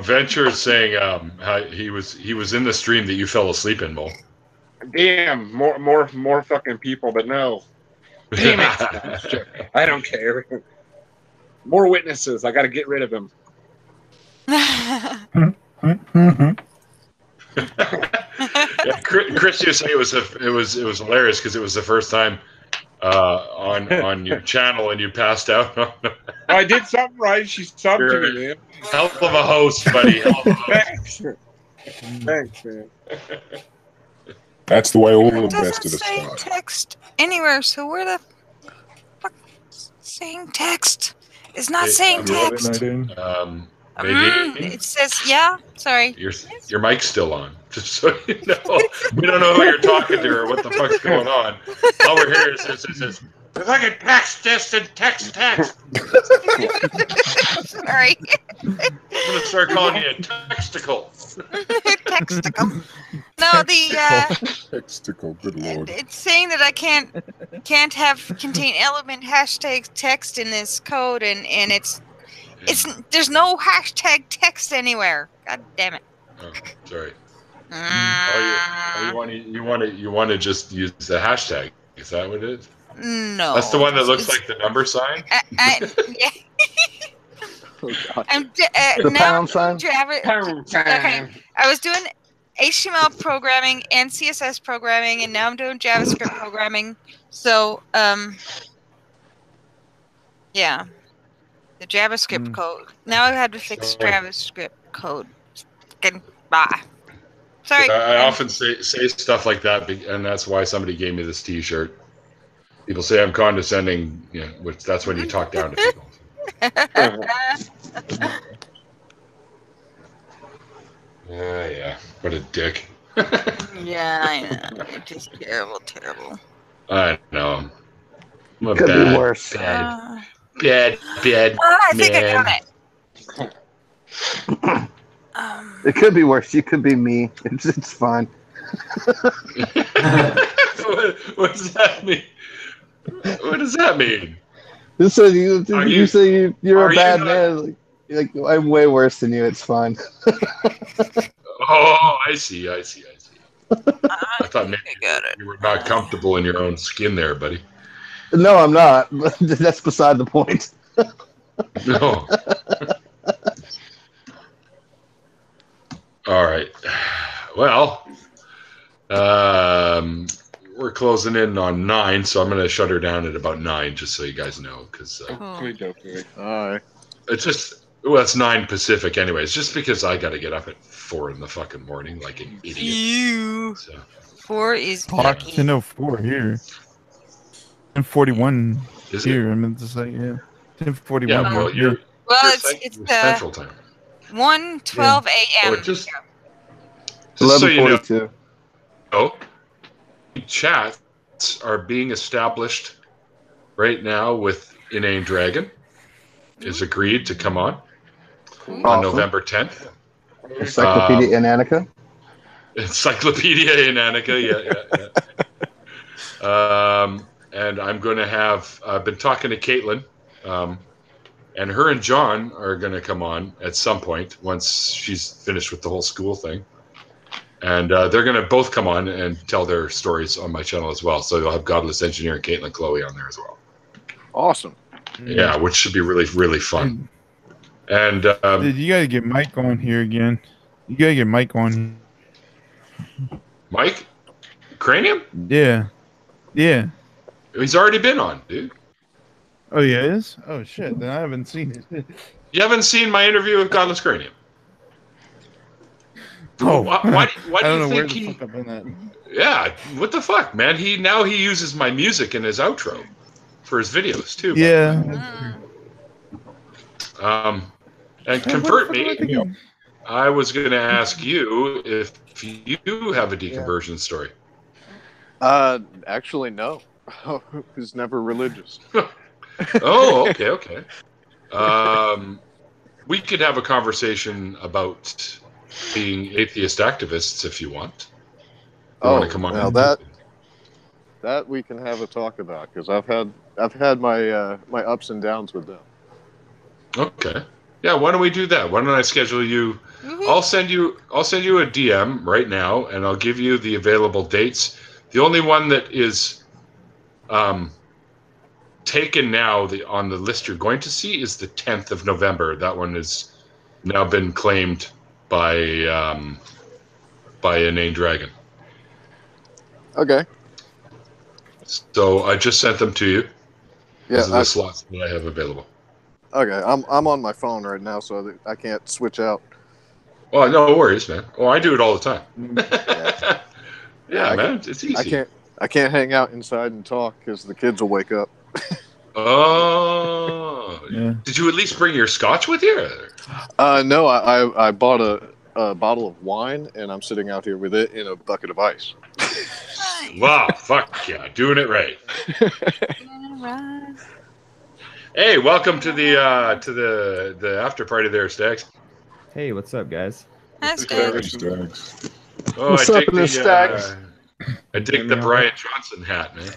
Venture is saying how he was in the stream that you fell asleep in, Mo. Damn, more fucking people, but no. Damn it! I don't care. More witnesses. I got to get rid of him. Yeah, Chris, you say it was hilarious because it was the first time on your channel and you passed out. I did something right. She subbed to me, man. Hell of a host, buddy. Thanks, man. That's the way all the It best of doesn't us say start. text anywhere, so where the fuck is saying text? It's not saying text. It says, yeah, sorry. Your mic's still on, just so you know. We don't know who you're talking to or what the fuck's going on. All we're hearing is fucking text this and text. Sorry. I'm gonna start calling you a texticle. Texticle. No, Texticle, good lord. it's saying that I can't contain element hashtag text in this code, and it's there's no hashtag text anywhere. God damn it. Oh, sorry. You want to just use the hashtag? Is that what it is? No. That's the one that looks like the number sign. Yeah. Oh, God. The pound sign. Okay, I was doing HTML programming and CSS programming, and now I'm doing JavaScript programming. So, yeah, the JavaScript code. Now I had to fix JavaScript code. Bye. Sorry. I often say stuff like that, and that's why somebody gave me this T-shirt. People say I'm condescending, which that's when you talk down to people. Yeah. What a dick. Yeah, I know. It's just terrible. I know. Could be worse. Bad I think I got it. It could be worse. You could be me. It's fine. What does that mean? What does that mean? You say you're a bad man. Like, I'm way worse than you. It's fine. Oh, I see. I thought maybe you were not comfortable in your own skin there, buddy. No, I'm not. That's beside the point. No. All right. Well, we're closing in on 9, so I'm going to shut her down at about 9, just so you guys know, because All right. it's just it's 9 Pacific, anyways. Just because I got to get up at 4 in the fucking morning, like an idiot. You. So. 4 is Clock 10:04 here. 10:41 here. I meant to say 10:41. Yeah, well, you're it's Central Time. 1:12 a.m. Just 11:42. So you know, chats are being established right now with Inane Dragon. Is agreed to come on November 10th. Encyclopedia Inanica. Encyclopedia Inanica, yeah. And I'm going to have. I've been talking to Caitlin, and her and John are going to come on at some point once she's finished with the whole school thing. And they're going to both come on and tell their stories on my channel as well. So you'll have Godless Engineer and Caitlin Chloe on there as well. Awesome. Yeah, which should be really, really fun. And Dude, you got to get Mike on here again. You got to get Mike on. Mike? Cranium? Yeah. He's already been on, dude. Oh, yeah, it is? Oh, shit. Then I haven't seen it. You haven't seen my interview with Godless Cranium? Oh, why do I don't you know where think the fuck I've been at. Yeah, what the fuck, man? He uses my music in his outro for his videos too. Yeah. And convert me. I was going to ask you if you have a deconversion story. Actually, no. Who's never religious. Oh, okay. We could have a conversation about being atheist activists if you want. Want to come on? Now that we can have a talk about, because I've had my my ups and downs with them. Okay. Yeah, why don't we do that? Why don't I schedule you? I'll send you a DM right now, and I'll give you the available dates. The only one that is taken now on the list you're going to see is the 10th of November. That one has now been claimed by Inane Dragon. Okay. So I just sent them to you. Yeah, these are the slots that I have available. Okay, I'm on my phone right now, so I can't switch out. Oh, no worries, man. Oh, I do it all the time. Yeah, man, it's easy. I can't hang out inside and talk because the kids will wake up. Oh, yeah. Did you at least bring your scotch with you? No, I bought a bottle of wine, and I'm sitting out here with it in a bucket of ice. Wow, fuck yeah, doing it right. Hey, welcome to the after party there, Stags. Hey, what's up, guys? Hi, Stags. Oh, what's up in the Stags? I dig the Brian Johnson hat, man.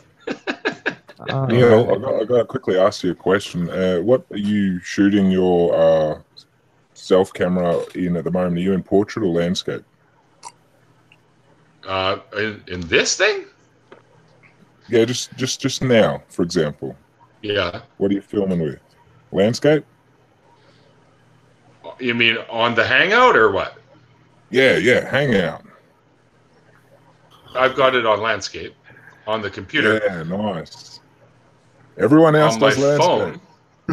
Neil, I got to quickly ask you a question. What are you shooting your self camera in at the moment? Are you in portrait or landscape? In this thing? Yeah, just now, for example. Yeah. What are you filming with? Landscape? You mean on the Hangout or what? Yeah, Hangout. I've got it on landscape, on the computer. Yeah, nice. Everyone else does landscape.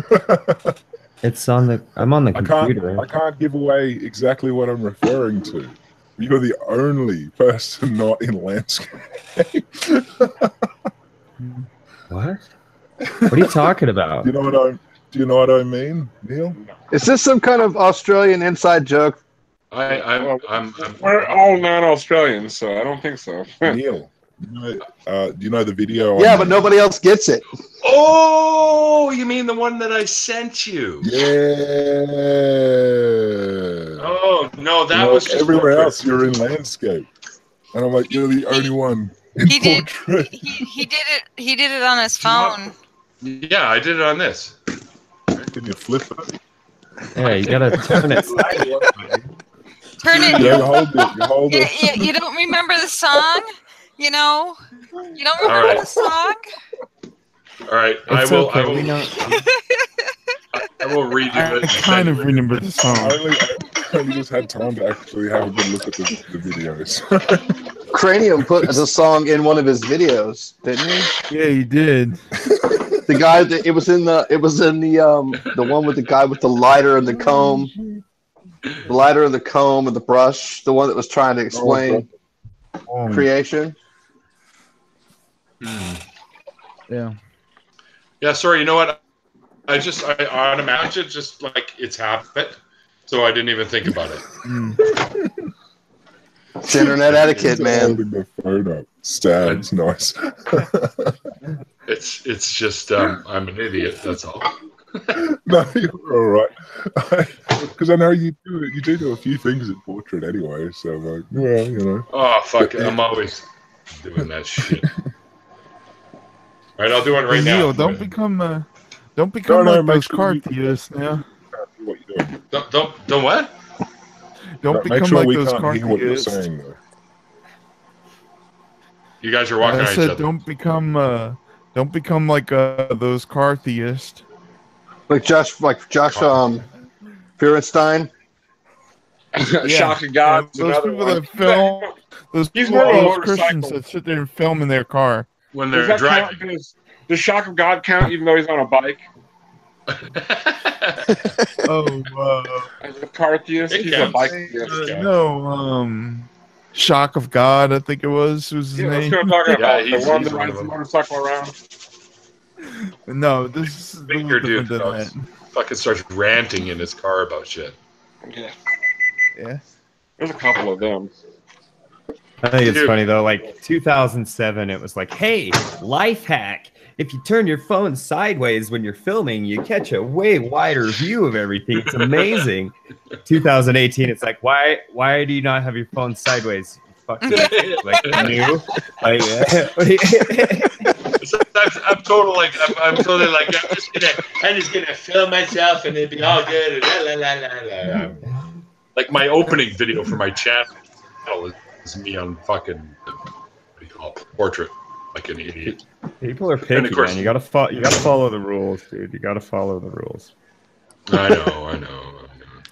Phone. It's on the. I'm on the computer. I can't give away exactly what I'm referring to. You're the only person not in landscape. What? What are you talking about? Do you know what I mean, Neil? Is this some kind of Australian inside joke? We're all non-Australians, so I don't think so. Neil, do you know the video? Yeah, but nobody else gets it. Oh, you mean the one that I sent you? Yeah. Oh no, that was just everywhere else. You're in landscape, and I'm like, you're the only one He did. He did it. He did it on his phone. Yeah, I did it on this. Can you flip it? Yeah, you gotta turn it sideways. Turn it. Yeah, you hold it. You hold it. You don't remember the song? You know? You don't remember the song? All right, I It's will. okay. I will. We know. I will redo it. I kind of remember the song. I only just had time to actually have a good look at the videos. Cranium put the song in one of his videos, didn't he? Yeah, he did. The guy that it was in the one with the guy with the lighter and the comb, and the brush, the one that was trying to explain creation. Yeah. Yeah, sorry. You know what? I automatically just like it's habit, so I didn't even think about it. It's internet etiquette, man. Holding the phone up. Stabs, nice. It's just I'm an idiot. That's all. No, you're all right. Because I know you do a few things in portrait anyway. So like, yeah, you know. Oh fuck! I'm always doing that shit. All right, I'll do it right now. Neil, don't become like those car thieves now. Don't what? Don't Make become sure like we those can't car hear what you're thieves. saying, though. You guys are walking I on each said, other. don't become like those car theists. Like Josh Feuerstein. Shock of God. Those people that film, those Christians that sit there and film in their car when they're driving. Does Shock of God count, even though he's on a bike? As a car theist, he's a bike theist. No, Shock of God, I think it was his name. That's what I'm talking about. The one that rides the motorcycle around. No, this is Bigger dude fucking starts ranting in his car about shit. Yeah. There's a couple of them. I think it's funny though, like 2007, it was like, hey, life hack. If you turn your phone sideways when you're filming, you catch a way wider view of everything. It's amazing. 2018, it's like, why do you not have your phone sideways? You fucking like new. Like, I'm totally like I'm just gonna film myself and it'll be all good. Like my opening video for my channel is me on fucking what do you call it, portrait, like an idiot. People are picky, man. You gotta follow the rules, dude. You gotta follow the rules. I know.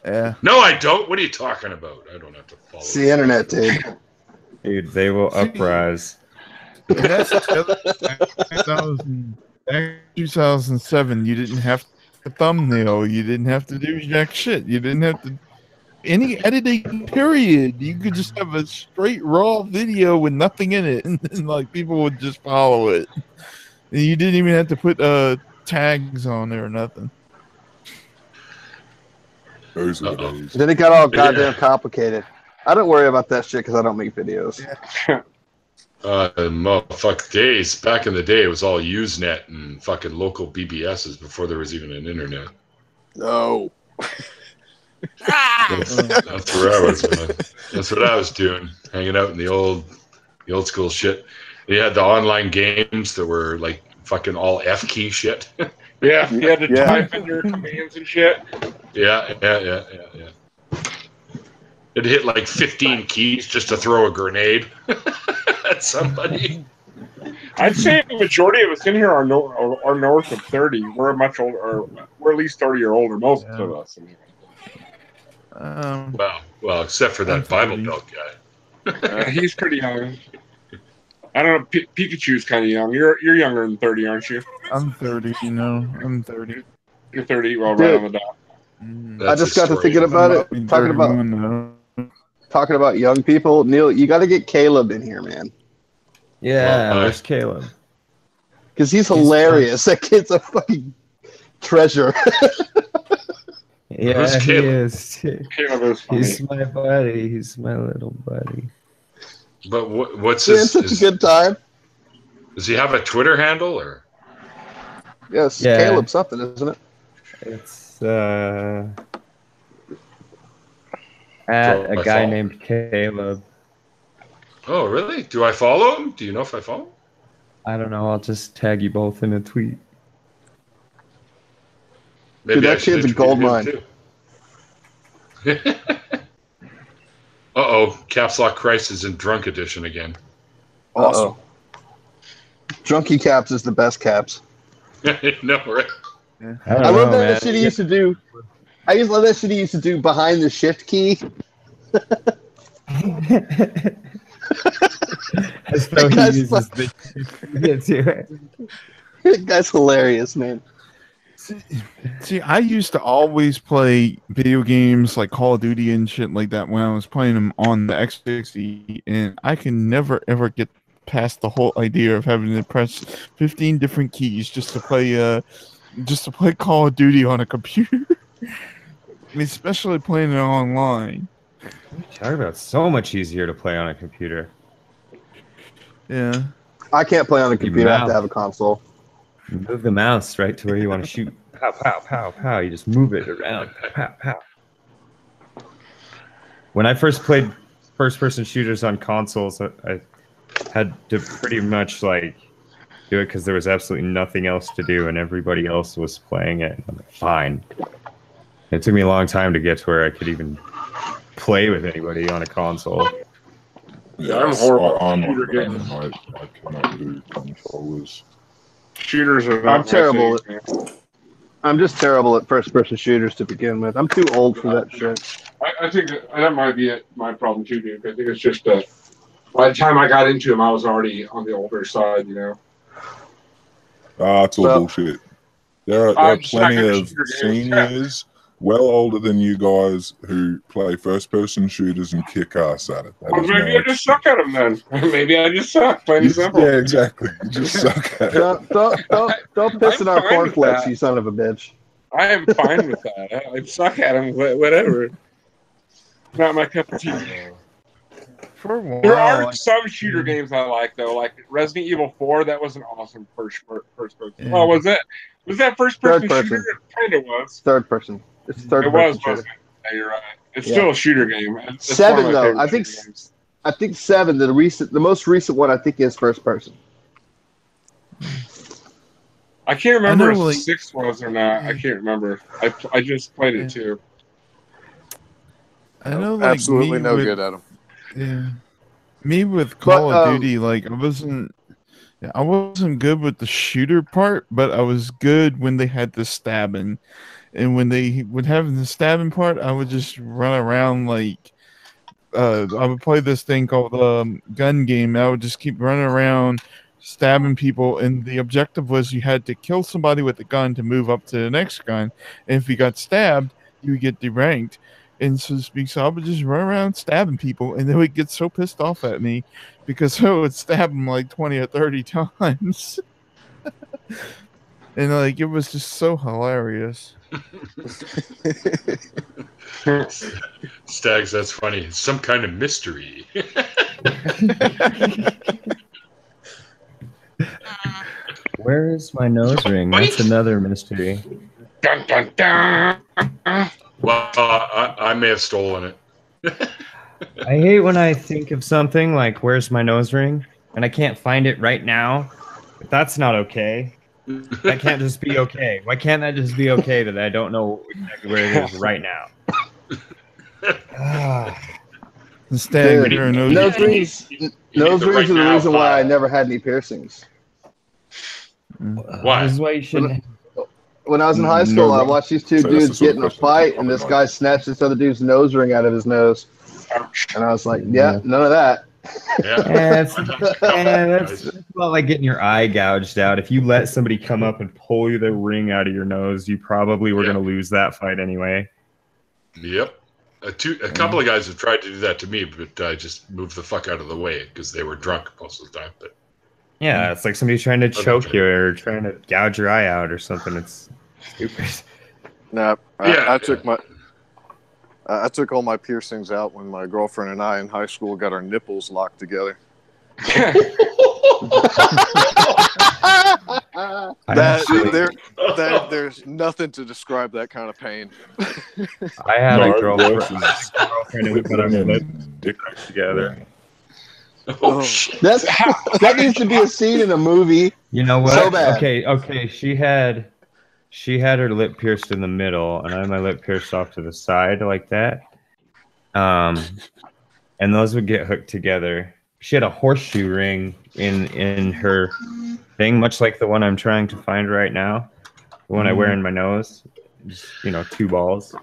Yeah. No, I don't. What are you talking about? I don't have to follow. It's the internet, dude. Dude, they will uprise. That's 2007. You didn't have a thumbnail. You didn't have to do jack shit. You didn't have to any editing. Period. You could just have a straight raw video with nothing in it, and like people would just follow it. And you didn't even have to put tags on there or nothing. Then it got all goddamn complicated. I don't worry about that shit because I don't make videos. Motherfuck days. Back in the day, it was all Usenet and fucking local BBSs before there was even an internet. No. That's where I was. That's what I was doing, hanging out in the old school shit. You had the online games that were like fucking all F key shit. Yeah, you had to type in your commands and shit. Yeah. It hit like 15 keys just to throw a grenade at somebody. I'd say the majority of us in here are north of 30. We're much older, or we're at least 30 or older, most of us. Well, except for that Bible Belt guy. He's pretty young. I don't know. Pikachu's kind of young. You're younger than 30, aren't you? I'm 30. I'm 30. You're 30. Well, right on the dot. I just got to thinking about it. Talking about young people. Neil, you got to get Caleb in here, man. Yeah, where's Caleb? Because he's hilarious. That kid's a fucking treasure. Yeah, he is. Caleb is funny. He's my buddy. He's my little buddy. But what's his? Such a good time. Does he have a Twitter handle or? Yes, Caleb something, isn't it? It's at a guy named Caleb. Oh, really? Do I follow him? Do you know if I follow him? I don't know. I'll just tag you both in a tweet. Maybe Dude, I that should kid's a interview gold him mine. too. Uh-oh. Caps Lock Christ is in drunk edition again. Awesome. Drunky Caps is the best caps. No, right? I love that shit he used to do. I used to love that shit he used to do behind the shift key. As though he uses the That guy's hilarious, man. See, I used to always play video games like Call of Duty and shit like that when I was playing them on the X60, and I can never ever get past the whole idea of having to press 15 different keys just to play Call of Duty on a computer. I mean, especially playing it online. Talk about so much easier to play on a computer. Yeah. I can't play on a computer. I have to have a console. You move the mouse right to where you want to shoot. Pow, pow, pow, pow. You just move it around. Pow, pow. When I first played first-person shooters on consoles, I had to pretty much like do it because there was absolutely nothing else to do, and everybody else was playing it. I'm like, fine. It took me a long time to get to where I could even play with anybody on a console. Yeah, I'm horrible. I'm Shooter not games. I cannot do controllers. Shooters are. I'm terrible. I'm just terrible at first-person shooters to begin with. I'm too old for that shit. I think that might be my problem too, dude. I think it's just that by the time I got into them, I was already on the older side, you know. It's all bullshit. There are plenty of seniors, well older than you guys, who play first-person shooters and kick ass at it. Well, maybe I just suck at them then. Maybe I just suck. Plain and simple. Yeah, exactly. You just suck at it. Don't piss in our cornflakes, you son of a bitch. I am fine with that. I suck at them, whatever. Not my cup of tea. For a while, There are some shooter games I like though, like Resident Evil 4. That was an awesome first person. Yeah. Oh, was that first person Third shooter? person. It kind of was. Third person. It's third It person was, shooter. wasn't it? Yeah, you're right. It's still a shooter game. It's 7 one of my though. favorite I think shooter games. 7. The most recent one I think is first person. I can't remember know, if 6 was or not. I can't remember. I just played it too. I know, like, Absolutely me no with- good at them. Yeah. Me with Call of But, Duty, like I wasn't good with the shooter part, but I was good when they had the stabbing. And when they would have the stabbing part, I would just run around like I would play this thing called gun game. I would just keep running around stabbing people, and the objective was you had to kill somebody with a gun to move up to the next gun. And if you got stabbed, you would get deranked. And so I would just run around stabbing people, and they would get so pissed off at me because I would stab them like 20 or 30 times. And like it was just so hilarious. Stags, that's funny. It's some kind of mystery. Where is my nose ring? That's another mystery. Dun, dun, dun. Well, I may have stolen it. I hate when I think of something like, where's my nose ring? And I can't find it right now. But that's not okay. That can't just be okay. Why can't that just be okay that I don't know exactly where it is right now? The stag Dude, or nose rings are the reason why I never had any piercings. Why? This is why you shouldn't. When I was in high school, I No, watched these two so that's dudes the sort get of in a question fight, and this guy snatched this other dude's nose ring out of his nose. And I was like, yeah, none of that. That's about like getting your eye gouged out. If you let somebody come up and pull you the ring out of your nose, you probably were going to lose that fight anyway. Yep. A couple of guys have tried to do that to me, but I just moved the fuck out of the way because they were drunk most of the time. But yeah, it's like somebody trying to choke you or trying to gouge your eye out or something. It's stupid. No, Yeah. I took all my piercings out when my girlfriend and I in high school got our nipples locked together. There's nothing to describe that kind of pain. I had a No, girlfriend this is- but I'm dick together. Oh shit! That needs to be a scene in a movie. You know what? So bad. Okay. She had her lip pierced in the middle, and I had my lip pierced off to the side like that. And those would get hooked together. She had a horseshoe ring in her thing, much like the one I'm trying to find right now. The one I wear in my nose. Just, 2 balls.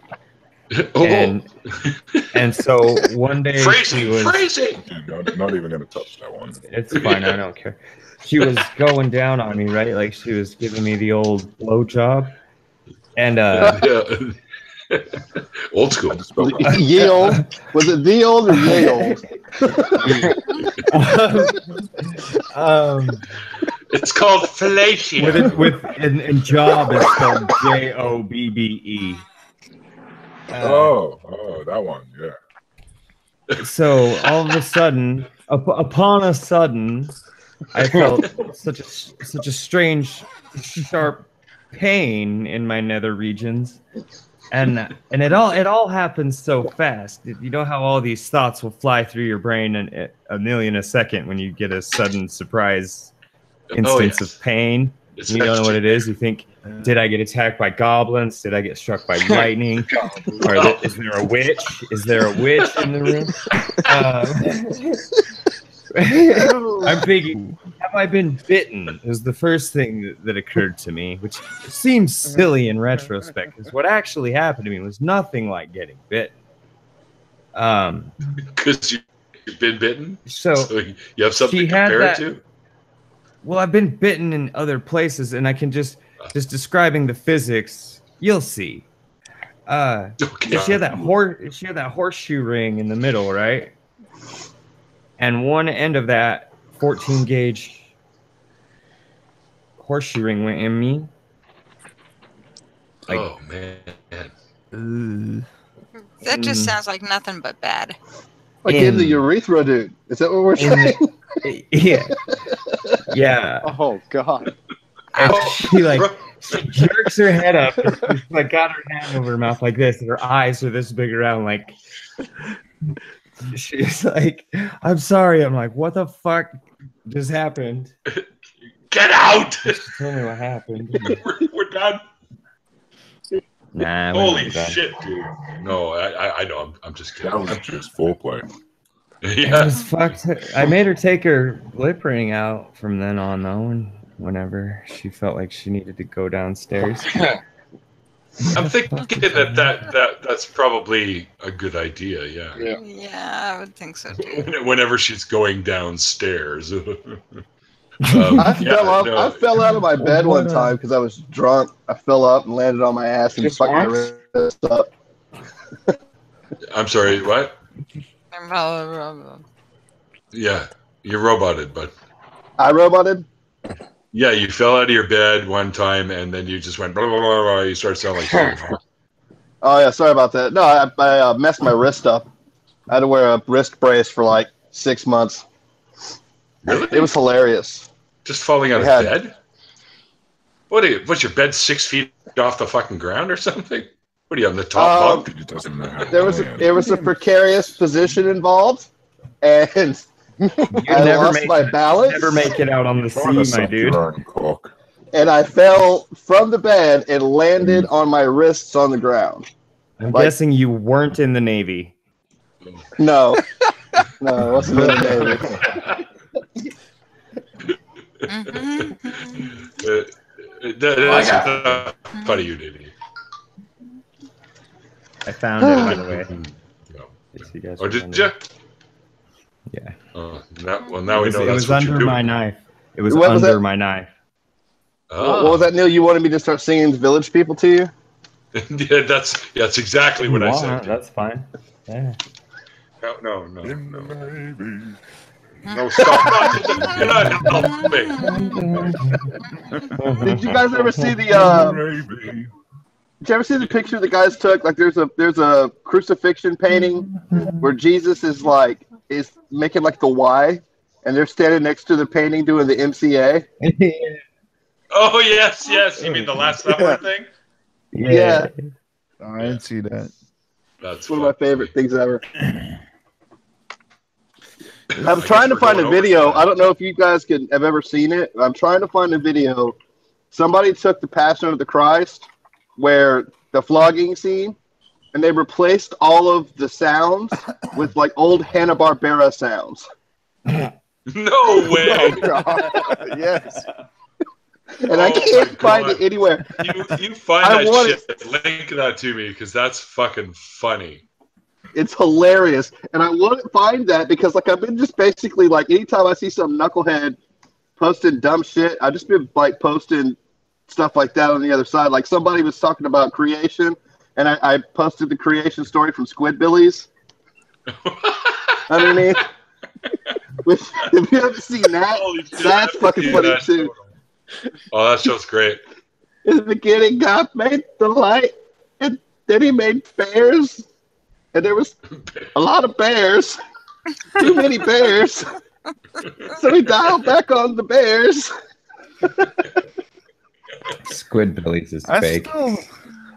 And so one day she was not even gonna touch that one. It's fine, I don't care. She was going down on me, right? Like she was giving me the old blow job. And old school. Ye old? Was it the old or ye old? It's called fellatio. And job is spelled Jobbe. That one, yeah. So all of a sudden, upon a sudden, I felt such a strange, sharp pain in my nether regions, and it all happens so fast. You know how all these thoughts will fly through your brain in a million a second when you get a sudden surprise instance of pain. You don't know what it is. You think, did I get attacked by goblins? Did I get struck by lightning? Is there a witch? Is there a witch in the room? I'm thinking, have I been bitten? Is the first thing that occurred to me, which seems silly in retrospect, because what actually happened to me was nothing like getting bitten. Because you've been bitten? So you have something to compare it to? Well, I've been bitten in other places, and I can just describing the physics, you'll see. Okay. She had that horseshoe ring in the middle, right? And one end of that 14 gauge horseshoe ring went in me. Oh man. That just sounds like nothing but bad. Like in the urethra, dude. Is that what we're saying? Yeah. Oh God. And she jerks her head up. And she's got her hand over her mouth like this, and her eyes are this big around. She's like, "I'm sorry." I'm like, "What the fuck just happened?" Get out! Just tell me what happened. We're done. Nah. Holy shit, dude! No, I know. I'm just kidding. That was just foreplay. Yeah. It was fucked. I made her take her lip ring out from then on, though, and whenever she felt like she needed to go downstairs. I'm thinking that's probably a good idea. Yeah. Yeah, I would think so too. Whenever she's going downstairs. I fell out of my bed one time because I was drunk. I fell up and landed on my ass and fucked my wrist up. I'm sorry, what? Yeah, you roboted, but I roboted? Yeah, you fell out of your bed one time and then you just went blah, blah, blah, blah. You started sounding like Oh yeah, sorry about that. No, I messed my wrist up. I had to wear a wrist brace for like 6 months. Really? It was hilarious. Just falling out of bed? What's your bed 6 feet off the fucking ground or something? What are you on the top bunk? There was a precarious position involved, and I lost my balance. Never make it out on the sea, my dude. And I fell from the bed and landed on my wrists on the ground. I'm guessing you weren't in the Navy. No, I wasn't in the Navy. That's funny you did. I found it, by the way. Oh, did you? Yeah. Now we know it that's was what under you're doing. my knife. It was under my knife. What was that, Neil? You wanted me to start singing Village People to you? Yeah, that's exactly what I said. That's fine. Yeah. No. No, stop. You're not helping. Did you guys ever see the Did you ever see the picture the guys took? Like there's a crucifixion painting where Jesus is making like the Y, and they're standing next to the painting doing the MCA. Oh yes. You mean the Last Supper thing? Yeah. Oh, I didn't see that. That's one of my favorite things ever. I'm trying to find a video. I don't know if you guys have ever seen it. I'm trying to find a video. Somebody took the Passion of the Christ, where the flogging scene, and they replaced all of the sounds with like old Hanna-Barbera sounds. No way! Oh, God. Yes. And I can't find it anywhere. You find that shit. Link that to me because that's fucking funny. It's hilarious. And I want to find that because like I've been just basically like anytime I see some knucklehead posting dumb shit, I've just been like posting stuff like that on the other side. Like somebody was talking about creation and I posted the creation story from Squidbillies underneath. Which, if you haven't seen that, that's fucking funny too. Oh, that show's great. In the beginning, God made the light, and then he made bears, and there was a lot of bears, too many bears, so he dialed back on the bears. Squidbillies is fake.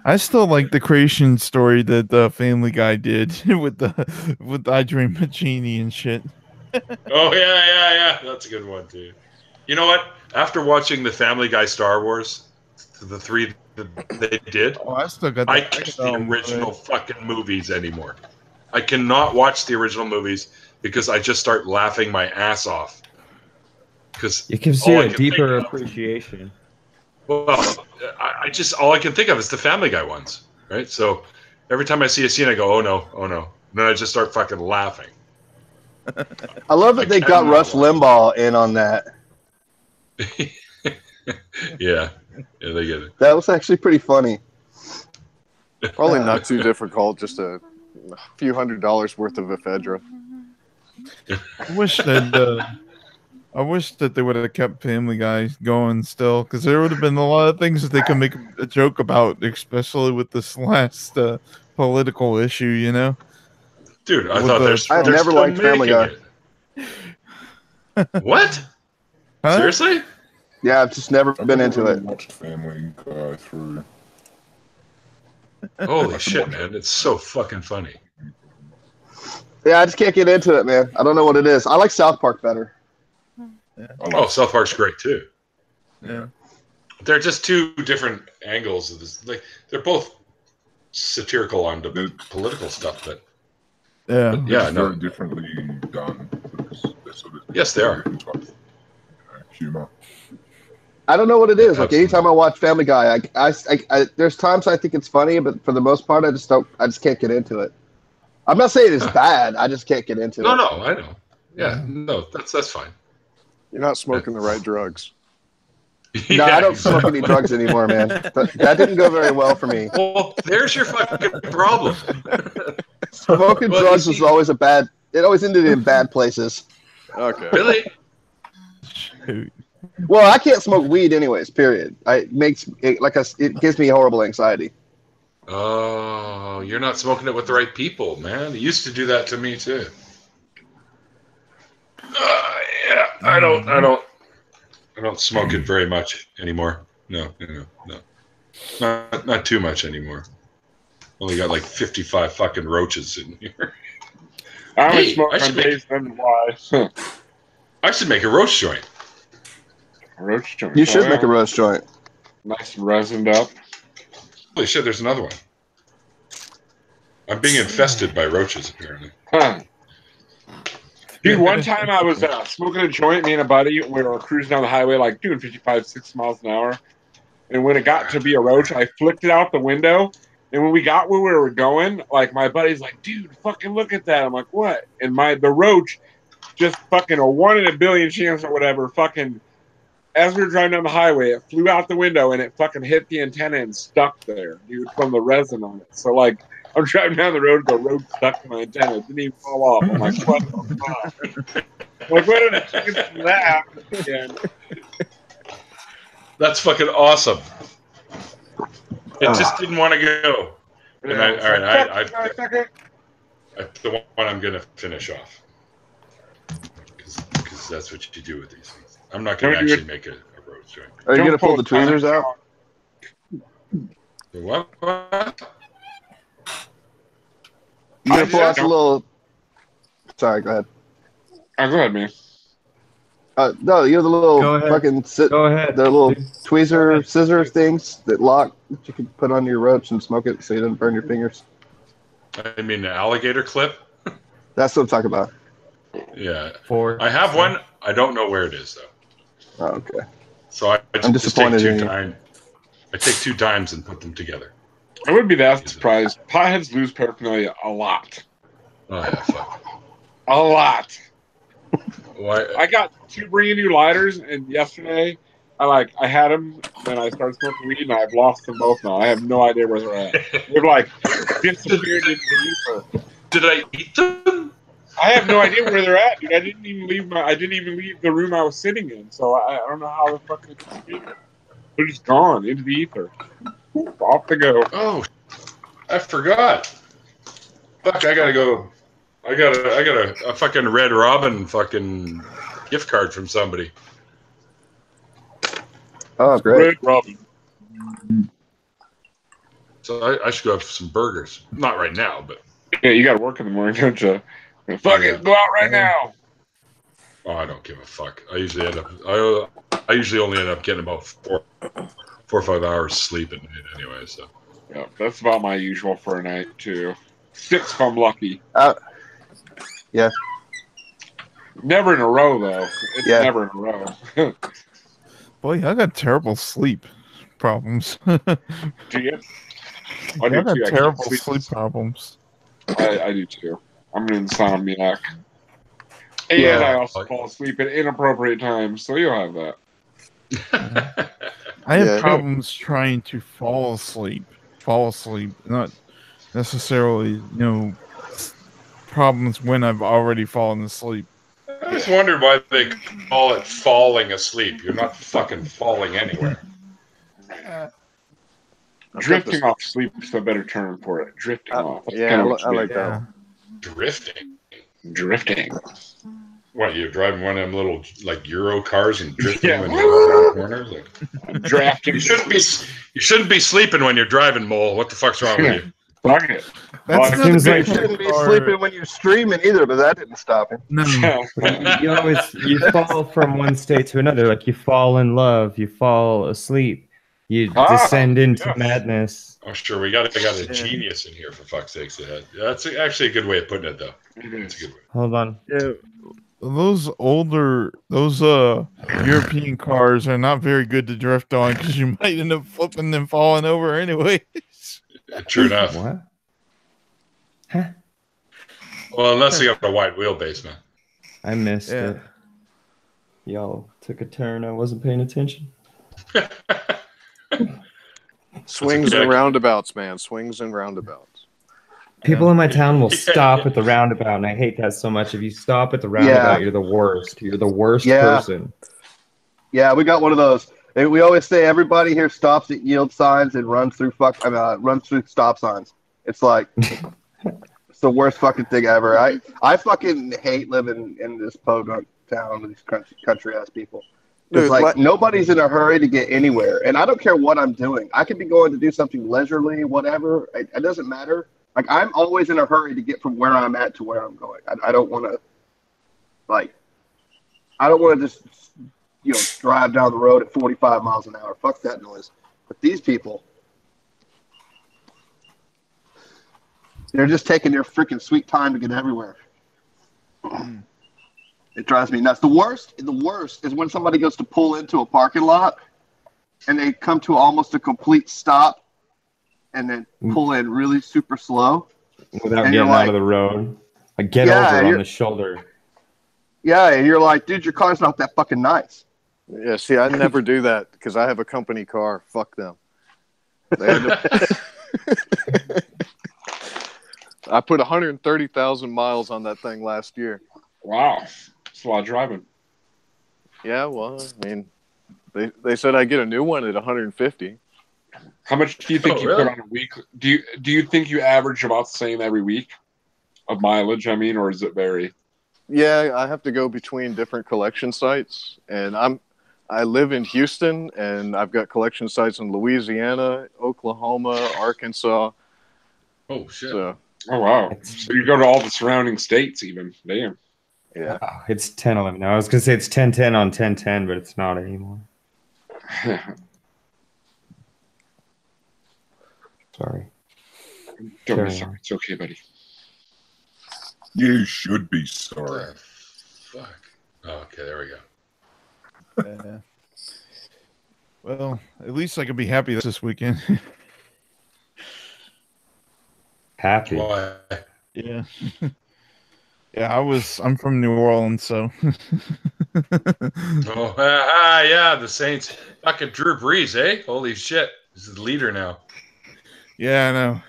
I still like the creation story that the Family Guy did with I Dream of Jeannie and shit. Oh yeah, that's a good one too. You know what? After watching the Family Guy Star Wars, the 3 that they did, I can't the original fucking movies anymore. I cannot watch the original movies because I just start laughing my ass off. Because it gives you a deeper appreciation. Well, I just all I can think of is the Family Guy ones, right? So every time I see a scene, I go, "Oh no, oh no!" And then I just start fucking laughing. I love that they got Rush Limbaugh in on that. Yeah, they get it. That was actually pretty funny. Probably not too difficult, just a few $100s worth of ephedra. I wish that they would have kept Family Guy going still, because there would have been a lot of things that they could make a joke about, especially with this last political issue, you know? Dude, I thought I've never liked Family Guy. What? Huh? Seriously? Yeah, I've just never been into it. Watched Family Guy through. Holy shit, man! It's so fucking funny. Yeah, I just can't get into it, man. I don't know what it is. I like South Park better. Oh, South Park's great too. Yeah, they're just two different angles of this. Like they're both satirical on the political stuff, but very differently done. Yes, they are. Humor. I don't know what it is. Like anytime I watch Family Guy, I there's times I think it's funny, but for the most part, I just can't get into it. I'm not saying it's bad. I just can't get into it. No, I know. Yeah, no, that's fine. You're not smoking the right drugs. No, I don't smoke any drugs anymore, man. That didn't go very well for me. Well, there's your fucking problem. Smoking drugs was always it always ended in bad places. Okay. Really? Shoot. Well, I can't smoke weed anyways, period. It gives me horrible anxiety. Oh, you're not smoking it with the right people, man. It used to do that to me too. Yeah, I don't smoke it very much anymore. No. Not too much anymore. Only got like 55 fucking roaches in here. I only smoke on days and why. I should make a roach joint. A roach joint. You should make a roast joint. Nice and resined up. Holy shit, there's another one. I'm being infested by roaches, apparently. Huh. Dude, one time I was smoking a joint, me and a buddy, we were cruising down the highway, like doing 55, 60 miles an hour. And when it got to be a roach, I flicked it out the window. And when we got where we were going, like my buddy's like, dude, fucking look at that. I'm like, what? And the roach, just fucking a 1 in a billion chance or whatever, fucking, as we were driving down the highway, it flew out the window and it fucking hit the antenna and stuck there, dude, from the resin on it. So, like, I'm driving down the road, the road stuck to my antenna. It didn't even fall off. I'm like, what the fuck? Like, what did I fucking do that again? That's fucking awesome. It just didn't want to go. And the one I'm going to finish off. Because that's what you do with these things. I'm not going to actually make a roast joint. Are you going to pull the tweezers out? The what? You're going to pull out the little... Sorry, go ahead. Oh, go ahead, man. No, you know the little fucking Go ahead. the little tweezer scissor things that lock that you can put on your ropes and smoke it so you don't burn your fingers. I mean, an alligator clip. That's what I'm talking about. Yeah, I have one. I don't know where it is though. Oh, okay. So I I'm just take disappointed in two you. times. I take 2 times and put them together. I wouldn't be that surprised. Potheads lose paraphernalia a lot. Oh yeah, fuck. A lot. Why? I got 2 brand new lighters, and yesterday I had them, then I started smoking weed, and I've lost them both now. I have no idea where they're at. They've like disappeared into the ether. Did I eat them? I have no idea where they're at, dude. I didn't even leave the room I was sitting in, so I don't know how the fuck they disappeared. They're just gone into the ether. Off they go. Oh, I forgot. Fuck, I gotta go. I got a fucking Red Robin fucking gift card from somebody. Oh, great. Red Robin. So I should go have some burgers. Not right now, but yeah, you got to work in the morning, don't you? Fuck it, go out right now. Oh, I don't give a fuck. I usually only end up getting about 4 or 5 hours sleep at night anyway. So yeah, that's about my usual for a night too. 6 if I'm lucky. Yeah. Never in a row though. It's never in a row. Boy, I got terrible sleep problems. Do you? I got terrible sleep problems. I do too. I'm an insomniac. And I also fall asleep at inappropriate times, so you'll have that. I have problems trying to fall asleep. Not necessarily, problems when I've already fallen asleep. I just wondered why they call it falling asleep. You're not fucking falling anywhere. Drifting off sleep is a better term for it. Drifting off. That's Yeah, I like that. Drifting. What, you're driving one of them little like Euro cars and drifting when you're around corners? Like, drafting. You shouldn't be sleeping when you're driving, Mole. What the fuck's wrong with you? Fuck it. You shouldn't be sleeping when you're streaming either, but that didn't stop him. No. you fall from one state to another. Like you fall in love, you fall asleep, you descend into madness. Oh, sure. We got a genius in here, for fuck's sakes. That's actually a good way of putting it, though. It's a good way. Hold on. Yeah. Those European cars are not very good to drift on because you might end up flipping and falling over anyway. True enough. What? Huh? Well, unless you got a wide wheelbase, man. I missed it. Y'all took a turn. I wasn't paying attention. Swings and roundabouts, man. Swings and roundabouts. People in my town will stop at the roundabout, and I hate that so much. If you stop at the roundabout, you're the worst. You're the worst person. Yeah, we got one of those. We always say everybody here stops at yield signs and runs through stop signs. It's like it's the worst fucking thing ever. I fucking hate living in this podunk town with these country ass people. It's like nobody's in a hurry to get anywhere, and I don't care what I'm doing. I could be going to do something leisurely, whatever. It doesn't matter. Like I'm always in a hurry to get from where I'm at to where I'm going. I don't want to just drive down the road at 45 miles an hour. Fuck that noise. But these people, they're just taking their freaking sweet time to get everywhere. It drives me nuts. The worst is when somebody goes to pull into a parking lot and they come to almost a complete stop and then pull in really super slow. Without getting out of the road. Get over on the shoulder. Yeah, and you're like, dude, your car's not that fucking nice. Yeah, see, I never do that because I have a company car. Fuck them. I put 130,000 miles on that thing last year. Wow. That's a lot of driving. Yeah, well, I mean, they said I get a new one at 150. How much do you think you put on a week? Do you think you average about the same every week of mileage? I mean, or does it vary? Yeah, I have to go between different collection sites, and I live in Houston, and I've got collection sites in Louisiana, Oklahoma, Arkansas. Oh shit! Oh wow! So you go to all the surrounding states, even. Damn. Yeah. Oh, it's 10-11. I was gonna say it's 10-10 on 10-10, but it's not anymore. Sorry. Don't be sorry. It's okay, buddy. You should be sorry. Fuck. Oh, okay, there we go. Well, at least I can be happy this weekend. Happy. Why? Yeah. Yeah, I'm from New Orleans, so. Oh, yeah, the Saints. Fucking Drew Brees, eh? Holy shit. This is the leader now. Yeah, I know.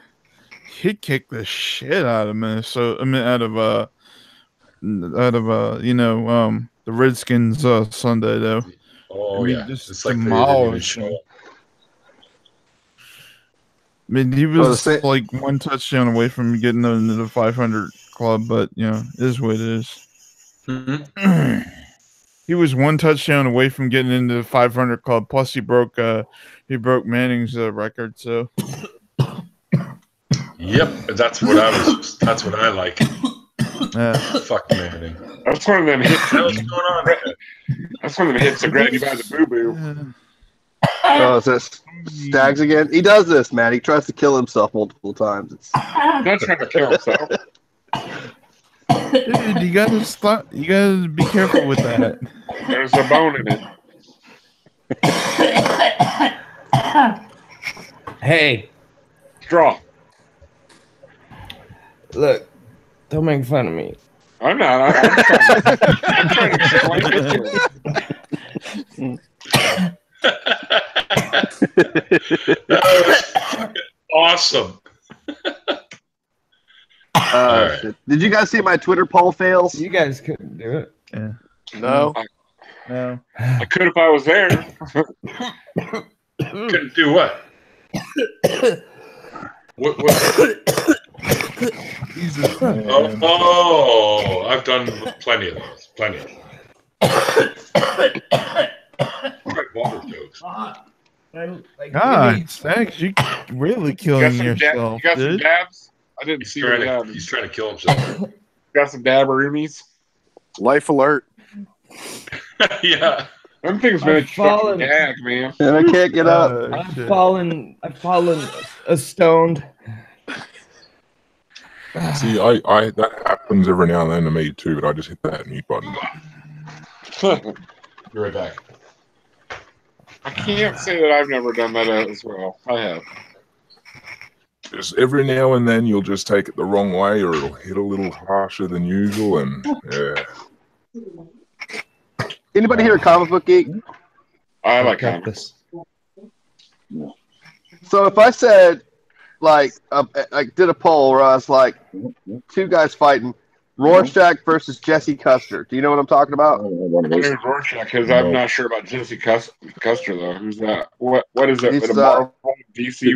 He kicked the shit out of Minnesota. I mean, out of the Redskins Sunday though. Oh, I mean, yeah. just It's like they didn't even demolished show him. up. I mean, he was like one touchdown away from getting into the 500 club, but it is what it is. Mm-hmm. He was one touchdown away from getting into the 500 club. Plus, he broke Manning's record. So. Yep, that's what I like. Fuck Manning. That's one of them hits. What's going on there? That's one of them hits that grab you by the boo boo. Oh, is this Stags again? He does this, man. He tries to kill himself multiple times. Not trying to kill himself. Dude, you gotta stop. You gotta be careful with that. There's a bone in it. Hey, Draw. look, don't make fun of me. I'm not. I'm trying to explain it to him. That was fucking awesome. Right. Did you guys see my Twitter poll fails? You guys couldn't do it. Yeah. No. No. I could if I was there. Couldn't do what? What? Jesus, Oh, I've done plenty of those. Plenty of them. Water jokes. God, thanks. You really killing yourself, You got some dude. dabs? I didn't see your dabs. He's trying to kill himself. Got some dabberoomies? Life alert. Yeah. Them things make you fucking gag, man. And I can't get up. I've fallen stoned. See, I that happens every now and then to me too, but I just hit that mute button. Be right back. I can't say that I've never done that as well. I have. Just every now and then you'll just take it the wrong way, or it'll hit a little harsher than usual, and yeah. Anybody here a comic book geek? I like comics. So if I said, I did a poll where I was like, two guys fighting, Rorschach versus Jesse Custer. Do you know what I'm talking about? Who's Rorschach? Because I'm not sure about Jesse Custer though. Who's that? What is it? It's, Marvel, DC?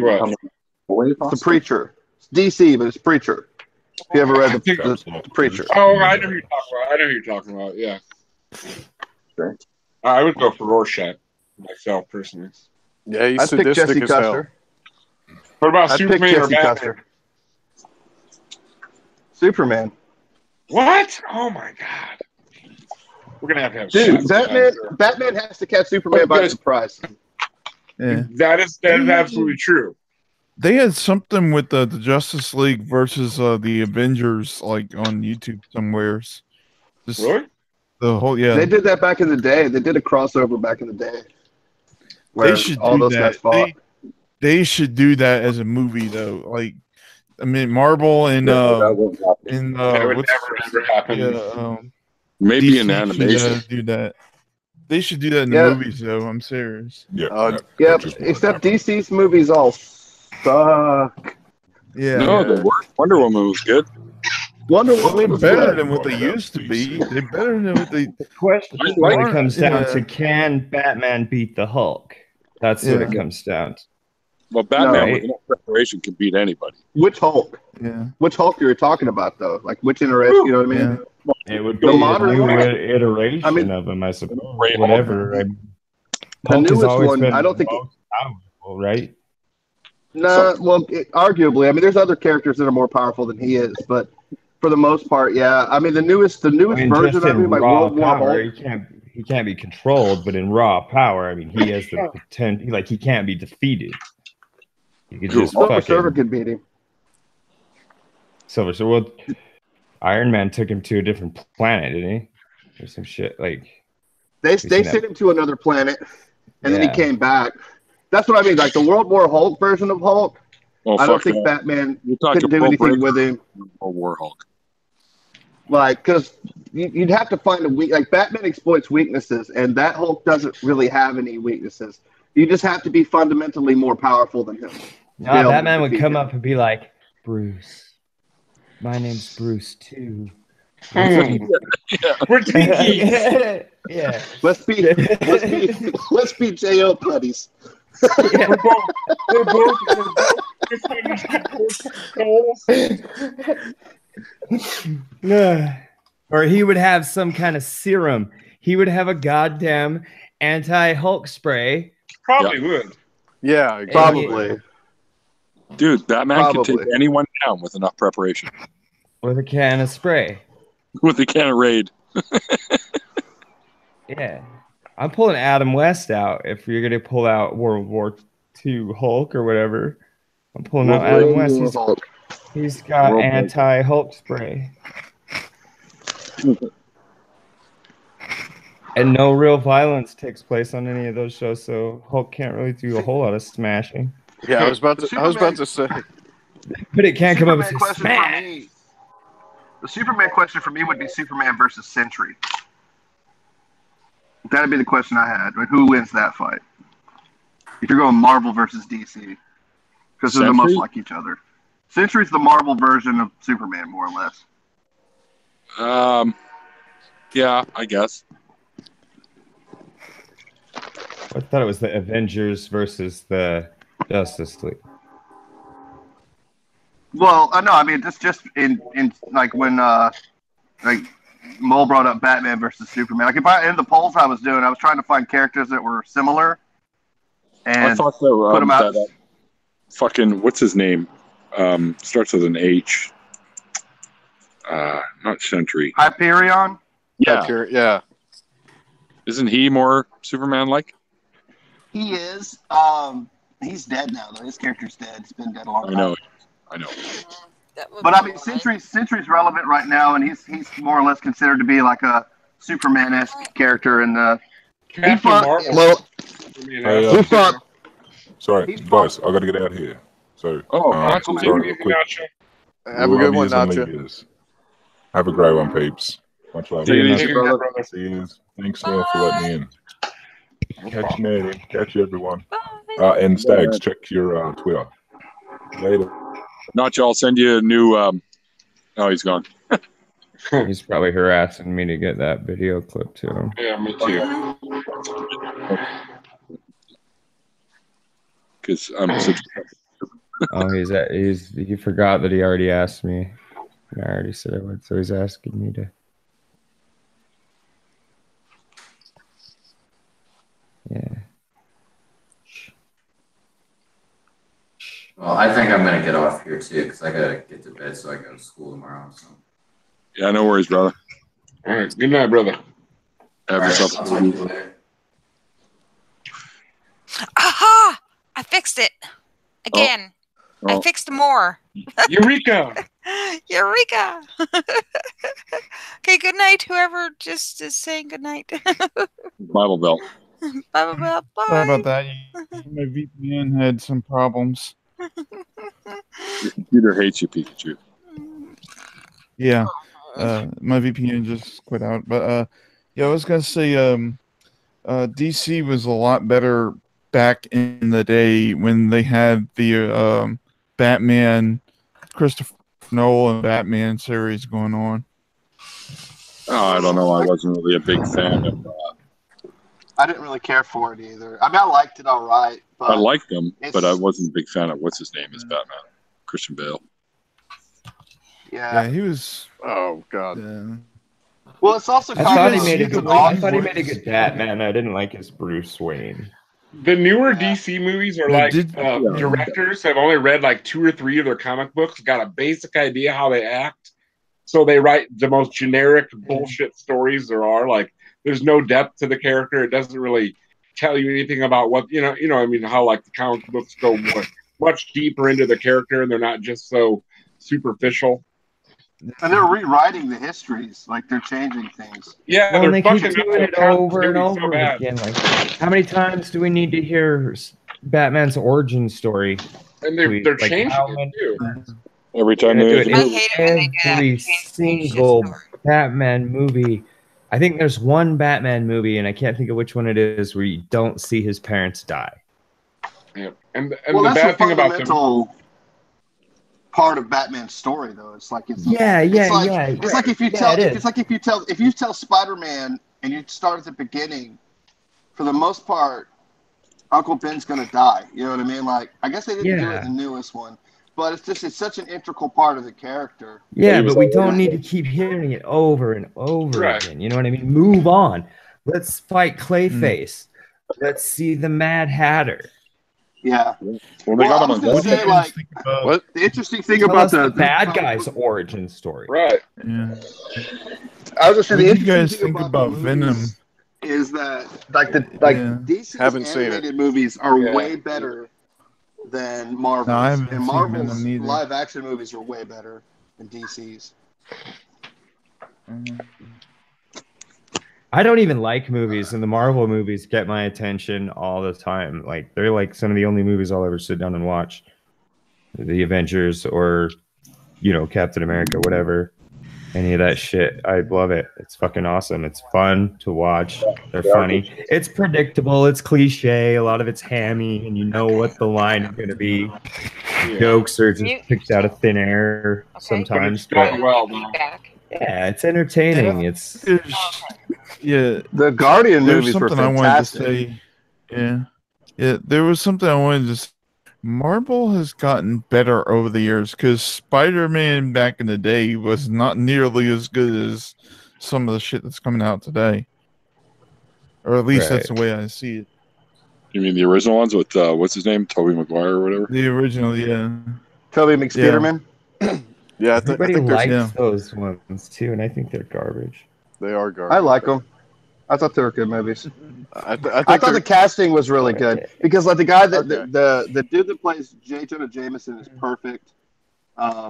What? It's the Preacher. It's DC, but it's Preacher. If you ever read the Preacher. Oh, I know who you're talking about. Yeah. Sure. I would go for Rorschach myself personally. Yeah, he's I'd pick sadistic Jesse as hell. Custer. What about I'd pick Superman or Jesse Batman? Custer. Superman. What? Oh my god. We're gonna have Dude, shots. Batman has to catch Superman by surprise. Yeah. That is absolutely true. They had something with the Justice League versus the Avengers, like on YouTube somewheres. Really? The whole They did that back in the day. They did a crossover back in the day. They should all do those guys that. fought. They should do that as a movie though. Like, I mean, Marvel and that would never ever happen. Yeah, Maybe DC in should, animation. do that. They should do that in the movies though. I'm serious. Yeah. Except DC's movies all suck. Yeah. No, the Wonder Woman was good. Wonder Well, they're Woman. better than what they used to be. They're better than what they. The question comes down to, can Batman beat the Hulk? That's what it comes down to. Well, Batman Right. with enough preparation can beat anybody. Which Hulk? Yeah. Which Hulk you were talking about though? Like which iteration? You know what I mean? Yeah. It would The be a modern new one? iteration I mean, of him, I suppose. Great Hulk. Whatever. The Hulk has newest always one, been I don't think. the most powerful, right? Nah, well, arguably. I mean, there's other characters that are more powerful than he is, but For the most part, yeah. I mean, the newest version just of in him, like raw World War power, Hulk. he can't be controlled, but in raw power, I mean, he has the potential. Like he can't be defeated. You could just Silver fucking Surfer could beat him. Silver Surfer. Well, Iron Man took him to a different planet, didn't he? Or some shit like. They sent him to another planet, and then he came back. That's what I mean. Like the World War Hulk version of Hulk. Well, I don't think Batman couldn't do anything with him. World War Hulk. Like, because you'd have to find a weak. Like Batman exploits weaknesses, and that Hulk doesn't really have any weaknesses. You just have to be fundamentally more powerful than him. No, Batman would come up and be like, "Bruce, my name's Bruce too." We're Twinkies. Yeah. Let's be J.O. buddies. We're both Or he would have some kind of serum. He would have a goddamn anti-Hulk spray. Probably would. Yeah, Probably. exactly. Dude, Batman could take anyone down with enough preparation. With a can of spray. With a can of Raid. Yeah. I'm pulling Adam West out if you're going to pull out World War II Hulk or whatever. I'm pulling out Adam West. He's got anti-Hulk spray. And no real violence takes place on any of those shows, so Hulk can't really do a whole lot of smashing. Yeah, I was about to say. But it can't come up and say smash. The Superman question for me would be Superman versus Sentry. That'd be the question I had. Like, who wins that fight? If you're going Marvel versus DC, because they're the most like each other. Sentry's the Marvel version of Superman, more or less. Yeah, I guess. I thought it was the Avengers versus the Justice League. Well, no, I mean just in like when like Mole brought up Batman versus Superman. Like in the polls I was doing, I was trying to find characters that were similar, and I thought so, put them out. Fucking what's his name? Starts with an H. Not Sentry. Hyperion. Yeah. Yeah. Isn't he more Superman-like? He is. He's dead now, though. His character's dead. He's been dead a long time. I know. But I mean, Sentry's relevant right now, and he's more or less considered to be like a Superman-esque character in the. Sorry, guys, I got to get out of here. So, have a good one, Nacho. Have a great one, peeps. Much love. See you, brother. Thanks for letting me in. Catch you later. Catch you, everyone. And Stags, check your Twitter. Later. Nacho, I'll send you a new. Oh, he's gone. He's probably harassing me to get that video clip to him. Yeah, me too. Because I'm such. Oh, he forgot that he already asked me. I already said I would, so he's asking me to. Yeah. Well, I think I'm gonna get off here too because I gotta get to bed so I go to school tomorrow. So. Yeah, no worries, brother. All right, good night, brother. Have yourself a good week. Aha! I fixed it again. Oh. I fixed more. Eureka! Eureka! Okay, good night. Whoever just is saying good night. Bible Belt. Bye bye bye. Sorry about that. My VPN had some problems. Your computer hates you, Pikachu. Yeah, my VPN just quit out. But yeah, I was gonna say, DC was a lot better back in the day when they had the Batman, Christopher Nolan Batman series going on. Oh, I don't know. I wasn't really a big fan of. I didn't really care for it either. I mean, I liked it all right. But I liked them, but I wasn't a big fan of what's his name as Batman, Christian Bale. Yeah, he was. Oh God. Well, it's also. I thought he made a good Batman. I didn't like his Bruce Wayne. The newer DC movies are like directors have only read like 2 or 3 of their comic books, got a basic idea how they act. so they write the most generic bullshit stories there are. Like, there's no depth to the character. It doesn't really tell you anything about what I mean, how like the comic books go much deeper into the character, and they're not just so superficial. And they're rewriting the histories, like they're changing things. Yeah, Well, they're and they keep fucking up doing the it over and continuity so over bad. again. Like, how many times do we need to hear Batman's origin story? And they're Like, changing how it many too. Every time They're they gonna make a do movie. hate it when they do that. every Change the single story. Batman movie. I think there's one Batman movie, and I can't think of which one it is, where you don't see his parents die. Yeah, and Well, the that's bad the thing about them. fundamental part of Batman's story, though. It's like it's It's like if you tell Spider-Man and you start at the beginning, for the most part, Uncle Ben's gonna die. You know what I mean? Like, I guess they didn't do it in the newest one, but it's such an integral part of the character. Yeah, but we don't need to keep hearing it over and over again. You know what I mean? Move on. Let's fight Clayface. Let's see the Mad Hatter. Yeah. Well, they got him on What do you guys think about? What? The interesting thing Tell about us the bad guy's origin story. Right. Yeah. I was just saying, What the do you interesting guys thing think about about Venom? is that Yeah. DC's Haven't seen animated movies are Yeah. way better than Marvel's. No, I haven't and seen Marvel's Venom either. live action movies are way better than DC's. I don't even like movies, and the Marvel movies get my attention all the time. Like, they're like some of the only movies I'll ever sit down and watch. The Avengers or, Captain America, whatever. Any of that shit. I love it. It's fucking awesome. It's fun to watch. They're funny. It's predictable. It's cliche. A lot of it's hammy, and you know what the line is going to be. Jokes are just picked out of thin air sometimes. But it's done well, yeah, it's entertaining. It's The Guardian There's movies were something I wanted to fantastic. say. Yeah, there was something I wanted to say. Marvel has gotten better over the years because Spider-Man back in the day was not nearly as good as some of the shit that's coming out today. Or at least that's the way I see it. You mean the original ones with what's his name, Tobey Maguire or whatever? The original, yeah. Tobey McSpiderman? Yeah, Everybody I think likes those ones too, and I think they're garbage. they are garbage. I like them. I thought they were good movies. I I thought the casting was really good because, like, the guy that Okay. the dude that plays J. Jonah Jameson is perfect.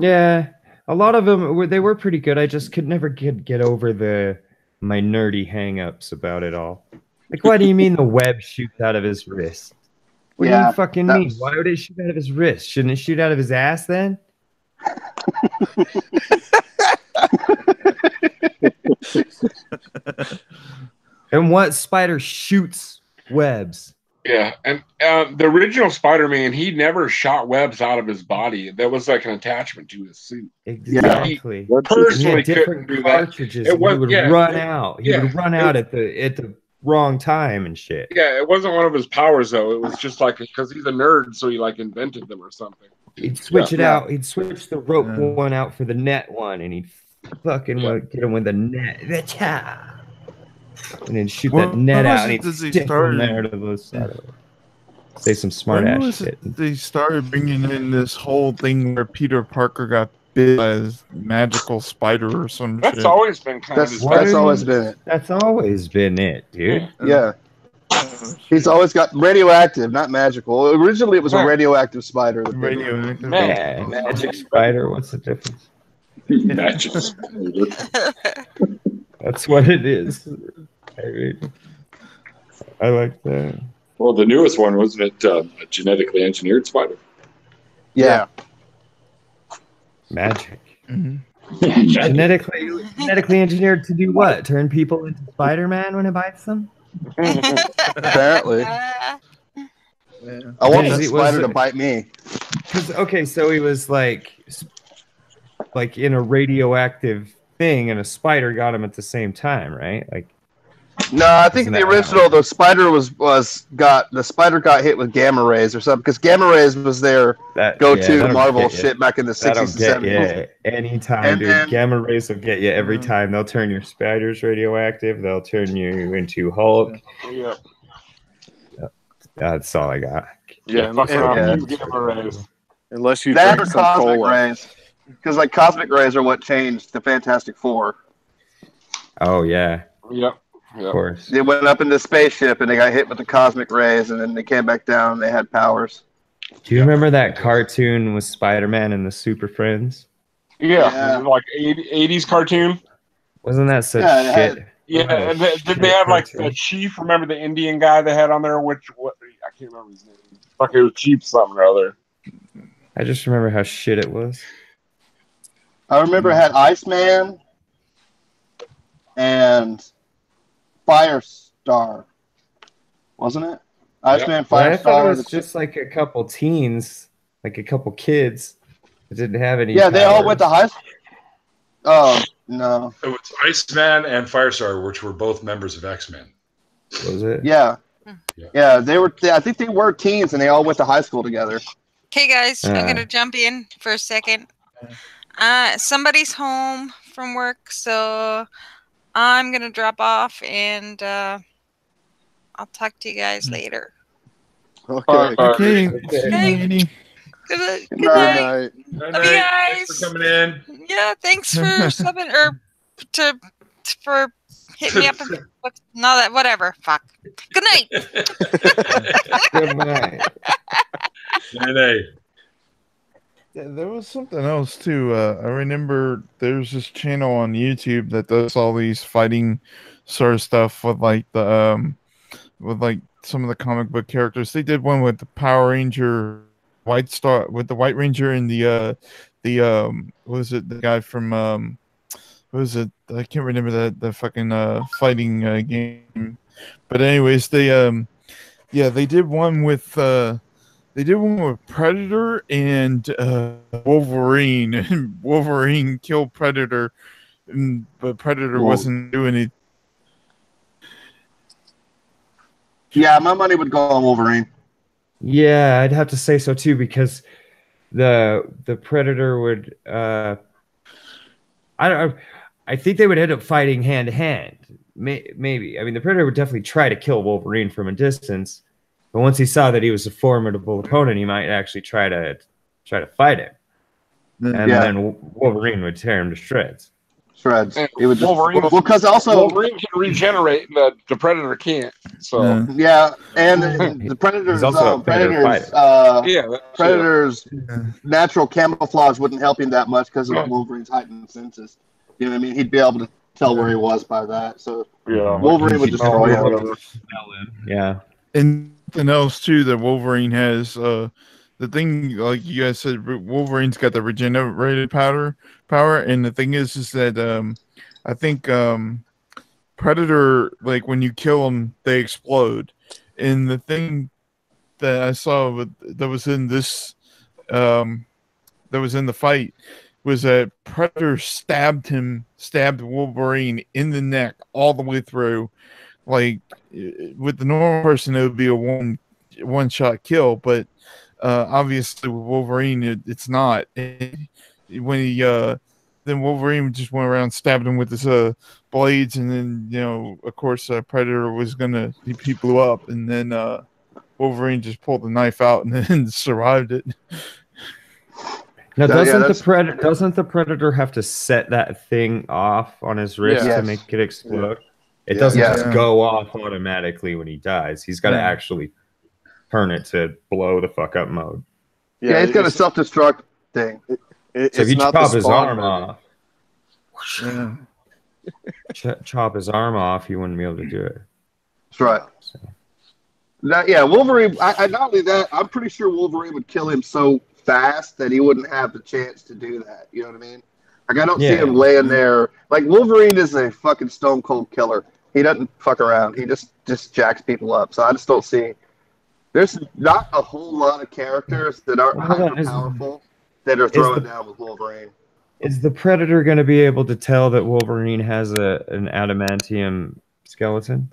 Yeah, a lot of them they were pretty good. I just could never get over my nerdy hang-ups about it all. Like, why do you mean the web shoots out of his wrist? What do Yeah, you fucking that mean? was- Why would it shoot out of his wrist? Shouldn't it shoot out of his ass then? And what spider shoots webs? Yeah, and the original Spider-Man, he never shot webs out of his body. That was like an attachment to his suit. Exactly. He personally And he had different couldn't do that. cartridges. It and was- he would yeah, run it- out. He yeah, would run out at the wrong time and shit. Yeah, it wasn't one of his powers though. It was just like because he's a nerd, so he like invented them or something. He'd switch it Yeah. out. He'd switch the rope one out for the net one, and he'd fucking get him with the net. And then shoot that net out, and he'd stick him there to the side of it. Say some smart When ass was shit. it they started bringing in this whole thing where Peter Parker got bit by a magical spider or some shit? That's always been kind of his That's always been it. That's always been it, dude. Yeah. He's always got radioactive, not magical. Originally, it was a radioactive spider. Radioactive. Yeah, magic spider. What's the difference? Magic spider. That's what it is. I like that. Well, the newest one, wasn't it a genetically engineered spider? Yeah. Magic. Genetically engineered to do what? Turn people into Spider-Man when it bites them? Apparently. I want the spider to bite me. Okay, so he was like in a radioactive thing, and a spider got him at the same time, right? Like, no, I think the original, the spider the spider got hit with gamma rays or something because gamma rays was their go-to Marvel shit back in the 60s and 70s. Anytime, dude. Gamma rays will get you every time. They'll turn your spiders radioactive. They'll turn you into Hulk. Yeah. That's all I got. Yeah, Gamma rays. unless you That drink or some cosmic cola. rays. because like cosmic rays are what changed the Fantastic Four. Oh yeah, Yep. of course. They went up in the spaceship and they got hit with the cosmic rays, and then they came back down. And they had powers. Do you remember that cartoon with Spider-Man and the Super Friends? Yeah. Like 80s cartoon. Wasn't that such Yeah, shit? Yeah, and did they have like the chief? Remember the Indian guy they had on there? What I can't remember his name. Fuck, it was Chief something or other. I just remember how shit it was. I remember it had Iceman and Firestar, wasn't it? Iceman, Well, I thought it Firestar. was just like a couple teens, like a couple kids that didn't have any. Yeah, they all powers. went to high school. Oh no! It was Iceman and Firestar, which were both members of X-Men. Was it? Yeah, yeah. They were. I think they were teens, and they all went to high school together. Okay, guys, I'm gonna jump in for a second. Somebody's home from work, so I'm gonna drop off, and I'll talk to you guys later. Okay. Okay. Good night. Good night. Love you guys. Thanks for coming in. Yeah, thanks for subbing for hitting me up. And, whatever. Fuck. Good night. Good night. Good night. Yeah, there was something else too. I remember there's this channel on YouTube that does all these fighting sort of stuff with like the with like some of the comic book characters. They did one with the Power Ranger White Star with the White Ranger and the what was it, the guy from what was it? I can't remember the fucking fighting game. But anyways, they did one with Predator and Wolverine, and Wolverine killed Predator, but Predator wasn't doing it. Yeah, my money would go on Wolverine. Yeah, I'd have to say so too, because the Predator would I think they would end up fighting hand to hand. Maybe. I mean, the Predator would definitely try to kill Wolverine from a distance, but once he saw that he was a formidable opponent, he might actually try to fight him. And then Wolverine would tear him to shreds. It would just, Wolverine, because also Wolverine can regenerate, the Predator can't. So and the Predator's He's also a Predator Predator's natural camouflage wouldn't help him that much because of Wolverine's heightened senses. You know what I mean? He'd be able to tell where he was by that. So Wolverine would destroy him. Yeah. And something else too that Wolverine has, the thing, like you guys said, Wolverine's got the regenerated power, and the thing is that I think Predator, like when you kill them, they explode. And the thing that I saw that was in this, that was in the fight, was that Predator stabbed Wolverine in the neck all the way through. Like with the normal person, it would be a one shot kill, but obviously with Wolverine, it's not. And when he then Wolverine just went around stabbing him with his blades, and then of course Predator was gonna he blew up, and then Wolverine just pulled the knife out and then survived it. Now, doesn't the Predator have to set that thing off on his wrist to make it explode? It doesn't just go off automatically when he dies. He's got to actually turn it to blow the fuck up mode. Yeah, he's got a self-destruct thing. So if you chop his arm off, chop his arm off, he wouldn't be able to do it. That's right. Wolverine. I not only that, I'm pretty sure Wolverine would kill him so fast that he wouldn't have the chance to do that. You know what I mean? Like, I don't see him laying there. Like, Wolverine is a fucking stone cold killer. He doesn't fuck around. He just jacks people up. So I just don't see. There's not a whole lot of characters that aren't hyper powerful that are throwing down with Wolverine. Is the Predator going to be able to tell that Wolverine has an adamantium skeleton?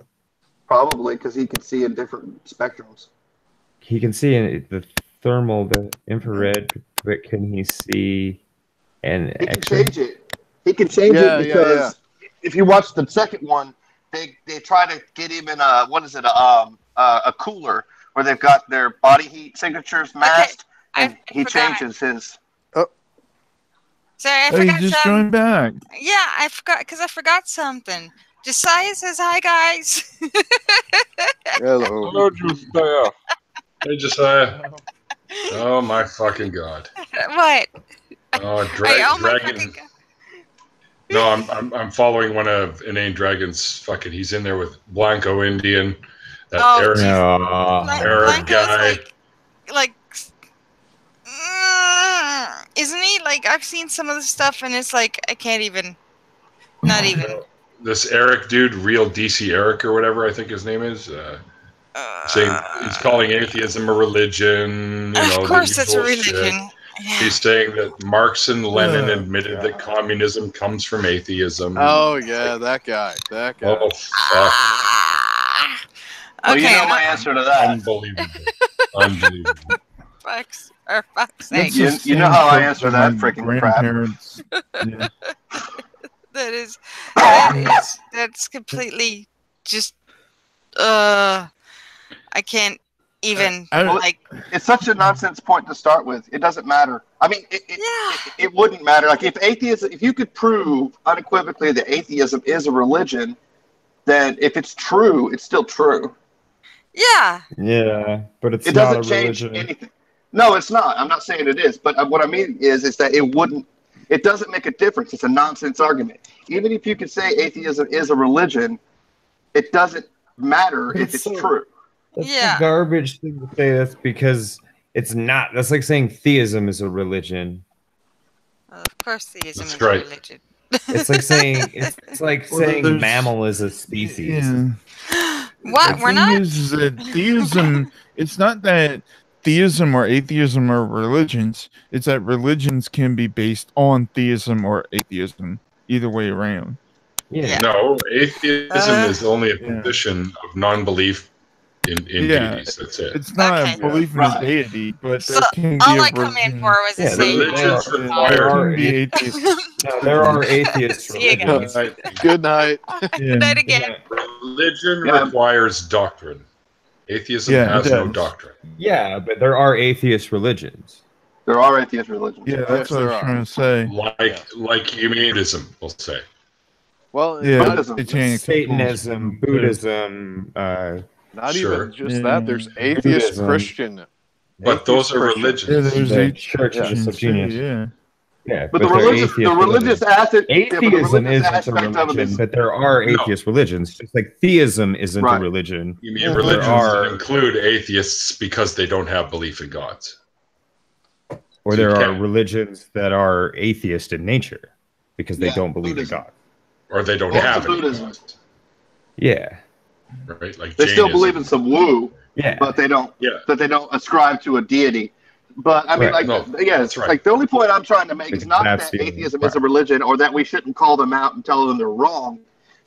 Probably, because he can see in different spectrums. He can see in the thermal, the infrared, but can he see an He can X-ray? change it. He can change it because if you watch the second one, they try to get him in a cooler where they've got their body heat signatures masked, and he changes his. Sorry, I Hey, forgot just something. join back. Yeah, I forgot something. Josiah says hi, guys. Hello. Hello, Josiah. Hey, Josiah. Oh my fucking god. What? Oh, My dragon. fucking God. No, I'm following one of Inane Dragon's fucking. He's in there with Blanco Indian, that Oh, Eric, jeez. Eric Blanco's guy. like, isn't he? Like, I've seen some of the stuff, and it's like I can't even. Not even. This Eric dude, real DC Eric or whatever I think his name is. Saying he's calling atheism a religion. You know, of course, the it's a usual religion. shit. He's saying that Marx and Lenin admitted God. that communism comes from atheism. Oh yeah, that guy. Oh fuck! Well, Okay, you know my answer to that. Unbelievable. Unbelievable. fuck's sake. That's You the know how I same answer trope that my freaking crap. grandparents. Yeah. That's completely just I can't even like. It's such a nonsense point to start with. It doesn't matter. I mean, it wouldn't matter. Like if you could prove unequivocally that atheism is a religion, then if it's true, it's still true. Yeah. Yeah, but it's It not doesn't a change religion. anything. No, it's not. I'm not saying it is, but what I mean is that it wouldn't. It doesn't make a difference. It's a nonsense argument. Even if you could say atheism is a religion, it doesn't matter if it's true. That's a garbage thing to say. That's because it's not. That's like saying theism is a religion. Of course, theism is right. a religion. It's like saying saying mammal is a species. Yeah. What? The We're thing not. is that theism. It's not that theism or atheism are religions. It's that religions can be based on theism or atheism. Either way around. Yeah. No, atheism is only a position of non-belief in deities. That's it. It's not a belief in a deity, but there can be all a I come in religion. for was to say religions There require. can be atheists. No, there are atheist See you guys. religions. Good night. Good night again. Religion requires doctrine. Atheism Yeah, it has no does. doctrine. Yeah, but there are atheist religions. There are atheist religions. Yeah, that's what I was trying to say. Like Humanism, we'll say. Well, Yeah, not, Satanism, Buddhism. not Sure. even just that. There's atheist Buddhism. Christian. But those are Christian. religions. Yeah, there's The eight Church of the Christians, Subgenius. yeah. Yeah, But the they're religious atheist aspect, atheism isn't a aspect of it religion, is but there are atheist religions. Just like theism isn't a Right. religion. You mean There religions are- that include atheists because they don't have belief in gods. Or So there you are can't. religions that are atheist in nature because they don't believe Buddhism. in God. Or they don't Well, have any Buddhism. gods. Yeah. Right? Like They still Jainism. believe in some woo, Yeah. but they don't. Yeah. But they don't ascribe to a deity. But I mean, Right. it's right. like the only point I'm trying to make Because is not that's that the only atheism part. is a religion or that we shouldn't call them out and tell them they're wrong.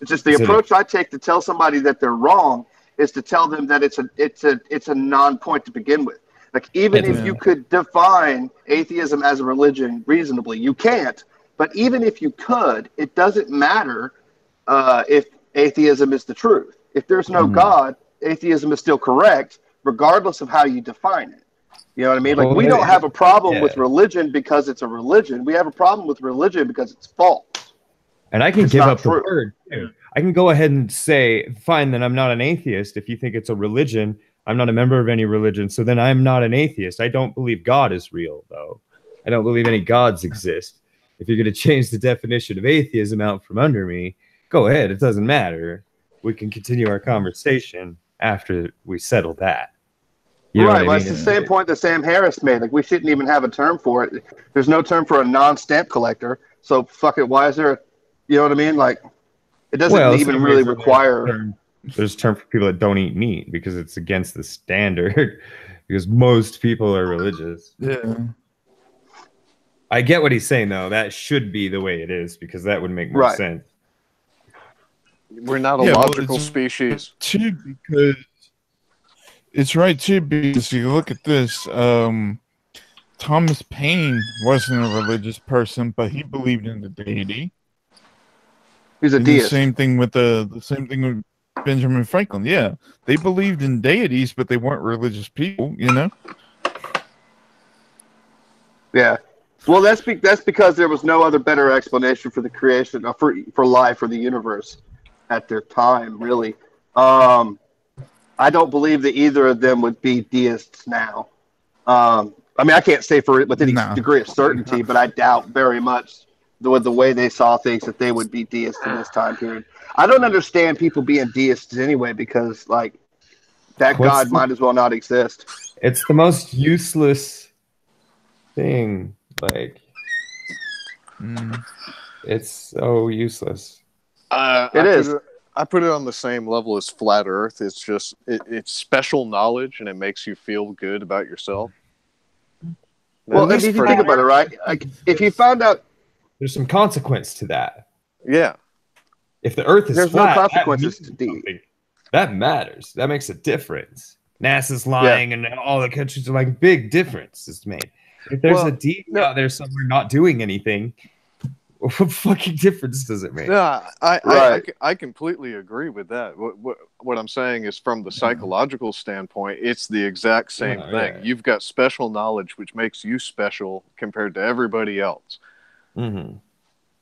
It's just the Is it approach I take to tell somebody that they're wrong is to tell them that it's a non-point to begin with. Like even if you could define atheism as a religion reasonably, you can't. But even if you could, it doesn't matter if atheism is the truth. If there's no God, atheism is still correct, regardless of how you define it. You know what I mean? Like Well, we don't have a problem yeah. with religion because it's a religion. We have a problem with religion because it's false. And I can It's give not up the true. word too. I can go ahead and say, fine, then I'm not an atheist. If you think it's a religion, I'm not a member of any religion, so then I'm not an atheist. I don't believe God is real, though. I don't believe any gods exist. If you're going to change the definition of atheism out from under me, go ahead. It doesn't matter. We can continue our conversation after we settle that. You know Right, what I well, mean? it's the same point that Sam Harris made. Like, we shouldn't even have a term for it. There's no term for a non-stamp collector. So, fuck it. Why is there you know what I mean? Like, it doesn't even same really reason require. There's a term for people that don't eat meat because it's against the standard. Because most people are religious. Yeah. I get what he's saying, though. That should be the way it is because that would make more Right. sense. We're not a Yeah, well, logical it's- species. Too, because it's right too. Because you look at this, Thomas Paine wasn't a religious person, but he believed in the deity. He's a And the deist. same thing with the same thing with Benjamin Franklin. Yeah, they believed in deities, but they weren't religious people. You know. Yeah. Well, that's because there was no other better explanation for the creation for life or the universe at their time. Really, I don't believe that either of them would be deists now. I mean, I can't say with any degree of certainty, but I doubt very much the way they saw things that they would be deists in this time period. I don't understand people being deists anyway, because like that God might as well not exist. It's the most useless thing. Like, it's so useless. It is. I put it on the same level as flat Earth. It's just it's special knowledge, and it makes you feel good about yourself. Well, if you think about it, right? Like, if you found out, there's some consequence to that. Yeah. If the Earth is there's flat, no consequences to D. That matters. That makes a difference. NASA's lying, and all the countries are like, big difference is made. If there's a D out there somewhere not doing anything, what fucking difference does it make? Yeah, I completely agree with that. What I'm saying is, from the psychological standpoint, it's the exact same thing. Yeah. You've got special knowledge, which makes you special compared to everybody else. Mm-hmm.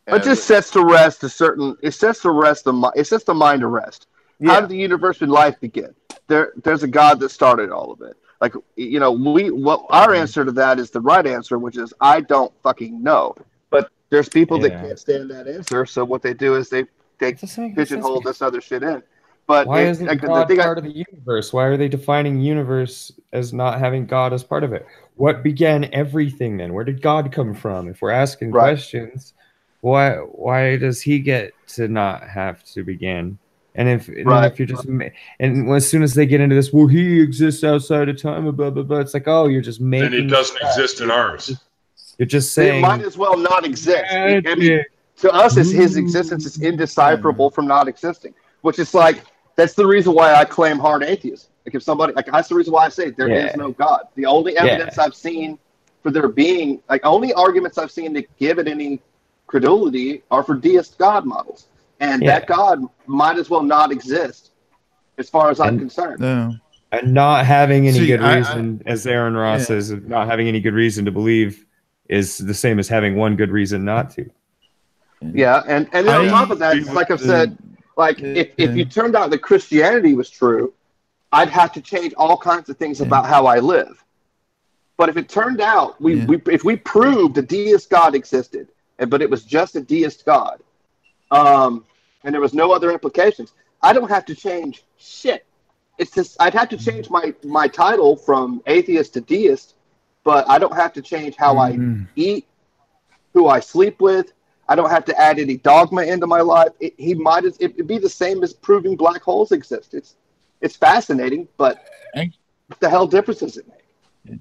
It just sets to rest it sets the mind to rest. Yeah. How did the universe and life begin? There's a God that started all of it. Like, you know, our answer to that is the right answer, which is I don't fucking know. But there's people that can't stand that answer, so what they do is they pigeonhole this other shit in. But why isn't God part of the universe? Why are they defining universe as not having God as part of it? What began everything then? Where did God come from? If we're asking questions, why does he get to not have to begin? And if you're just, and as soon as they get into this, well, he exists outside of time, blah blah blah. It's like, oh, you're just making. And it doesn't exist in ours. You're just saying it might as well not exist. I mean, to us, his existence is indecipherable from not existing. Which is like, that's the reason why I claim hard atheism. Like, if somebody, like, that's the reason why I say there is no God. The only evidence I've seen for there being, like, only arguments I've seen to give it any credulity are for deist God models. And that God might as well not exist, as far as I'm concerned. No. And not having any good reason, as Aaron Ross says, not having any good reason to believe is the same as having one good reason not to. Yeah, and then on top of that, like I've said, like if you turned out that Christianity was true, I'd have to change all kinds of things about how I live. But if it turned out if we proved a deist God existed, but it was just a deist God, and there was no other implications, I don't have to change shit. It's just I'd have to change my title from atheist to deist, but I don't have to change how I eat, who I sleep with. I don't have to add any dogma into my life. It'd be the same as proving black holes exist. It's fascinating, but what the hell difference does it make?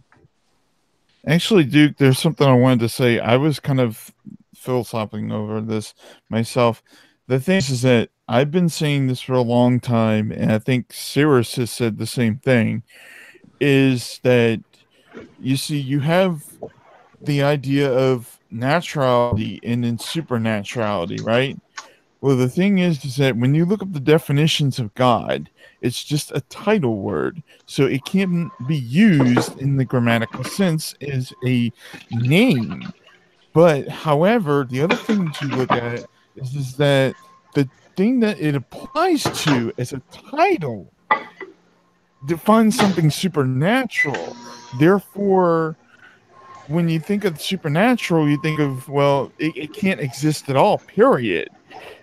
Actually, Duke, there's something I wanted to say. I was kind of philosophizing over this myself. The thing is that I've been saying this for a long time, and I think Cyrus has said the same thing, is that, you see, you have the idea of naturality and then supernaturality, right? Well, the thing is that when you look up the definitions of God, it's just a title word. So it can't be used in the grammatical sense as a name. But, however, the other thing to look at is that the thing that it applies to as a title defines something supernatural. Therefore, when you think of supernatural, you think of, well, it can't exist at all, period.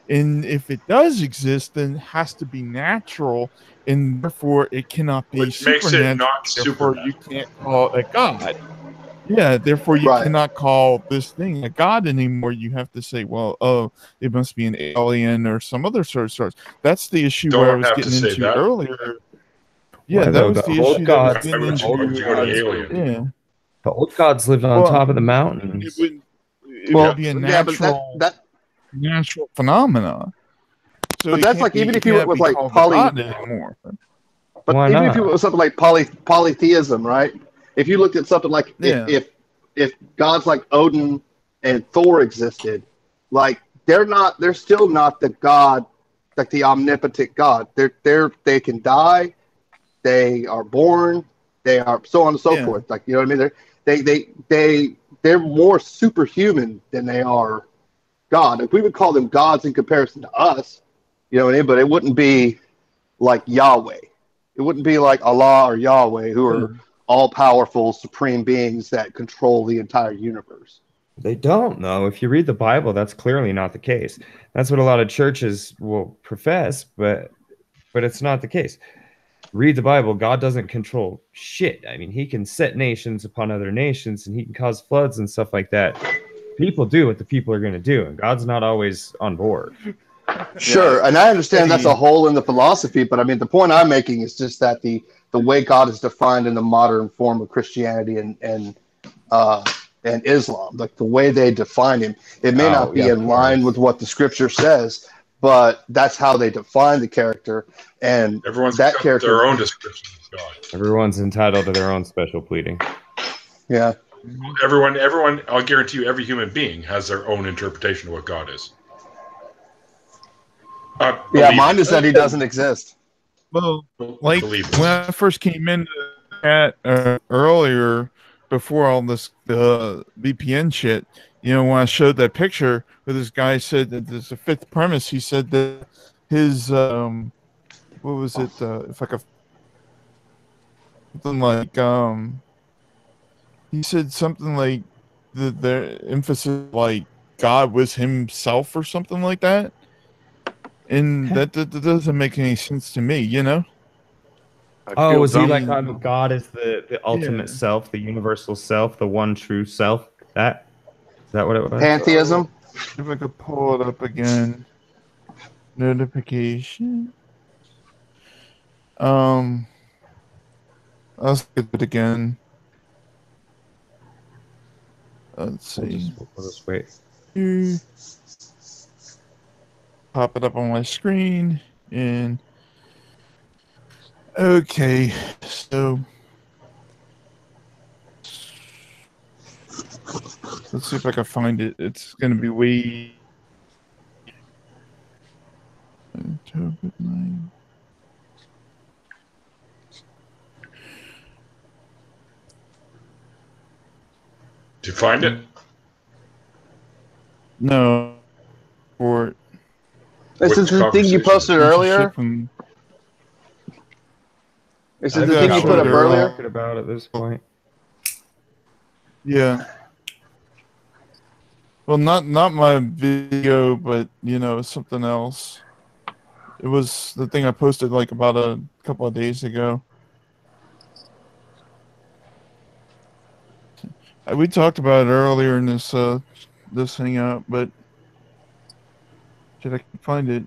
And if it does exist, then it has to be natural, and therefore it cannot be supernatural. Makes it not therefore, supernatural. you can't call it a God. Yeah, therefore you cannot call this thing a God anymore. You have to say, well, oh, it must be an alien or some other sort of source. That's the issue where I was getting into earlier. Yeah, that was the issue that I was getting into. Yeah. The old gods lived on top of the mountains. It would be a natural, natural phenomena. So but that's like, even if you went with like even if you went with something like polytheism, right? If you looked at something like if gods like Odin and Thor existed, like they're still not the God, like the omnipotent God. They can die, they are born, they are so on and so forth. Like, you know what I mean? they're more superhuman than they are God. If we would call them gods in comparison to us, you know what I mean? But it wouldn't be like Yahweh. It wouldn't be like Allah or Yahweh, who are all-powerful, supreme beings that control the entire universe. They don't, though. If you read the Bible, that's clearly not the case. That's what a lot of churches will profess, but it's not the case. Read the Bible. God doesn't control shit. I mean, he can set nations upon other nations, and he can cause floods and stuff like that. People do what the people are going to do, and God's not always on board. Sure, and I understand that's a hole in the philosophy, but I mean, the point I'm making is just that the way God is defined in the modern form of Christianity and Islam, like the way they define him, it may not be in line with what the scripture says, but that's how they define the character, and everyone's that got character, their own description of God. Everyone's entitled to their own special pleading. Yeah. Everyone, I'll guarantee you, every human being has their own interpretation of what God is. Mine is that he doesn't exist. Well, like when I first came into that earlier, before all this VPN shit, you know, when I showed that picture where this guy said that there's a fifth premise, he said that his what was it? If I could, something like he said something like the emphasis like God was himself or something like that. And that doesn't make any sense to me, you know? Oh, was he like God is the ultimate self, the universal self, the one true self? Is that what it was? Pantheism? If I could pull it up again. Notification. I'll skip it again. Let's see. We'll just wait. Pop it up on my screen and okay, so let's see if I can find it. It's gonna be way October 9. Did you find it? No. Or this is the thing you posted earlier? Is it the thing you put up earlier? About at this point. Yeah. Well, not my video, but you know, something else. It was the thing I posted like about a couple of days ago. We talked about it earlier in this hangout, but I can find it.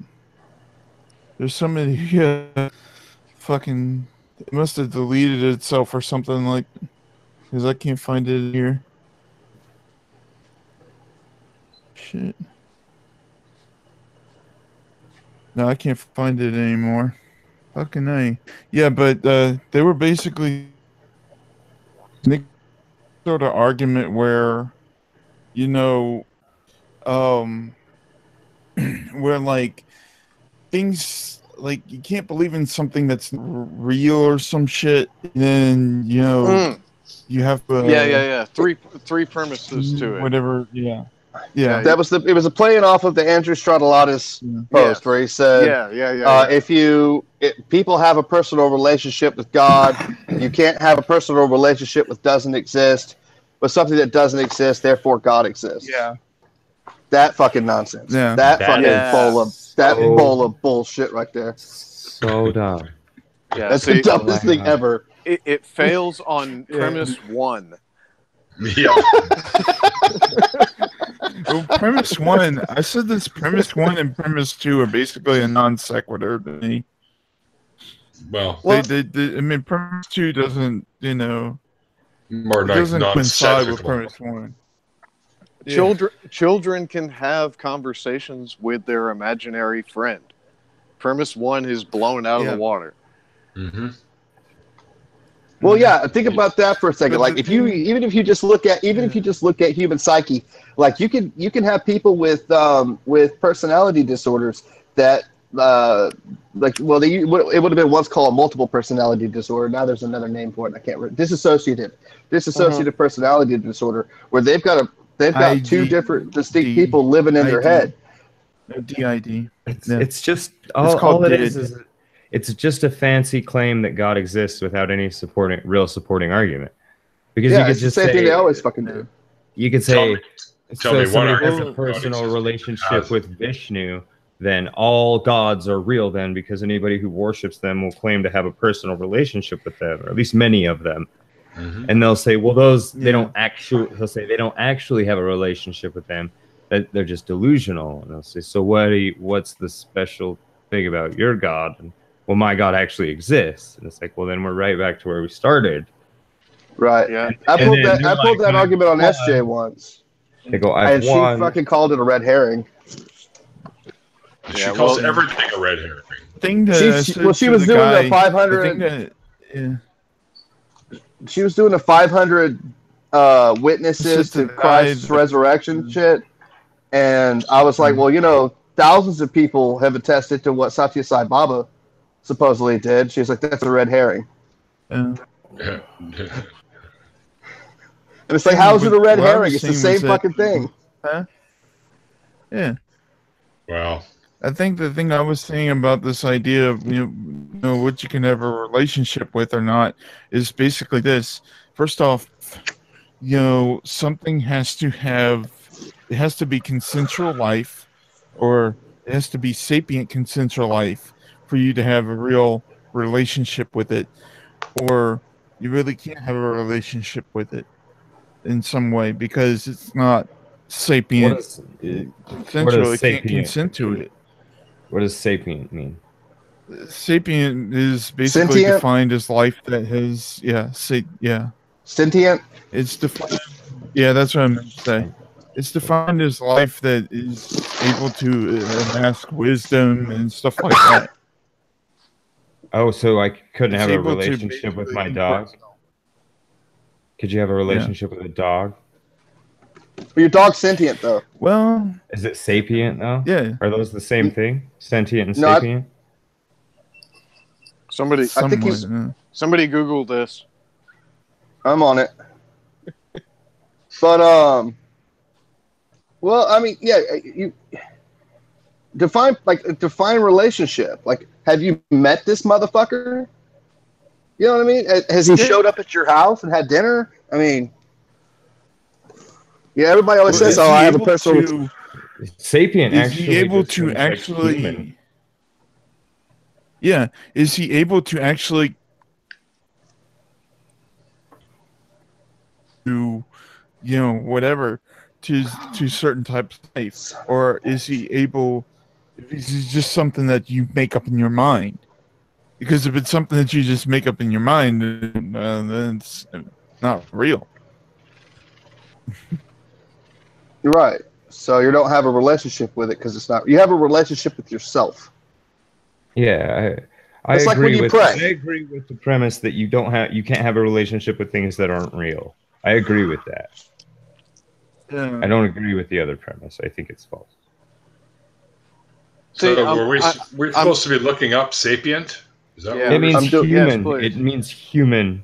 There's so many fucking. It must have deleted itself or something like. Because I can't find it here. Shit. No, I can't find it anymore. Fucking A. Yeah, but they were basically sort of argument where, you know, where like things like you can't believe in something that's real or some shit, then you know you have to three premises to it, whatever. Yeah That was it was a playing off of the Andrew Strautalatis post where he said if people have a personal relationship with God, you can't have a personal relationship with doesn't exist, but something that doesn't exist, therefore God exists. That fucking nonsense. Yeah. That fucking bowl of bullshit right there. So dumb. Yeah, that's the dumbest thing ever. It fails on premise one. Yeah. Well, premise one, I said this premise one and premise two are basically a non sequitur to me. Well, I mean, premise two doesn't, you know, more doesn't coincide with premise one. Children can have conversations with their imaginary friend. Premise one is blown out of the water. Mm-hmm. Well, yeah. Think about that for a second. Like, if you just look at human psyche, like you can have people with personality disorders that it would have been once called multiple personality disorder. Now there's another name for it. I can't remember. Dissociative personality disorder, where they've got two different distinct people living in their head. DID. It's just all it is it's just a fancy claim that God exists without any real supporting argument. Because you could just the same thing they always fucking do. You could say, tell me somebody has a personal relationship with Vishnu, then all gods are real then, because anybody who worships them will claim to have a personal relationship with them, or at least many of them. Mm-hmm. And they'll say, well, they don't actually have a relationship with them. That they're just delusional. And they'll say, so what's the special thing about your God? And well, my God actually exists. And it's like, well, then we're right back to where we started. Right. Yeah. I pulled that argument on SJ once. They go, and she fucking called it a red herring. She calls everything a red herring. She was doing the 500. She was doing the 500 witnesses to Christ's resurrection shit, and I was like, well, thousands of people have attested to what Satya Sai Baba supposedly did. She's like, that's a red herring. And it's like, how is it a red herring? It's the same fucking thing. Huh? Yeah. Wow. I think the thing I was saying about this idea of what you can have a relationship with or not is basically this. First off, something has to be consensual life, or it has to be sapient consensual life for you to have a real relationship with it, or you really can't have a relationship with it in some way because it's not sapient. Consensual, it can't consent to it. What does sapient mean? Sapient is basically defined as life that has, sentient. It's defined. Yeah, that's what I meant to say. It's defined as life that is able to amass wisdom and stuff like that. Oh, so I couldn't have a relationship with my dog? Could you have a relationship with a dog? But your dog's sentient, though. Well, is it sapient, though? Yeah. Are those the same thing? Sentient and sapient? Somebody Googled this. I'm on it. But well, I mean, you define relationship. Like, have you met this motherfucker? You know what I mean? Has he showed up at your house and had dinner? I mean, everybody always says, "Oh, I have a personal." Sapient. Is he able to actually? Yeah, is he able to actually do, whatever to certain types of life, or is he able? Is it just something that you make up in your mind? Because if it's something that you just make up in your mind, then it's not real. You're right. So you don't have a relationship with it because it's not. You have a relationship with yourself. Yeah, I agree with. I agree with the premise that you can't have a relationship with things that aren't real. I agree with that. I don't agree with the other premise. I think it's false. So we're supposed to be looking up sapient? Is that it means human. It means human.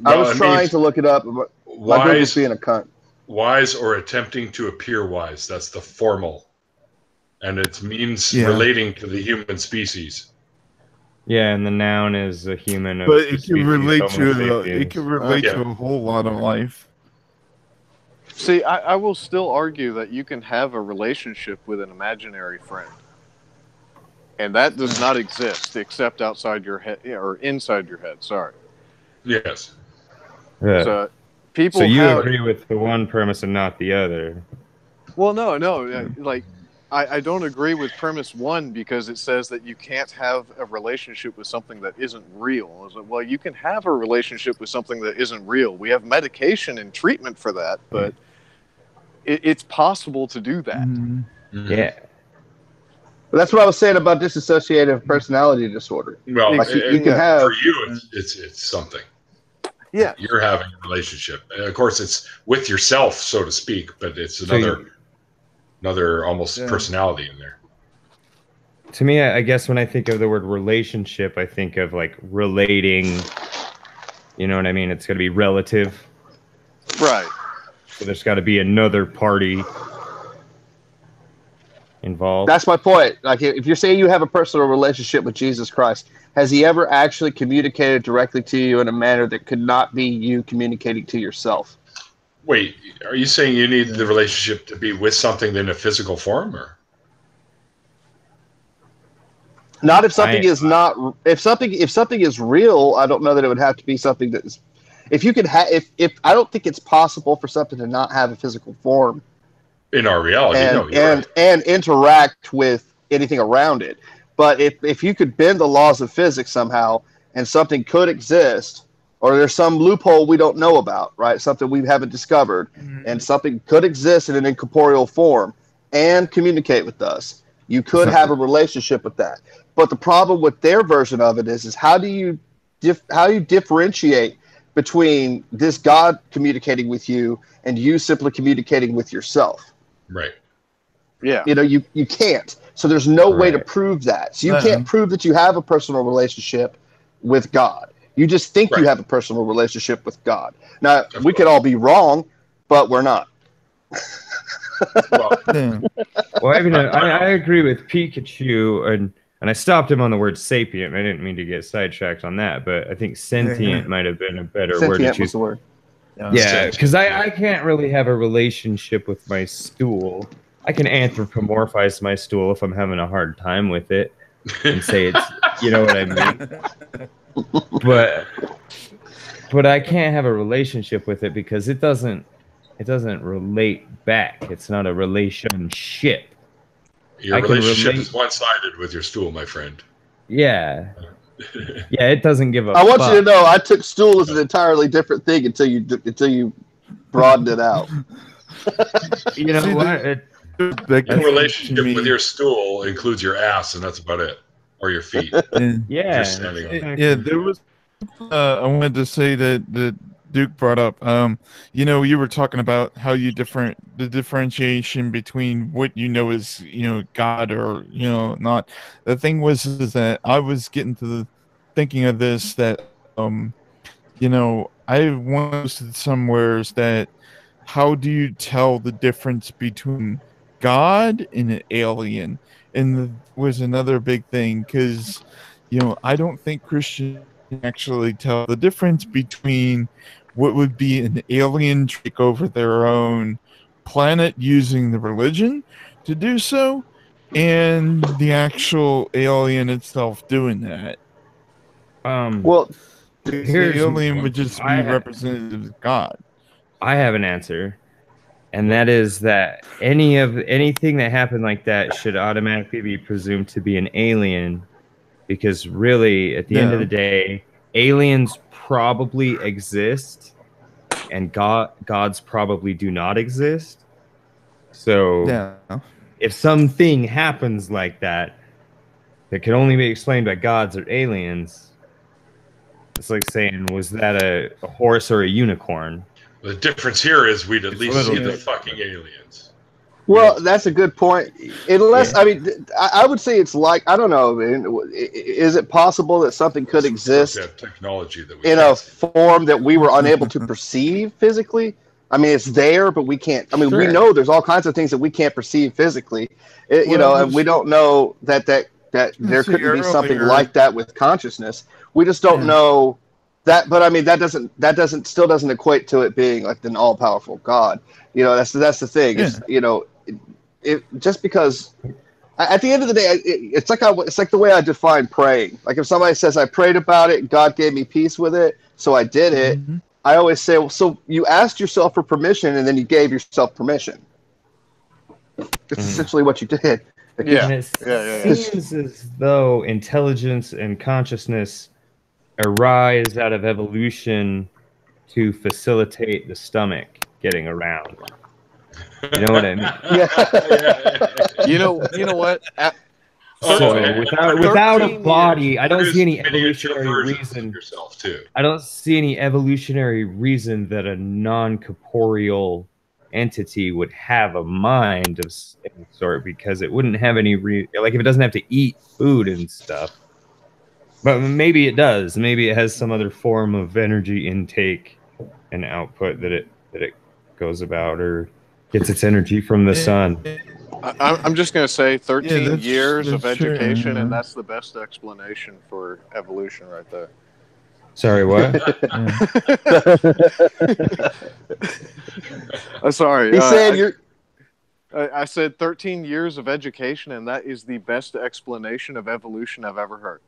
I was trying to look it up, but my Google's being a cunt. Wise or attempting to appear wise. That's the formal. And it means relating to the human species. Yeah, and the noun is a human. But it can relate to a whole lot of life. See, I will still argue that you can have a relationship with an imaginary friend. And that does not exist except outside your head, or inside your head, sorry. Yes. Yeah. So you agree with the one premise and not the other? Well, no. Like, I don't agree with premise one because it says that you can't have a relationship with something that isn't real. I was like, well, you can have a relationship with something that isn't real. We have medication and treatment for that, but it's possible to do that. Mm-hmm. Yeah. But that's what I was saying about dissociative personality disorder. Well, like you can have for you, it's something. Yeah, you're having a relationship. And of course, it's with yourself, so to speak, but it's another almost personality in there. to me, I guess when I think of the word relationship, I think of like relating. You know what I mean? It's got to be relative. Right. So there's got to be another party involved. That's my point. Like, if you're saying you have a personal relationship with Jesus Christ, has he ever actually communicated directly to you in a manner that could not be you communicating to yourself? Wait, are you saying you need the relationship to be with something in a physical form, or? Not if something is not. If something is real, I don't know that it would have to be something that's. If you could have, if I don't think it's possible for something to not have a physical form In our reality, and interact with anything around it. But if you could bend the laws of physics somehow and something could exist, or there's some loophole we don't know about, right? Something we haven't discovered, and something could exist in an incorporeal form and communicate with us, you could have a relationship with that. But the problem with their version of it is how do you differentiate between this God communicating with you and you simply communicating with yourself? Right. Yeah. You know, you can't. So there's no way to prove that. So you can't prove that you have a personal relationship with God. You just think you have a personal relationship with God. Now, we could all be wrong, but we're not. Well, I mean, I agree with Pikachu, and I stopped him on the word sapient. I didn't mean to get sidetracked on that, but I think sentient might have been a better word to choose. Was the word. Yeah, because I can't really have a relationship with my stool. I can anthropomorphize my stool if I'm having a hard time with it and say it's, you know what I mean? But I can't have a relationship with it because it doesn't relate back. It's not a relationship. Your relationship is one-sided with your stool, my friend. Yeah. Yeah, it doesn't give a I want you to know I took stool as an entirely different thing until you broadened it out. You know what? Your relationship with your stool includes your ass, and that's about it, or your feet. Yeah, there was. I wanted to say that Duke brought up. You know, you were talking about how the differentiation between what you know is God or not. The thing is that I was getting to thinking of this that I once said somewhere that how do you tell the difference between God and an alien? And was another big thing because I don't think Christians actually tell the difference between what would be an alien take over their own planet using the religion to do so and the actual alien itself doing that. Well, the alien would just be representative of God. I have an answer, and that is that anything that happened like that should automatically be presumed to be an alien, because really, at the end of the day, aliens probably exist, and gods probably do not exist. So, if something happens like that can only be explained by gods or aliens, it's like saying, was that a horse or a unicorn? The difference here is we'd at least see the fucking aliens. Well, that's a good point. Unless, I mean, I would say it's like, I don't know, is it possible that something could exist technology that in a form that we were unable to perceive physically? I mean, it's there, but we can't. I mean, we know there's all kinds of things that we can't perceive physically, and we don't know that there couldn't be something like that with consciousness. We just don't know that. But I mean, that still doesn't equate to it being like an all-powerful God. That's the thing. Yeah. It's, just because at the end of the day, it's like the way I define praying. Like if somebody says I prayed about it, God gave me peace with it, so I did it. Mm-hmm. I always say, well, so you asked yourself for permission, and then you gave yourself permission. It's essentially what you did. It seems as though intelligence and consciousness arise out of evolution to facilitate the stomach getting around. You know what I mean? You know what? So without a body, I don't see any evolutionary reason. I don't see any evolutionary reason that a non-corporeal entity would have a mind of some sort, because it wouldn't have any like if it doesn't have to eat food and stuff. But maybe it does. Maybe it has some other form of energy intake and output that it goes about, or gets its energy from the sun. I'm just going to say 13 years of that's true. education, and that's the best explanation for evolution right there. Sorry, what? Sorry. He said I said 13 years of education, and that is the best explanation of evolution I've ever heard.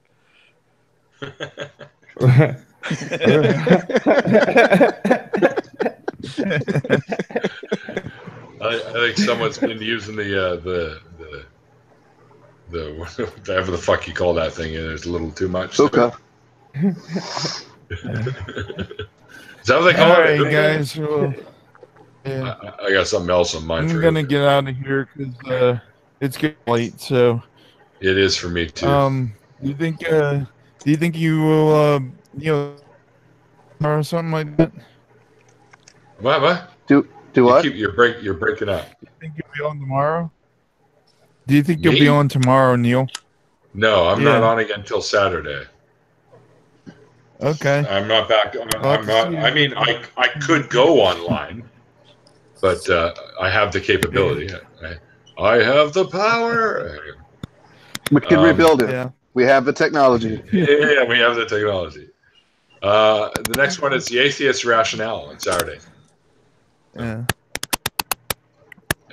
I think someone's been using the whatever the fuck you call that thing. It's a little too much. Okay. Is that what they call All it? right, guys. Well, yeah. I got something else on mind. I'm gonna get out of here because it's getting late. So it is for me too. Do you think you will or something like that? What? Do what? You're breaking up. Do you think you'll be on tomorrow? Do you think you'll be on tomorrow, Neil? No, I'm not on again until Saturday. Okay. I'm not back. I'm not. I mean, I could go online, but I have the capability. I have the power. We can rebuild it. Yeah. We have the technology. Yeah, we have the technology. The next one is the atheist rationale on Saturday. Yeah.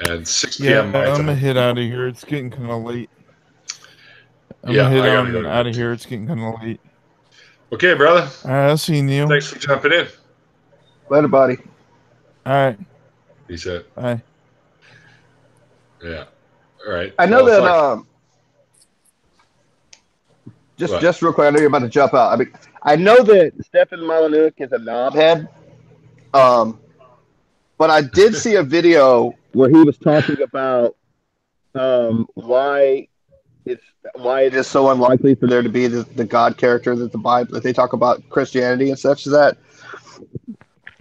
And 6 p.m. I'm gonna head out of here. It's getting kind of late. I'm Yeah, gonna I gotta head go on to out bed. of here. It's getting kind of late. Okay, brother. All right, I'll see you, Neil. Thanks for jumping in. Later, buddy. All right. Peace out. Bye. Yeah. All right. I know Well, that. What? Just real quick. I know you're about to jump out. I mean, I know that Stefan Molyneux is a knobhead. But I did see a video where he was talking about why it is so unlikely for there to be the God character that the Bible, that they talk about Christianity and such, that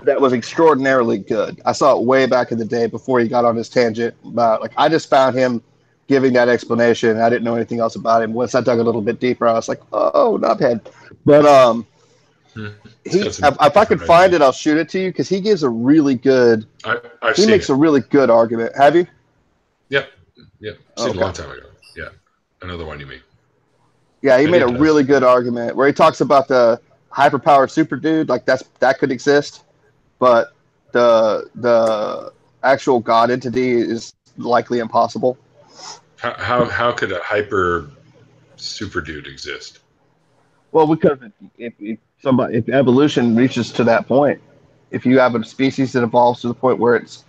was extraordinarily good. I saw it way back in the day before he got on his tangent about, like, I just found him giving that explanation, and I didn't know anything else about him. Once I dug a little bit deeper, I was like, oh, knobhead. But if I could find it, I'll shoot it to you, because he gives a really good. He makes a really good argument. Have you? Yep. Seen it a long time ago. Yeah, another one you mean? Yeah, he made a really good argument where he talks about the hyperpowered super dude, like that could exist, but the actual God entity is likely impossible. How could a hyper super dude exist? Well, because if evolution reaches to that point, if you have a species that evolves to the point where it's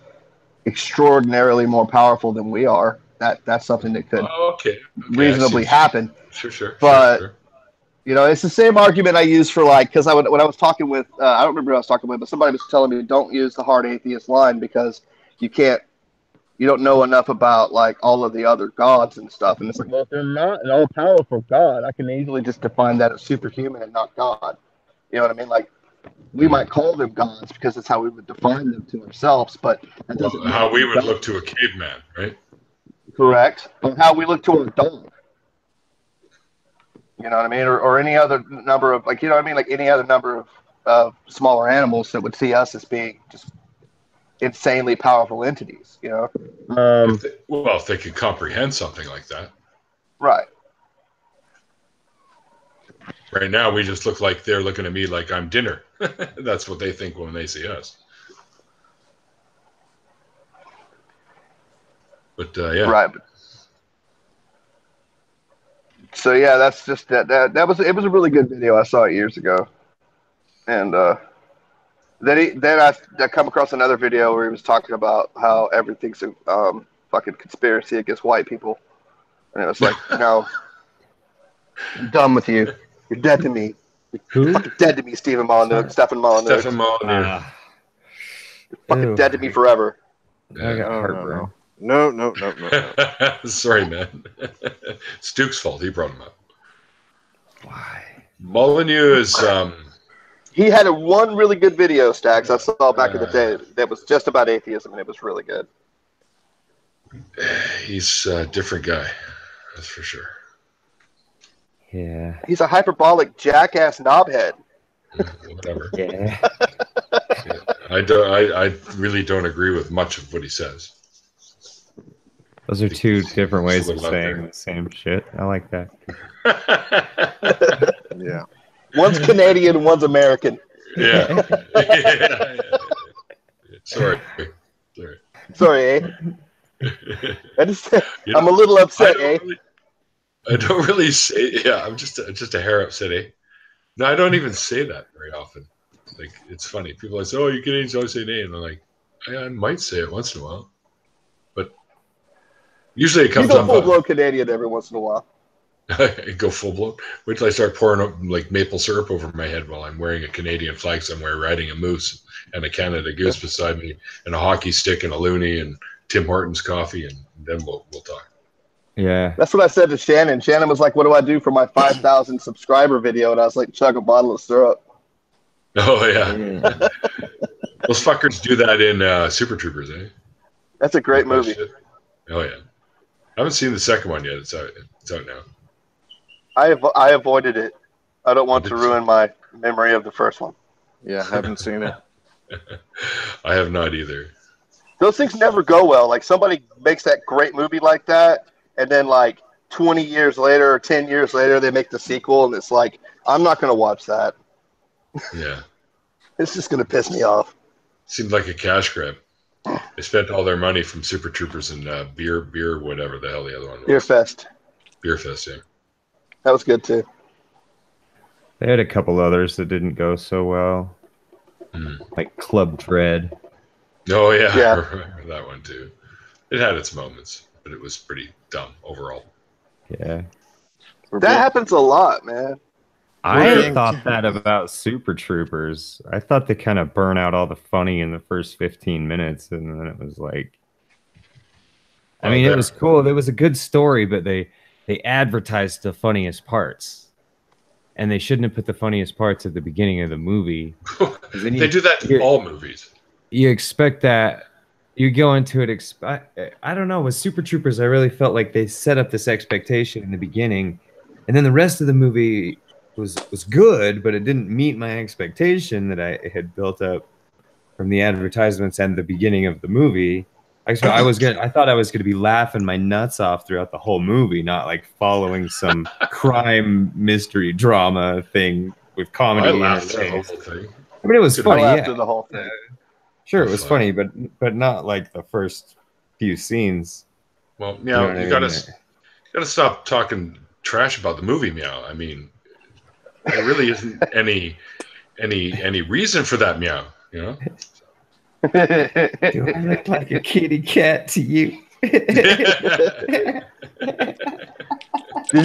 extraordinarily more powerful than we are, that's something that could reasonably happen. Sure. But you know, it's the same argument I use for, like, because when I was talking with I don't remember who I was talking with, but somebody was telling me don't use the hard atheist line because you don't know enough about, like, all of the other gods and stuff. And it's like, well, if they're not an all-powerful God, I can easily just define that as superhuman and not God. You know what I mean? Like, we might call them gods because that's how we would define them to ourselves, but that doesn't mean how we would God. look to a caveman, right? Correct. Or how we look to a dog. You know what I mean? Or any other number of, like, you know what I mean? Like any other number of smaller animals that would see us as being just insanely powerful entities, you know? If they could comprehend something like that. Right. Right now, we just look like they're looking at me like I'm dinner. That's what they think when they see us. But yeah. Right. So yeah, that's just it was a really good video. I saw it years ago, and then I come across another video where he was talking about how everything's a fucking conspiracy against white people, and it was like, no, I'm done with you. You're dead to me. You're fucking dead to me, Stefan Molyneux. You're fucking dead to me forever. I got heartburn. No. Sorry, man. It's Duke's fault. He brought him up. Why? Molyneux is He had one really good video, Stacks, I saw back in the day that was just about atheism, and it was really good. He's a different guy, that's for sure. Yeah. He's a hyperbolic jackass knobhead. Whatever. Yeah. I really don't agree with much of what he says. Those are two different ways of Little out saying there. the same shit. I like that. Yeah. One's Canadian, one's American. Yeah. Sorry. Sorry, eh? I'm a little upset, eh? I don't really say. Yeah, I'm just a hair upset, eh? No, I don't even say that very often. Like, it's funny. People are like, "Oh, you Canadians always say eh," and I'm like, I might say it once in a while, but usually it comes You go up. full-blown Canadian every once in a while. I go full blown. Wait till I start pouring up like maple syrup over my head while I'm wearing a Canadian flag somewhere, riding a moose and a Canada Goose beside me, and a hockey stick and a loonie and Tim Hortons coffee, and then we'll talk. Yeah. That's what I said to Shannon. Shannon was like, "What do I do for my 5,000 subscriber video?" And I was like, "Chug a bottle of syrup." Oh yeah. Those fuckers do that in Super Troopers, eh? That's a great movie. Shit. Oh yeah. I haven't seen the second one yet. It's out now. I avoided it. I don't want to ruin my memory of the first one. Yeah, haven't seen it. I have not either. Those things never go well. Like, somebody makes that great movie like that, and then like 20 years later or 10 years later, they make the sequel, and it's like, I'm not going to watch that. Yeah. It's just going to piss me off. Seemed like a cash grab. They spent all their money from Super Troopers and beer, whatever the hell the other one was. Beer Fest. Beer Fest, yeah. That was good too. They had a couple others that didn't go so well. Like Club Dread. Oh yeah, Yeah. I remember that one too. It had its moments, but it was pretty dumb overall. Yeah. That happens a lot, man. I thought that about Super Troopers. I thought they kind of burn out all the funny in the first 15 minutes, and then it was like, I mean, it was cool. It was a good story, but they advertised the funniest parts, and they shouldn't have put the funniest parts at the beginning of the movie. They do that in all movies. You expect that. You go into it. I don't know. With Super Troopers, I really felt like they set up this expectation in the beginning, and then the rest of the movie was good, but it didn't meet my expectation that I had built up from the advertisements and the beginning of the movie. I thought I was gonna be laughing my nuts off throughout the whole movie, not like following some crime mystery drama thing with comedy. I laughed through the whole thing. I mean, it was funny. I laughed Yeah, through the whole thing. Sure, it was funny, but not like the first few scenes. Well, Meow, you gotta stop talking trash about the movie, Meow. I mean, there really isn't any reason for that, Meow. You know. Do I look like a kitty cat to you? Did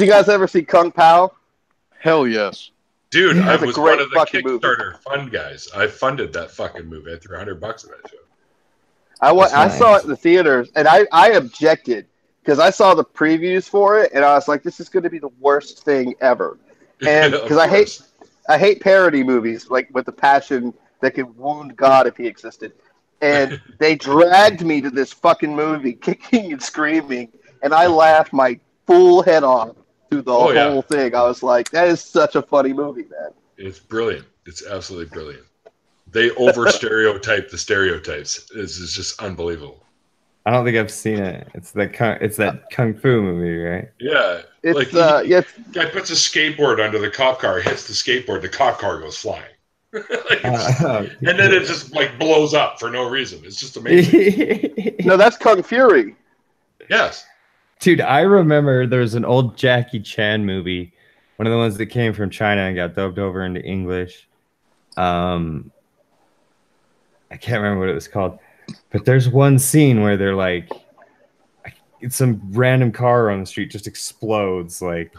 you guys ever see Kung Pao? Hell yes. Dude, I That's a was great one of the fucking movie. Kickstarter fund guys. I funded that fucking movie. I threw $100 at that show. I saw it in the theaters, and I objected because I saw the previews for it, and I was like, "This is going to be the worst thing ever." And because I hate parody movies like with the passion that could wound God if he existed. And they dragged me to this fucking movie, kicking and screaming, and I laughed my full head off through the whole thing. I was like, "That is such a funny movie, man." It's brilliant. It's absolutely brilliant. They over stereotype the stereotypes. It's just unbelievable. I don't think I've seen it. It's that kung fu movie, right? Yeah, it's like guy puts a skateboard under the cop car, hits the skateboard, the cop car goes flying, and then it just like blows up for no reason. It's just amazing. No, that's Kung Fury. Yes, dude, I remember there was an old Jackie Chan movie, one of the ones that came from China and got dubbed over into English. I can't remember what it was called. But there's one scene where they're like, it's some random car on the street just explodes. Like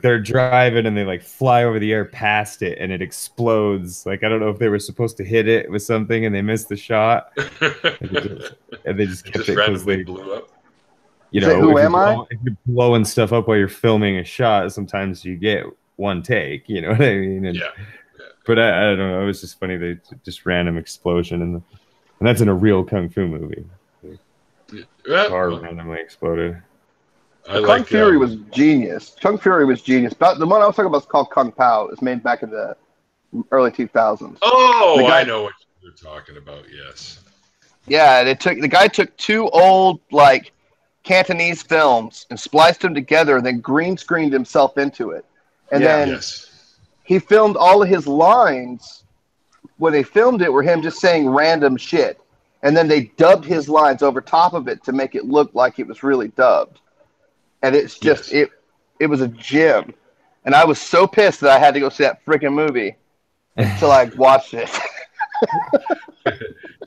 they're driving and they like fly over the air past it and it explodes. Like, I don't know if they were supposed to hit it with something and they missed the shot. and they just kept it randomly blew up. You know, Who am I? If you're blowing stuff up while you're filming a shot, sometimes you get one take. You know what I mean? And, But I don't know. It was just funny. They just random explosion and that's in a real kung fu movie. Car randomly exploded. Kung Fury was genius. Kung Fury was genius. But the one I was talking about is called Kung Pao. It was made back in the early 2000s. Oh, I know what you're talking about. Yes. Yeah, the guy took two old like Cantonese films and spliced them together, and then green screened himself into it. And then he filmed all of his lines when they filmed it were him just saying random shit. And then they dubbed his lines over top of it to make it look like it was really dubbed. And it's just it was a gem. And I was so pissed that I had to go see that freaking movie until I watched it.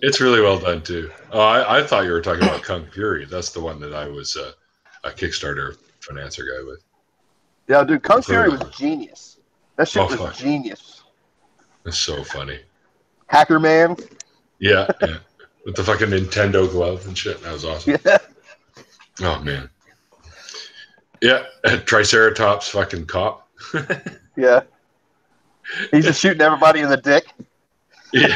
It's really well done too. Oh, I thought you were talking about Kung Fury. That's the one that I was a Kickstarter financer guy with. Yeah, dude, Kung Fury was genius. That shit was genius. That's so funny. Hacker Man. Yeah. With the fucking Nintendo glove and shit. That was awesome. Yeah. Oh man. Yeah, Triceratops fucking cop. Yeah. He's just shooting everybody in the dick. Yeah.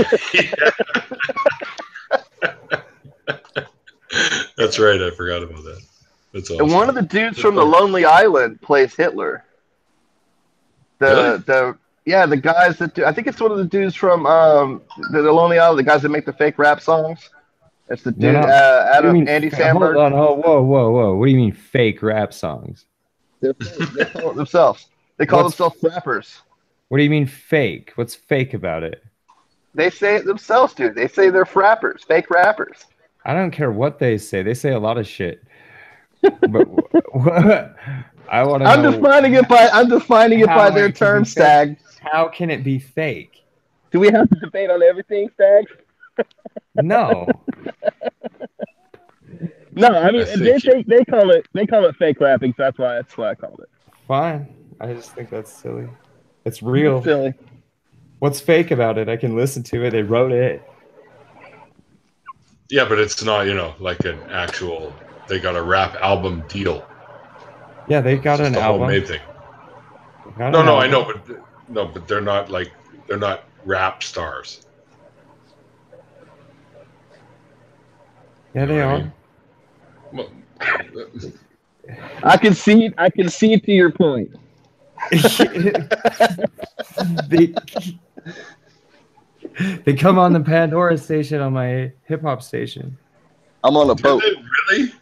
That's right. I forgot about that. That's awesome. And one of the dudes from the Lonely Island plays Hitler. The guys that do, I think it's one of the dudes from the Lonely Island, the guys that make the fake rap songs. It's the dude Andy Samberg. Hold on, whoa! What do you mean fake rap songs? They call it themselves. They call themselves rappers. What do you mean fake? What's fake about it? They say it themselves, dude. They say they're frappers, fake rappers. I don't care what they say. They say a lot of shit. But I want to. I'm defining it by their term, Stag. How can it be fake? Do we have to debate on everything, Stag? No. No, I mean they call it fake rapping, so that's why I called it. Fine. I just think that's silly. It's real. It's silly. What's fake about it? I can listen to it. They wrote it. Yeah, but it's not, like an actual. They got a rap album deal. Yeah, they got an album. Homemade thing. No, I know, but they're not rap stars. Yeah, they are. Well, I can see to your point. They come on the Pandora station on my hip hop station. I'm on a boat. Really?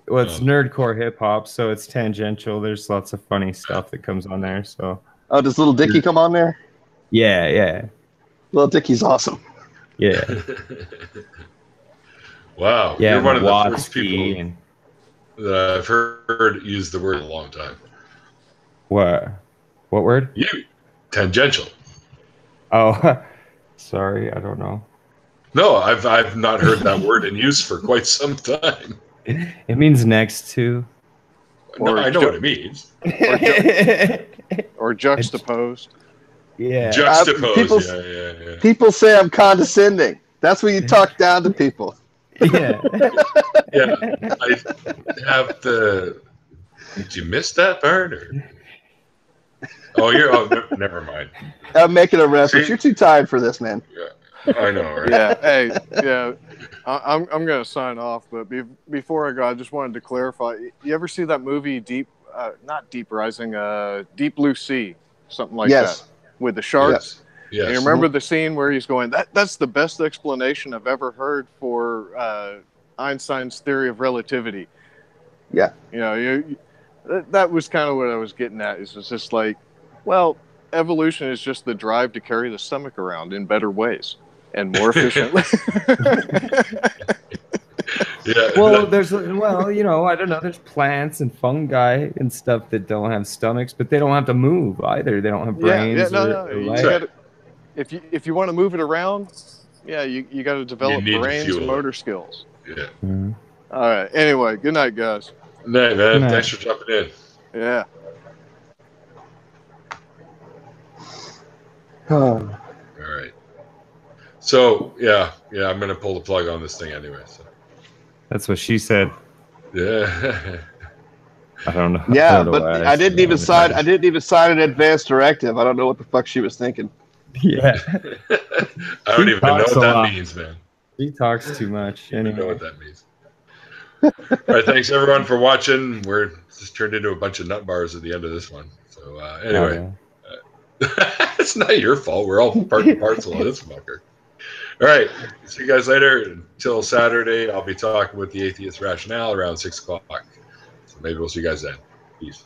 Well, it's nerdcore hip hop, so it's tangential. There's lots of funny stuff that comes on there. So. Oh, does Little Dicky come on there? Yeah. Little Dicky's awesome. Yeah. Wow. Yeah, you're one of the first people that I've heard use the word in a long time. What word? You. Tangential. Oh, sorry. I don't know. No, I've not heard that word in use for quite some time. It means next to. No, I know what it means. Or juxtaposed. Yeah. Juxtaposed. Yeah. People say I'm condescending. That's when you talk down to people. Yeah. Yeah. I have the. Did you miss that part? Or? Never mind. I'm making a reference. You're too tired for this, man. Yeah, I know, right? Yeah. Hey. Yeah. I'm gonna sign off, but before I go, I just wanted to clarify. You ever see that movie not Deep Rising, Deep Blue Sea, something like that, with the sharks? Yes. And you remember the scene where he's going, that's the best explanation I've ever heard for Einstein's theory of relativity. Yeah. That was kind of what I was getting at. It's just like, well, evolution is just the drive to carry the stomach around in better ways and more efficiently. Yeah. Well, I don't know. There's plants and fungi and stuff that don't have stomachs, but they don't have to move either. They don't have brains. No. If you want to move it around, you got to develop brains and motor skills. Yeah. Mm-hmm. All right. Anyway, good night, guys. Night, man. Thanks for jumping in. Yeah. All right. So I'm gonna pull the plug on this thing anyway. So. That's what she said. Yeah. I don't know. Yeah, but I didn't even sign an advance directive. I don't know what the fuck she was thinking. Yeah. I don't He even know talks what a that lot. means, man. He talks too much. I don't know Anyway. what that means. All right, thanks everyone for watching. We're just turned into a bunch of nut bars at the end of this one. So anyway, it's not your fault. We're all part and parcel of this fucker. All right, see you guys later. Until Saturday, I'll be talking with the Atheist Rationale around 6 o'clock. So maybe we'll see you guys then. Peace.